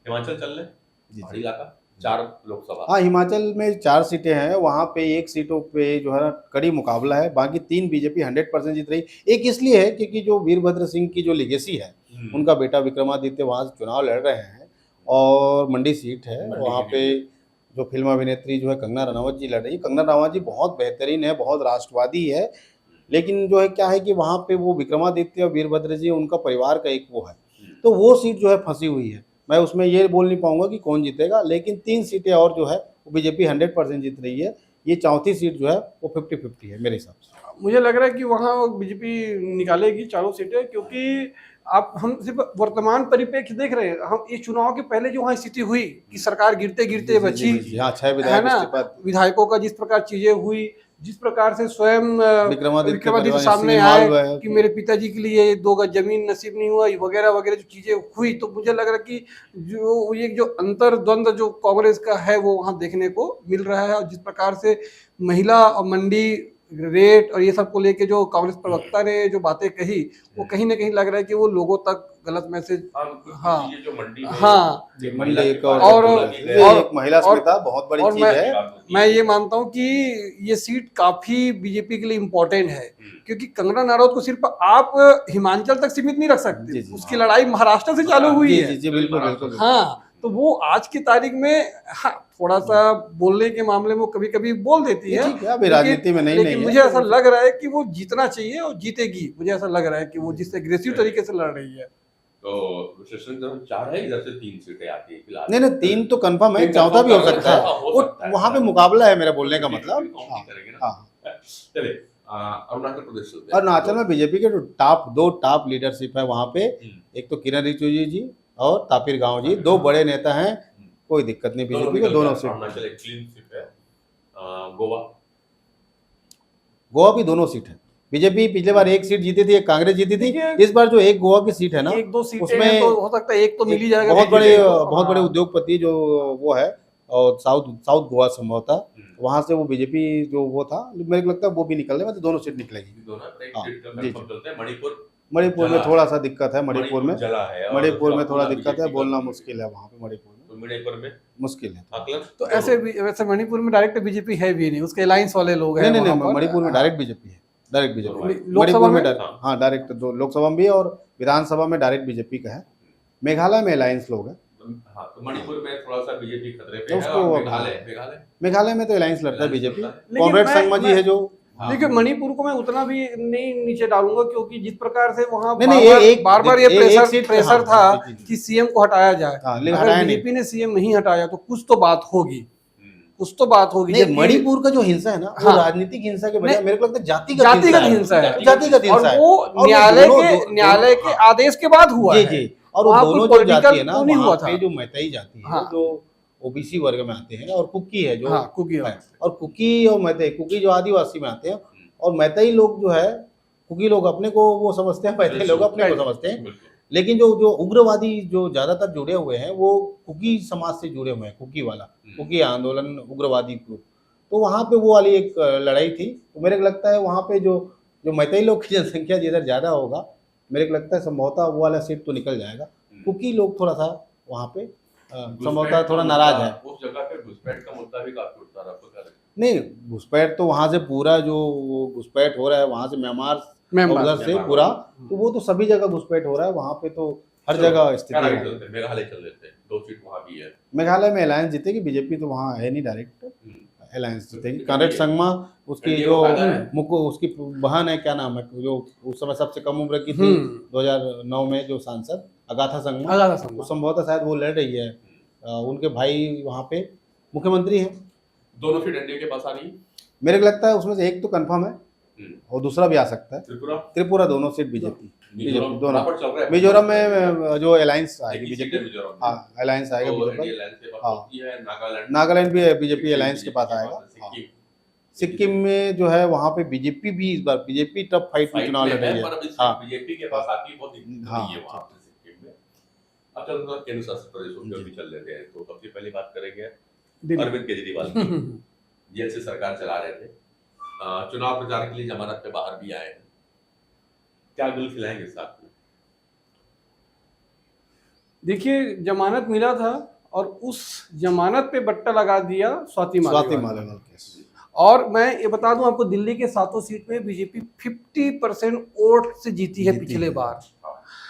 A: हिमाचल चल ले, पहाड़ी इलाका 4 लोकसभा।
B: हाँ, हिमाचल में 4 सीटें हैं, वहाँ पे 1 सीटों पे जो है ना कड़ी मुकाबला है, बाकी 3 बीजेपी 100% जीत रही। एक इसलिए है क्योंकि जो वीरभद्र सिंह की जो लेगेसी है, उनका बेटा विक्रमादित्य वहाँ से चुनाव लड़ रहे हैं और मंडी सीट है, वहाँ पे जो फिल्म अभिनेत्री जो है कंगना रनावत जी लड़ रही है। कंगना रनावत जी बहुत बेहतरीन है, बहुत राष्ट्रवादी है, लेकिन जो है क्या है कि वहाँ पे वो विक्रमादित्य और वीरभद्र जी उनका परिवार का एक वो है, तो वो सीट जो है फंसी हुई है। मैं उसमें ये बोल नहीं पाऊंगा कि कौन जीतेगा, लेकिन 3 सीटें और जो है वो बीजेपी 100% जीत रही है। ये चौथी सीट जो है वो 50-50 है मेरे हिसाब से।
C: मुझे लग रहा है कि वहाँ बीजेपी निकालेगी चारों सीटें, क्योंकि आप हम सिर्फ वर्तमान परिप्रेक्ष्य देख रहे हैं। हम इस चुनाव के पहले जो वहाँ स्थिति हुई कि सरकार गिरते गिरते बची,
B: हाँ 6
C: है
B: विधायक
C: ना,
B: इस्तीफा,
C: विधायकों का जिस प्रकार चीजें हुई, जिस प्रकार से स्वयं विक्रमादित्य सामने
B: सिंह
C: आए
B: माल
C: कि मेरे पिताजी के लिए 2 गज जमीन नसीब नहीं हुआ, वगैरह वगैरह जो चीजें हुई, तो मुझे लग रहा है कि जो ये जो अंतर्द्वंद जो कांग्रेस का है वो वहाँ देखने को मिल रहा है। और जिस प्रकार से महिला और मंडी रेट और ये सब को लेके जो कांग्रेस प्रवक्ता ने जो बातें कही, वो कहीं ना कहीं लग रहा है कि वो लोगों तक गलत मैसेज। हाँ
A: ये जो मंडी में
C: हाँ
A: ये
B: मंडी एक
C: और
B: एक महिला स्मिता बहुत बड़ी
C: और
B: चीज है।
C: मैं ये मानता हूँ कि ये सीट काफी बीजेपी के लिए इम्पोर्टेंट है, क्योंकि कंगना रनावत को सिर्फ आप हिमाचल तक सीमित नहीं रख सकते।
B: जी, जी,
C: उसकी लड़ाई महाराष्ट्र से चालू हुई
B: जी
C: है।
B: जी जी बिल्कुल बिल्कुल।
C: हाँ, तो वो आज की तारीख में हाँ थोड़ा सा बोलने के मामले में कभी कभी बोल देती है,
B: ठीक है, अभी राजनीति में नहीं
C: लेकिन
B: है।
C: मुझे ऐसा लग रहा है कि वो जीतना चाहिए और जीतेगी। मुझे ऐसा लग रहा है कि वो जिस एग्रेसिव तरीके से लड़ रही है।
A: तो विश्लेषण तो 4 है, इधर से 3 सीटें आती है फिलहाल।
B: नहीं 3 तो कंफर्म है, चौथा भी हो सकता है। वो वहाँ पे मुकाबला है, मेरा बोलने का मतलब। हाँ
A: चले अरुणाचल प्रदेश चलते हैं।
B: अरुणाचल में बीजेपी के दो टॉप लीडरशिप है वहाँ पे। एक तो किरण रिजिजू जी और तापिर गांव जी, 2 बड़े नेता हैं, कोई दिक्कत नहीं बीजेपी को दोनों सीट।
A: अरुणाचल एक क्लीन सीट है।
B: गोवा भी दोनों सीट है। बीजेपी पिछले बार 1 सीट जीती थी, एक कांग्रेस जीती थी। इस बार जो एक गोवा की सीट है ना,
C: 1-2 सीटें
B: उसमें
C: तो हो सकता है एक तो मिल ही जाएगा।
B: बहुत बड़े उद्योगपति जो वो है, और साउथ गोवा संभवतः, वहां से वो बीजेपी जो वो था, मेरे को लगता है वो भी निकलने में, तो दोनों सीट निकलेगी। मणिपुर में थोड़ा सा दिक्कत है, मणिपुर में थोड़ा दिक्कत है, बोलना मुश्किल है वहाँ पे। मणिपुर में मुश्किल है।
C: तो ऐसे भी वैसे मणिपुर में डायरेक्ट बीजेपी है भी नहीं, उसके अलायंस वाले लोग हैं।
B: नहीं मणिपुर में डायरेक्ट बीजेपी है, डायरेक्ट बीजेपी।
C: लोकसभा में
B: हाँ डायरेक्ट, दो लोकसभा में भी और विधानसभा में डायरेक्ट बीजेपी का है। मेघालय में अलायंस लोग हैं।
A: हाँ, तो मणिपुर में थोड़ा सा बीजेपी खतरे पे है।
B: उसको
A: और
B: मेघालय में तो अलायंस लड़ता है बीजेपी। कॉमरेड संगमा जी है जो।
C: देखिए मणिपुर को मैं उतना भी नहीं नीचे डालूंगा, क्योंकि जिस प्रकार से वहाँ
B: बार
C: ये प्रेशर था कि सीएम को हटाया जाए। अगर बीजेपी ने सीएम नहीं हटाया तो कुछ तो बात होगी,
B: मणिपुर का जो हिंसा है ना, वो राजनीतिक हिंसा के बजाय मेरे को लगता है
C: जातिगत हिंसा है।
B: जातिगत हिंसा है,
C: वो न्यायालय के आदेश के बाद हुआ है।
B: जी। और वो दोनों जो जाति है ना, वहाँ पे जो मैतेई जाति है, जो ओबीसी वर्ग में आते हैं, और कुकी है जो
C: कुकी है,
B: और कुकी और मैतेई, कुकी जो आदिवासी में आते हैं, और मैतेई लोग जो है, कुकी लोग अपने को वो समझते हैं, मैतेई लोग अपने को समझते हैं। लेकिन जो उग्रवादी जो ज्यादातर जुड़े हुए हैं वो कुकी समाज से जुड़े हुए हैं, कुकी आंदोलन, उग्रवादी ग्रुप। तो वहाँ पे वो वाली एक लड़ाई थी। तो मेरे को लगता है वहाँ पे जो मैतेई लोग की जनसंख्या जिधर ज्यादा होगा, मेरे को लगता है संभवतः वो वाला सीट तो निकल जाएगा। कुकी लोग थोड़ा सा वहाँ पे संभवतः थोड़ा नाराज है।
A: उस जगह पे घुसपैठ का मुद्दा भी काफी उठता रहा।
B: नहीं, घुसपैठ तो वहाँ से पूरा जो घुसपैठ हो रहा है, वहाँ से म्यांमार उधर से पूरा, तो वो तो सभी जगह घुसपैठ हो रहा है वहाँ पे, तो हर जगह स्थिति है।
A: मेघालय चल लेते हैं, 2 सीट वहाँ भी है।
B: मेघालय में अलायंस जीतेगी, बीजेपी तो वहाँ है नहीं, डायरेक्ट अलायंस जीतेगी। कॉमरेड संगमा, उसकी जो उसकी बहन है, क्या नाम है, जो उस समय सबसे कम उम्र की थी 2009 में जो सांसद अगाथा संगमा, संभवतः शायद वो लड़ रही है। उनके भाई वहाँ पे मुख्यमंत्री है।
A: दोनों सीट एनडीए के पास आ रही है।
B: मेरे को लगता है उसमें से एक तो कंफर्म है और दूसरा भी आ सकता है। त्रिपुरा दोनों सीट बीजेपी दोनों। मिजोरम में जो अलायंस आएगी बीजेपी, हाँ अलायंस आएगा बीजेपी। हाँ नागालैंड भी बीजेपी अलायंस के पास आएगा। सिक्किम में जो है वहाँ पे बीजेपी भी इस बार बीजेपी टफ फाइट में चुनाव लड़ रही है। हाँ
A: बीजेपी के पास आती बहुत है वहाँ पे सिक्किम में। अब चलो केंद्र शासित प्रदेशों में भी चल लेते हैं। तो सबसे पहली बात करेंगे अरविंद केजरीवाल की। जेल से सरकार चला रहे थे, चुनाव प्रचार के लिए जमानत पे बाहर भी आए हैं। क्या गुल खिलाएंगे साथ में?
C: देखिए जमानत मिला था और उस जमानत पे बट्टा लगा दिया स्वाति मालिवाल केस। और मैं ये बता दूं आपको, दिल्ली के 7 सीट में बीजेपी 50% वोट से जीती है पिछले बार।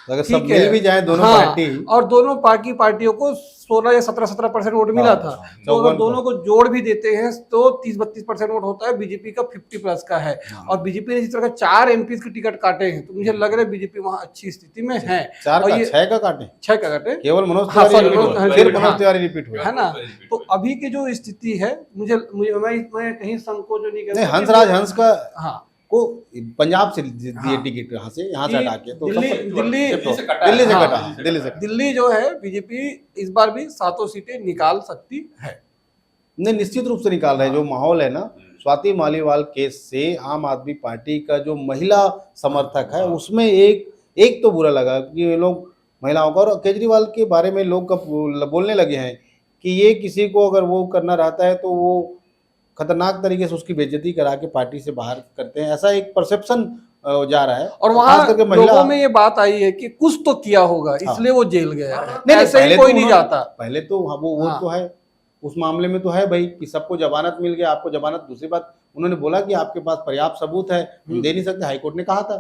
B: अगर सब
C: ठीक है।
B: मिल भी जाए दोनों
C: हाँ,
B: पार्टी,
C: और दोनों पार्टियों को 16 या 17% वोट मिला
B: हाँ,
C: था।
B: हाँ,
C: तो अगर
B: 54
C: दोनों को जोड़ भी देते हैं तो 30-32% वोट होता है, बीजेपी का 50+ का है।
B: हाँ।
C: और बीजेपी ने इस तरह का 4 एमपी के टिकट काटे हैं, तो मुझे लग रहा है बीजेपी वहां अच्छी स्थिति में है।
B: 4
C: और
B: का
C: ये
B: 6 का काटे,
C: 6 का काटे,
B: केवल मनोज
C: हाँ,
B: तिवारी
C: sorry,
B: रिपीट
C: मनोज
B: हुआ,
C: तिवारी,
B: सिर्फ मनोज
C: हाँ।
B: तिवारी रिपीट हुआ।
C: है ना। तो अभी की जो स्थिति है, मैं कहीं संकोच नहीं
B: नहीं,
C: करूंगा
B: हंसराज हंस का
C: हाँ
B: को पंजाब से दिए
C: हाँ।
B: टिकट, यहाँ से हटा के, तो
C: दिल्ली
B: सब
C: दिल्ली
B: शिफ्ट हो,
A: दिल्ली से कटा
B: दिल्ली से
C: है,
B: कटा,
C: हाँ,
B: दिल्ली से कटा।
C: दिल्ली जो है बीजेपी इस बार भी 7 सीटें निकाल सकती है।
B: नहीं, निश्चित रूप से निकाल रहे हैं। जो माहौल है ना, स्वाति मालीवाल केस से आम आदमी पार्टी का जो महिला समर्थक है उसमें एक तो बुरा लगा कि ये लोग महिलाओं का, और केजरीवाल के बारे में लोग कब बोलने लगे हैं कि ये किसी को अगर वो करना रहता है तो वो खतरनाक तरीके से उसकी बेइज्जती करा के पार्टी से बाहर करते हैं, ऐसा एक परसेप्शन जा रहा है।
C: और
B: खास
C: वहां
B: करके महिला,
C: लोगों में ये बात आई है कि कुछ तो किया होगा, इसलिए वो जेल गया है।
B: नहीं,
C: ऐसे
B: पहले
C: ही कोई
B: तो
C: नहीं जाता।
B: पहले तो वो
C: हाँ।
B: तो है, उस मामले में तो है भाई कि सबको जमानत मिल गया, आपको जमानत। दूसरी बात, उन्होंने बोला कि आपके पास पर्याप्त सबूत है, हम दे नहीं सकते, हाईकोर्ट ने कहा था।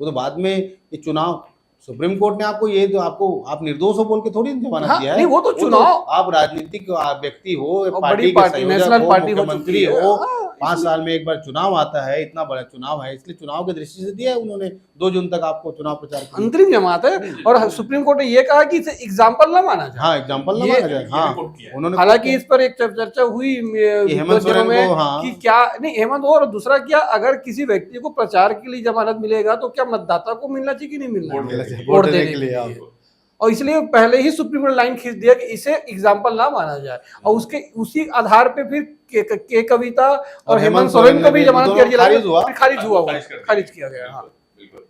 B: वो तो बाद में ये चुनाव, सुप्रीम कोर्ट ने आपको ये तो आपको आप निर्दोष हो बोल के थोड़ी जमानत
C: हाँ,
B: दिया है।
C: नहीं, वो तो चुनाव,
B: आप राजनीतिक व्यक्ति हो,
C: और
B: पार्टी
C: बड़ी
B: के
C: पार्टी,
B: संयोजक
C: नेशनल
B: हो,
C: पार्टी हो
B: मुख्यमंत्री
C: चुकी है।
B: हो,
C: हाँ,
B: 5 साल में एक बार चुनाव आता है, इतना बड़ा चुनाव है, इसलिए चुनाव की दृष्टि से दिया है उन्होंने 2 जून तक आपको चुनाव प्रचार के लिए।
C: अंतरिम जमात है। और सुप्रीम कोर्ट ने ये कहा कि इसे एग्जाम्पल ना माना जाए।
B: हाँ, एग्जाम्पल ना
C: ये-
B: माना जाए। हाँ, उन्होंने
C: हालांकि इस पर एक चर्चा हुई
B: हेमंत सोरेन
C: में
B: को, हाँ,
C: कि क्या नहीं, हेमंत, और दूसरा क्या, अगर किसी व्यक्ति को प्रचार के लिए जमानत मिलेगा तो क्या मतदाता को मिलना चाहिए कि नहीं मिलना चाहिए
B: वोट देने के लिए आपको।
C: और इसलिए पहले ही सुप्रीम कोर्ट लाइन खींच दिया कि इसे एग्जाम्पल ना माना जाए। और उसके उसी आधार पे फिर के कविता और हेमंत सोरेन को भी जमानत की अर्जी
B: खारिज हुआ,
C: खारिज किया गया। हाँ,
A: बिल्कुल।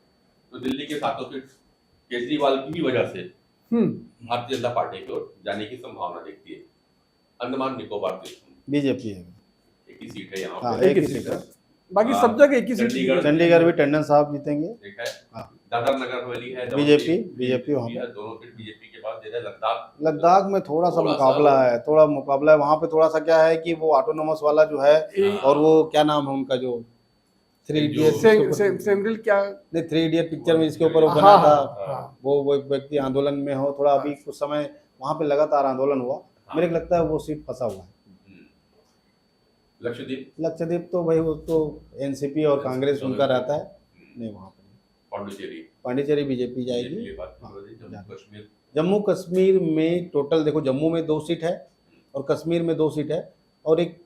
A: तो दिल्ली के 7 सीट केजरीवाल की भी वजह से भारतीय जनता पार्टी की ओर जाने की संभावना देखती है। अंडमान निकोबार द्वीप
B: बीजेपी है,
A: एक ही सीट है यहाँ
B: हाँ,
A: पे,
B: एक ही सीट है।
C: बाकी सब जगह एक ही सीट।
B: चंडीगढ़ भी टंडन साहब जीतेंगे।
A: ठीक है,
B: हाँ।
A: दादर नगर हवेली है,
B: बीजेपी वहाँ पे।
A: दोनों सीट बीजेपी के पास। जैसे
B: लद्दाख में थोड़ा सा मुकाबला है, वहाँ पे थोड़ा सा क्या है कि वो ऑटोनोमस वाला जो है, और वो क्या नाम है उनका जो 3 इडियट
C: सेमरिल क्या,
B: 3 इडियट पिक्चर में जिसके ऊपर वो बना
C: हाँ,
B: था,
C: हाँ।
B: वो एक व्यक्ति आंदोलन में हो, थोड़ा अभी कुछ समय वहाँ पे लगातार आंदोलन हुआ, मेरे को लगता है वो सीट फंसा हुआ है। लक्षद्वीप तो भाई वो तो एनसीपी और कांग्रेस उनका रहता है, नहीं वहाँ पे पांडिचेरी बीजेपी जाएगी। जम्मू कश्मीर में टोटल देखो, जम्मू में 2 सीट है और कश्मीर में 2 सीट है, और एक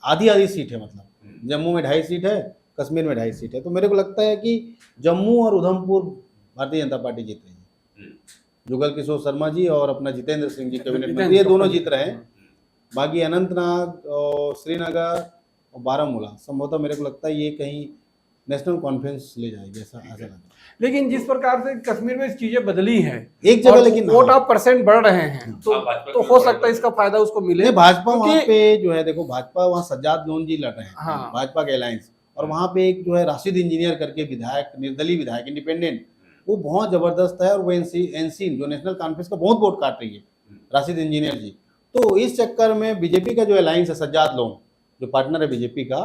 B: आधी सीट है, मतलब जम्मू में 2.5 सीट है, कश्मीर में 2.5 सीट है। तो मेरे को लगता है कि जम्मू और उधमपुर भारतीय जनता पार्टी जीत रही है। जुगल किशोर शर्मा जी और अपना जितेंद्र सिंह जी कैबिनेट मंत्री, ये दोनों जीत रहे हैं। बाकी अनंतनाग और श्रीनगर और बारामूला संभवतः मेरे को लगता है ये कहीं नेशनल कॉन्फ्रेंस ले जाएगी, ऐसा लगता है।
C: लेकिन जिस प्रकार से कश्मीर में चीजें बदली हैं
B: एक जगह, लेकिन
C: वोट ऑफ परसेंट बढ़ रहे हैं, तो हो सकता है इसका फायदा उसको मिले।
B: नहीं, भाजपा वहाँ पे जो है, देखो भाजपा वहाँ सज्जाद लोन जी लड़ रहे हैं,
C: हाँ।
B: भाजपा के अलायंस, और वहाँ पे एक जो है राशिद इंजीनियर करके विधायक, निर्दलीय विधायक, इंडिपेंडेंट, वो बहुत जबरदस्त है, और वो एनसी जो नेशनल कॉन्फ्रेंस का बहुत वोट काट रही है, राशिद इंजीनियर जी। तो इस चक्कर में बीजेपी का जो अलायंस है, सज्जाद लोन जो पार्टनर है बीजेपी का,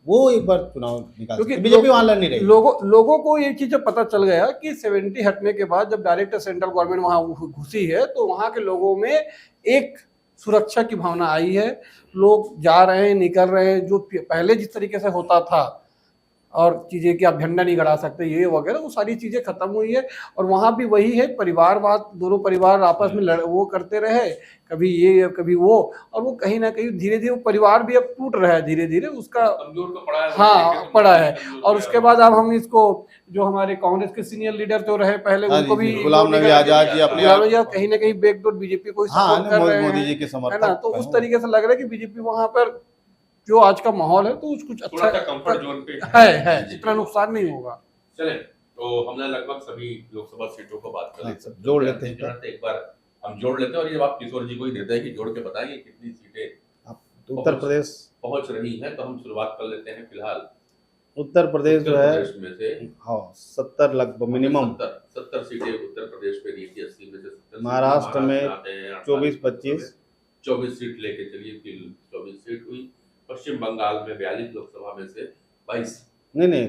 B: वो एक बार चुनाव निकाल, क्योंकि बीजेपी वहां लड़ नहीं रही।
C: लोगों को ये चीज पता चल गया कि 70 हटने के बाद जब डायरेक्ट सेंट्रल गवर्नमेंट वहां घुसी है, तो वहां के लोगों में एक सुरक्षा की भावना आई है। लोग जा रहे हैं, निकल रहे हैं, जो पहले जिस तरीके से होता था और चीजें कि आप झंडा नहीं गड़ा सकते, ये वगैरह, वो सारी चीजें खत्म हुई है। और वहां भी वही है, परिवारवाद, दोनों परिवार आपस में वो करते रहे, कभी ये कभी वो, और वो कहीं ना कहीं धीरे धीरे वो परिवार भी अब टूट रहा है, धीरे धीरे उसका
A: कमजोर तो पड़ा है।
C: हाँ, पड़ा है। और उसके बाद अब हम इसको, जो हमारे कांग्रेस के सीनियर लीडर जो रहे पहले, उनको भी
B: गुलाम नबी आजाद जी अपने
C: कहीं ना कहीं बैकडोर बीजेपी को सपोर्ट कर रहे हैं,
B: मोदी जी के समर्थक,
C: है ना। तो उस तरीके से लग रहा है कि बीजेपी वहां पर जो आज का माहौल है तो कुछ अच्छा
A: कंफर्ट जोन पे
C: है, इतना नुकसान नहीं होगा।
A: चले, तो हमने लगभग सभी लोकसभा सीटों को बात कर ली,
B: जोड़ लेते हैं,
A: एक बार हम जोड़ लेते हैं, और ये जवाब किशोर जी को ही देते हैं कि जोड़ के बताएंगे कितनी सीटें
B: उत्तर प्रदेश
A: पहुंच रही हैं। तो हम शुरुआत कर लेते हैं फिलहाल
B: उत्तर प्रदेश जो है,
A: में से,
B: हाँ, 70 लगभग मिनिमम
A: 70 सीटें उत्तर प्रदेश पे दी थी, 80 में से 70।
B: महाराष्ट्र में 24-25
A: सीट लेके चलिए, 24 सीट हुई। पश्चिम बंगाल में 42 लोकसभा में से 22।
B: नहीं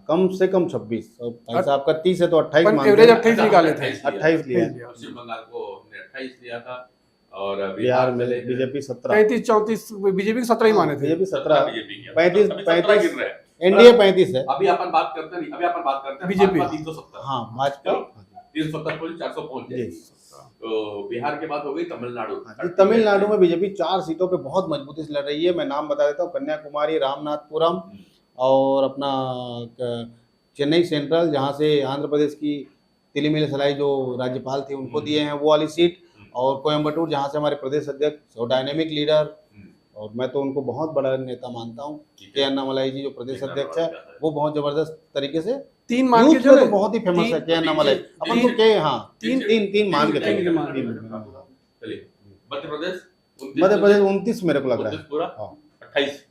B: कम से कम 26, और भाई साहब का 30 है तो 28
C: पर
B: मानते
C: एवरेज
B: हैं।
C: 28 निकाले थे।
B: 28 लिया है।
A: पश्चिम बंगाल को हमने 28 लिया था और
B: बिहार में
A: चले गए।
B: बीजेपी 17,
C: 33-34 बीजेपी के 17 ही माने थे।
B: बीजेपी 17,
A: बीजेपी की
B: 35
A: अभी 17 गिन रहे हैं।
B: एनडीए 35 है।
A: अभी अपन बात करते हैं, अभी अपन बात करते हैं
C: बीजेपी।
A: भाजपा 370।
B: हाँ भाजपा,
A: चलो 370 को 400 पहुंच
B: जी।
A: जाएगी। तो बिहार के बाद हो गई तमिलनाडु।
B: जी, तमिलनाडु में बीजेपी 4 सीटों पे बहुत मजबूती से लड़ रही है। मैं नाम बता देता हूँ, कन्याकुमारी, रामनाथपुरम और अपना चेन्नई सेंट्रल, जहाँ से आंध्र प्रदेश की तिलिमिली जो राज्यपाल थे उनको दिए हैं वो वाली सीट, और कोयम्बटूर जहाँ से हमारे प्रदेश अध्यक्ष और डायनेमिक लीडर, और मैं तो उनको बहुत बड़ा नेता मानता हूँ, के अन्नामलाई जी जो प्रदेश अध्यक्ष है, वो बहुत जबरदस्त तरीके से
C: 3 मान के
B: यूथ में तो
C: चले।
B: बहुत ही फेमस है के अन्नामलाई। अपन तो के हाँ तीन मान के चले।
A: चलिए मध्य प्रदेश,
B: मध्य प्रदेश 29 मेरे को लग रहा है।
A: पूरा
B: हाँ
A: 28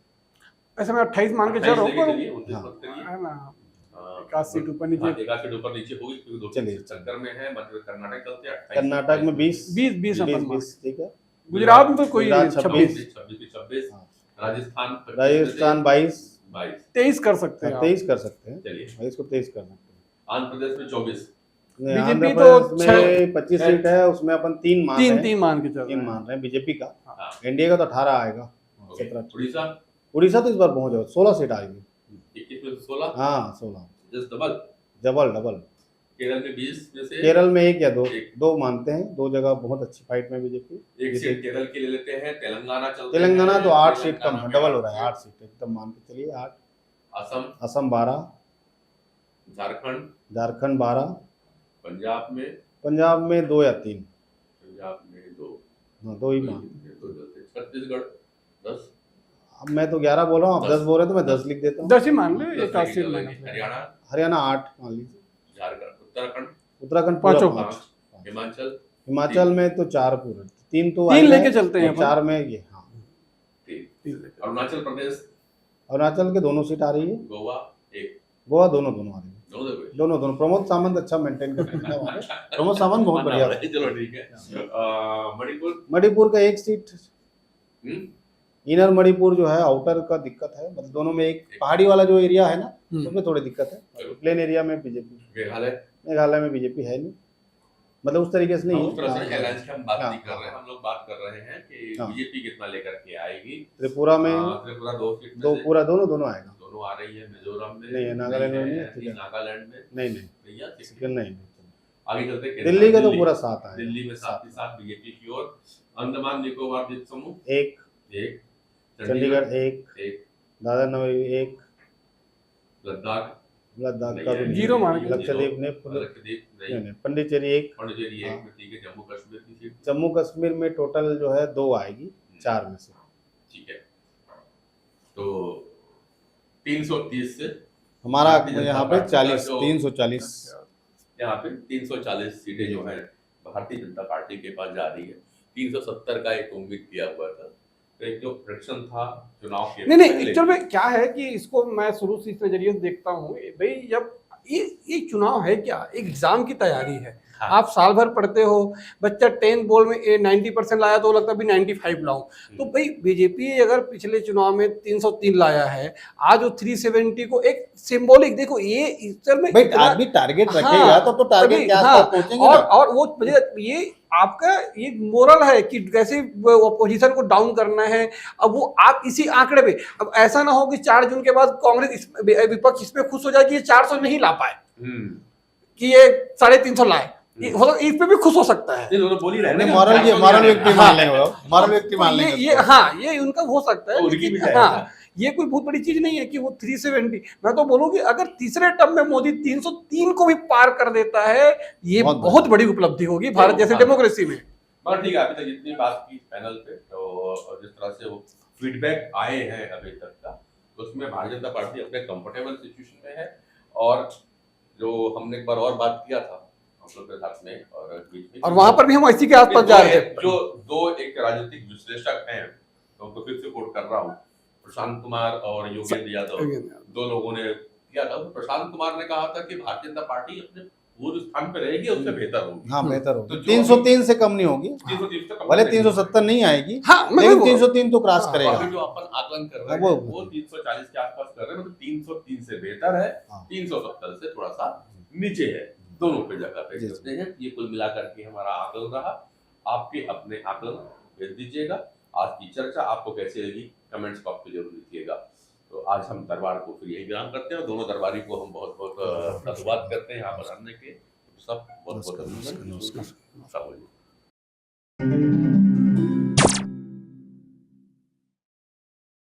C: ऐसे मैं 28 मान के चल रहा हूँ, पर
A: चलिए 29
B: हाँ।
A: मत करिए।
C: है ना,
A: हाँ,
C: 1 सीट ऊपर नीचे।
A: हाँ, 1 सीट ऊपर नीचे होगी क्योंकि 2
B: चलिए।
A: चक्कर में है। मध्य कर्नाटक चलते हैं 28,
B: कर्नाटक में 20
C: 20 अपन मान।
B: ठीक है।
C: गुजरात में तो कोई
B: गुजरात
C: 26
A: 26
B: हाँ।
A: राजस्थान 25
B: राजस्थान 22,
A: 22
C: 23 कर सकते हैं आप।
B: 23 कर सकते हैं।
A: चलिए
B: 22 को 23 कर सकते हैं।
A: आंध्र प्रदेश में 24
B: नहीं,
C: बीजेपी
B: आंध्र
C: तो
B: प्रदेश में 25 सीट है, उसमें अपन 3 मान रहे हैं।
C: 3 मान के चल रहे
B: 3
C: हैं।
B: मान रहे हैं बीजेपी का।
A: हाँ।
B: एनडीए का तो 18 आएगा,
A: ओके।
B: 17।
A: उड़ीसा
B: उड़ीसा तो इस बार पहुंच जाओ, 16 सीट आएगी।
A: 21 में से 16
B: हाँ 16,
A: जस्ट डबल।
B: डबल।
A: केरल में 20 में से
B: केरल में 1 या 2
A: एक।
B: 2 मानते हैं। 2 जगह बहुत अच्छी फाइट में बीजेपी।
A: एक सीट केरल की ले लेते हैं। तेलंगाना चलते
B: तेलंगाना
A: हैं।
B: तो 8 सीट कम
A: तेलंगाना
B: है,
A: में
B: डबल हो रहा है। 8 सीट एकदम मान के चलिए 8।
A: असम,
B: असम 12,
A: झारखंड,
B: झारखंड 12,
A: पंजाब में
B: 2 या 3,
A: पंजाब में 2,
B: हाँ 2 ही मान।
A: 2 चलते हैं। छत्तीसगढ़ 10,
B: अब मैं तो 11 बोल रहा हूँ, आप 10 बोल रहे हैं तो मैं 10 लिख देता हूँ।
C: 10 ही मान लो,
A: 10
C: 1 सीट
A: चलेगी।
C: मान।
A: हरियाणा,
B: हरियाणा 8 मान लीजिए।
A: झारखंड, उत्तराखंड
B: उत्तराखंड पूरा
C: पाँचों।
B: 5।
A: 5, हिमाचल
B: हिमाचल में तो 4 पूरे, 3 तो
C: 3 लेके चलते हैं
B: 4 में ये। हाँ
A: 3, अरुणाचल प्रदेश,
B: अरुणाचल के दोनों सीट आ रही है।
A: गोवा 1,
B: गोवा दोनों आ रही है।
A: दोनों
B: दोनों प्रमोद सावंत अच्छा मेंटेन करते हैं वहाँ पे। प्रमोद सावंत बहुत बढ़िया है।
A: चलो ठीक है। मणिपुर,
B: मणिपुर का 1 सीट,
A: हम्म,
B: इनर मणिपुर जो है आउटर का दिक्कत है, मतलब दोनों में एक पहाड़ी वाला जो एरिया है ना उसमें थोड़ी दिक्कत है। प्लेन एरिया में बीजेपी, मेघालय में बीजेपी है नहीं, मतलब उस तरीके से नहीं
A: उस तरह से
B: है।
A: अलायंस की हम बात
B: हाँ,
A: नहीं कर रहे हैं। हम लोग बात कर रहे हैं कि
B: हाँ।
A: बीजेपी कितना लेकर के आएगी।
B: त्रिपुरा में
A: त्रिपुरा 2 सीट में
B: दो
A: से
B: पूरा दोनों आएगा।
A: दोनों आ रही है। मिजोरम में
B: नहीं है, नागालैंड में नहीं है, ठीक है।
A: नागालैंड में
B: नहीं
A: भैया
B: सिक्किम नहीं।
A: आगे चलते हैं।
B: दिल्ली का तो पूरा 7 आएगा।
A: दिल्ली में 7 ही 7 बीजेपी की ओर। अंडमान निकोबार द्वीप समूह
B: 1,
A: 1,
B: चंडीगढ़ 1,
A: 1,
B: दादर नगर 1,
A: लद्दाख
B: लद्दाख का भी
C: जीरो मान के
B: लक्षद्वीप ने
A: लक्षद्वीप नहीं,
B: नहीं, पंडिचेरी 1,
A: पांडिचेरी 1
B: हाँ।
A: में ठीक है। जम्मू कश्मीर की सीट
B: जम्मू कश्मीर में टोटल जो है 2 आएगी 4 में से।
A: ठीक है। तो 330 से
B: हमारा
A: भारतीय जनता
B: यहाँ पे
A: पार्टी का
B: 40,
A: जो-
B: 340।
A: यहाँ पे 340 सीटें जो है भारतीय जनता पार्टी के पास जा रही है। 370 का एक उम्मीद किया हुआ था। तो एक जो प्रेडिक्शन था चुनाव के
C: नहीं
A: पहले-
C: एक्चुअल में क्या है कि इसको मैं शुरू से इस नजरिए से देखता हूँ भाई, जब ये चुनाव है क्या, एक एग्जाम की तैयारी है।
A: हाँ।
C: आप साल भर पढ़ते हो, बच्चा 10 बोर्ड में 90% लाया तो लगता है भी 95 लाऊं। तो भाई बीजेपी अगर पिछले चुनाव में 303 लाया है, आज वो 370 को एक सिंबॉलिक, देखो ये इस तरह में
B: भाई
C: इतना-
B: आदमी टारगेट
C: हाँ,
B: रखेगा तो टारगेट
C: तभी,
B: के
C: हाँ,
B: आसपास पहुंचेंगे ना।
C: और वो ये आपका ये मोरल है कि कैसे अपोजिशन को डाउन करना है। अब वो आप इसी आंकड़े पे, अब ऐसा ना हो कि 4 जून के बाद कांग्रेस विपक्ष इसमें खुश हो जाए कि ये 400 नहीं ला पाए, कि ये 350 लाए, इस पे भी खुश हो सकता है।
A: बोल ही रहे हैं ना,
B: मॉरल व्यक्ति मान लेंगे वो, मॉरल व्यक्ति मान
C: ये
B: लेंगे
C: ये हाँ, ये उनका हो सकता है,
A: उनकी
C: लेकिन
A: भी है।
C: हाँ, ये कोई बहुत बड़ी चीज नहीं है कि वो 370। मैं तो बोलूँ कि अगर तीसरे टर्म में मोदी 303 को भी पार कर देता है, ये बहुत बड़ी उपलब्धि होगी भारत जैसे डेमोक्रेसी में।
A: मगर ठीक है, अभी तक जितनी बात की पैनल पे, तो जिस तरह से वो फीडबैक आए हैं अभी तक का, उसमें भारतीय जनता पार्टी अपने कंफर्टेबल सिचुएशन में है। और जो हमने एक बार और बात किया था हम लोग के साथ में और बीच में,
C: और वहां पर भी हम इसी के आसपास जा रहे थे।
A: जो दो एक राजनीतिक विश्लेषक हैं, तो उनको फिर से कोट कर रहा हूँ, प्रशांत कुमार और योगेंद्र यादव, 2 लोगों ने किया था। प्रशांत कुमार ने कहा था कि भारतीय जनता पार्टी अपने वो जो स्थान पे रहेगी उससे बेहतर होगी।
B: हाँ बेहतर होगी,
A: तो जो
B: 303 से कम नहीं होगी,
A: 330 तक
B: भले 370 नहीं आएगी,
C: हाँ, मैं
B: लेकिन
C: वो-
B: 303 तो क्रॉस
C: हाँ,
B: करेगा।
A: अभी जो अपन आकलन कर रहे हैं
B: वो-
A: वो 340 के आसपास कर रहे हैं, मतलब 303 से बेहतर है,
B: हाँ।
A: 370 से थोड़ा सा नीचे है, दोनों पे जगह पे
B: जी,
A: करते हैं। ये कुल मिलाकर के हमारा आकलन रहा। आपके अपने आकलन भेज दीजिएगा। आज की चर्चा आपको कैसी लगी कमेंट्स बॉक्स में जरूर लिखिएगा। तो आज हम दरबार को फिर यही विराम करते हैं और दोनों दरबारी को हम बहुत बहुत धन्यवाद करते हैं यहाँ पर आने के। सब बहुत बहुत
B: नमस्कार,
A: अभिनंदन।
B: नमस्कार।
A: अस्सलाम वालेकुम।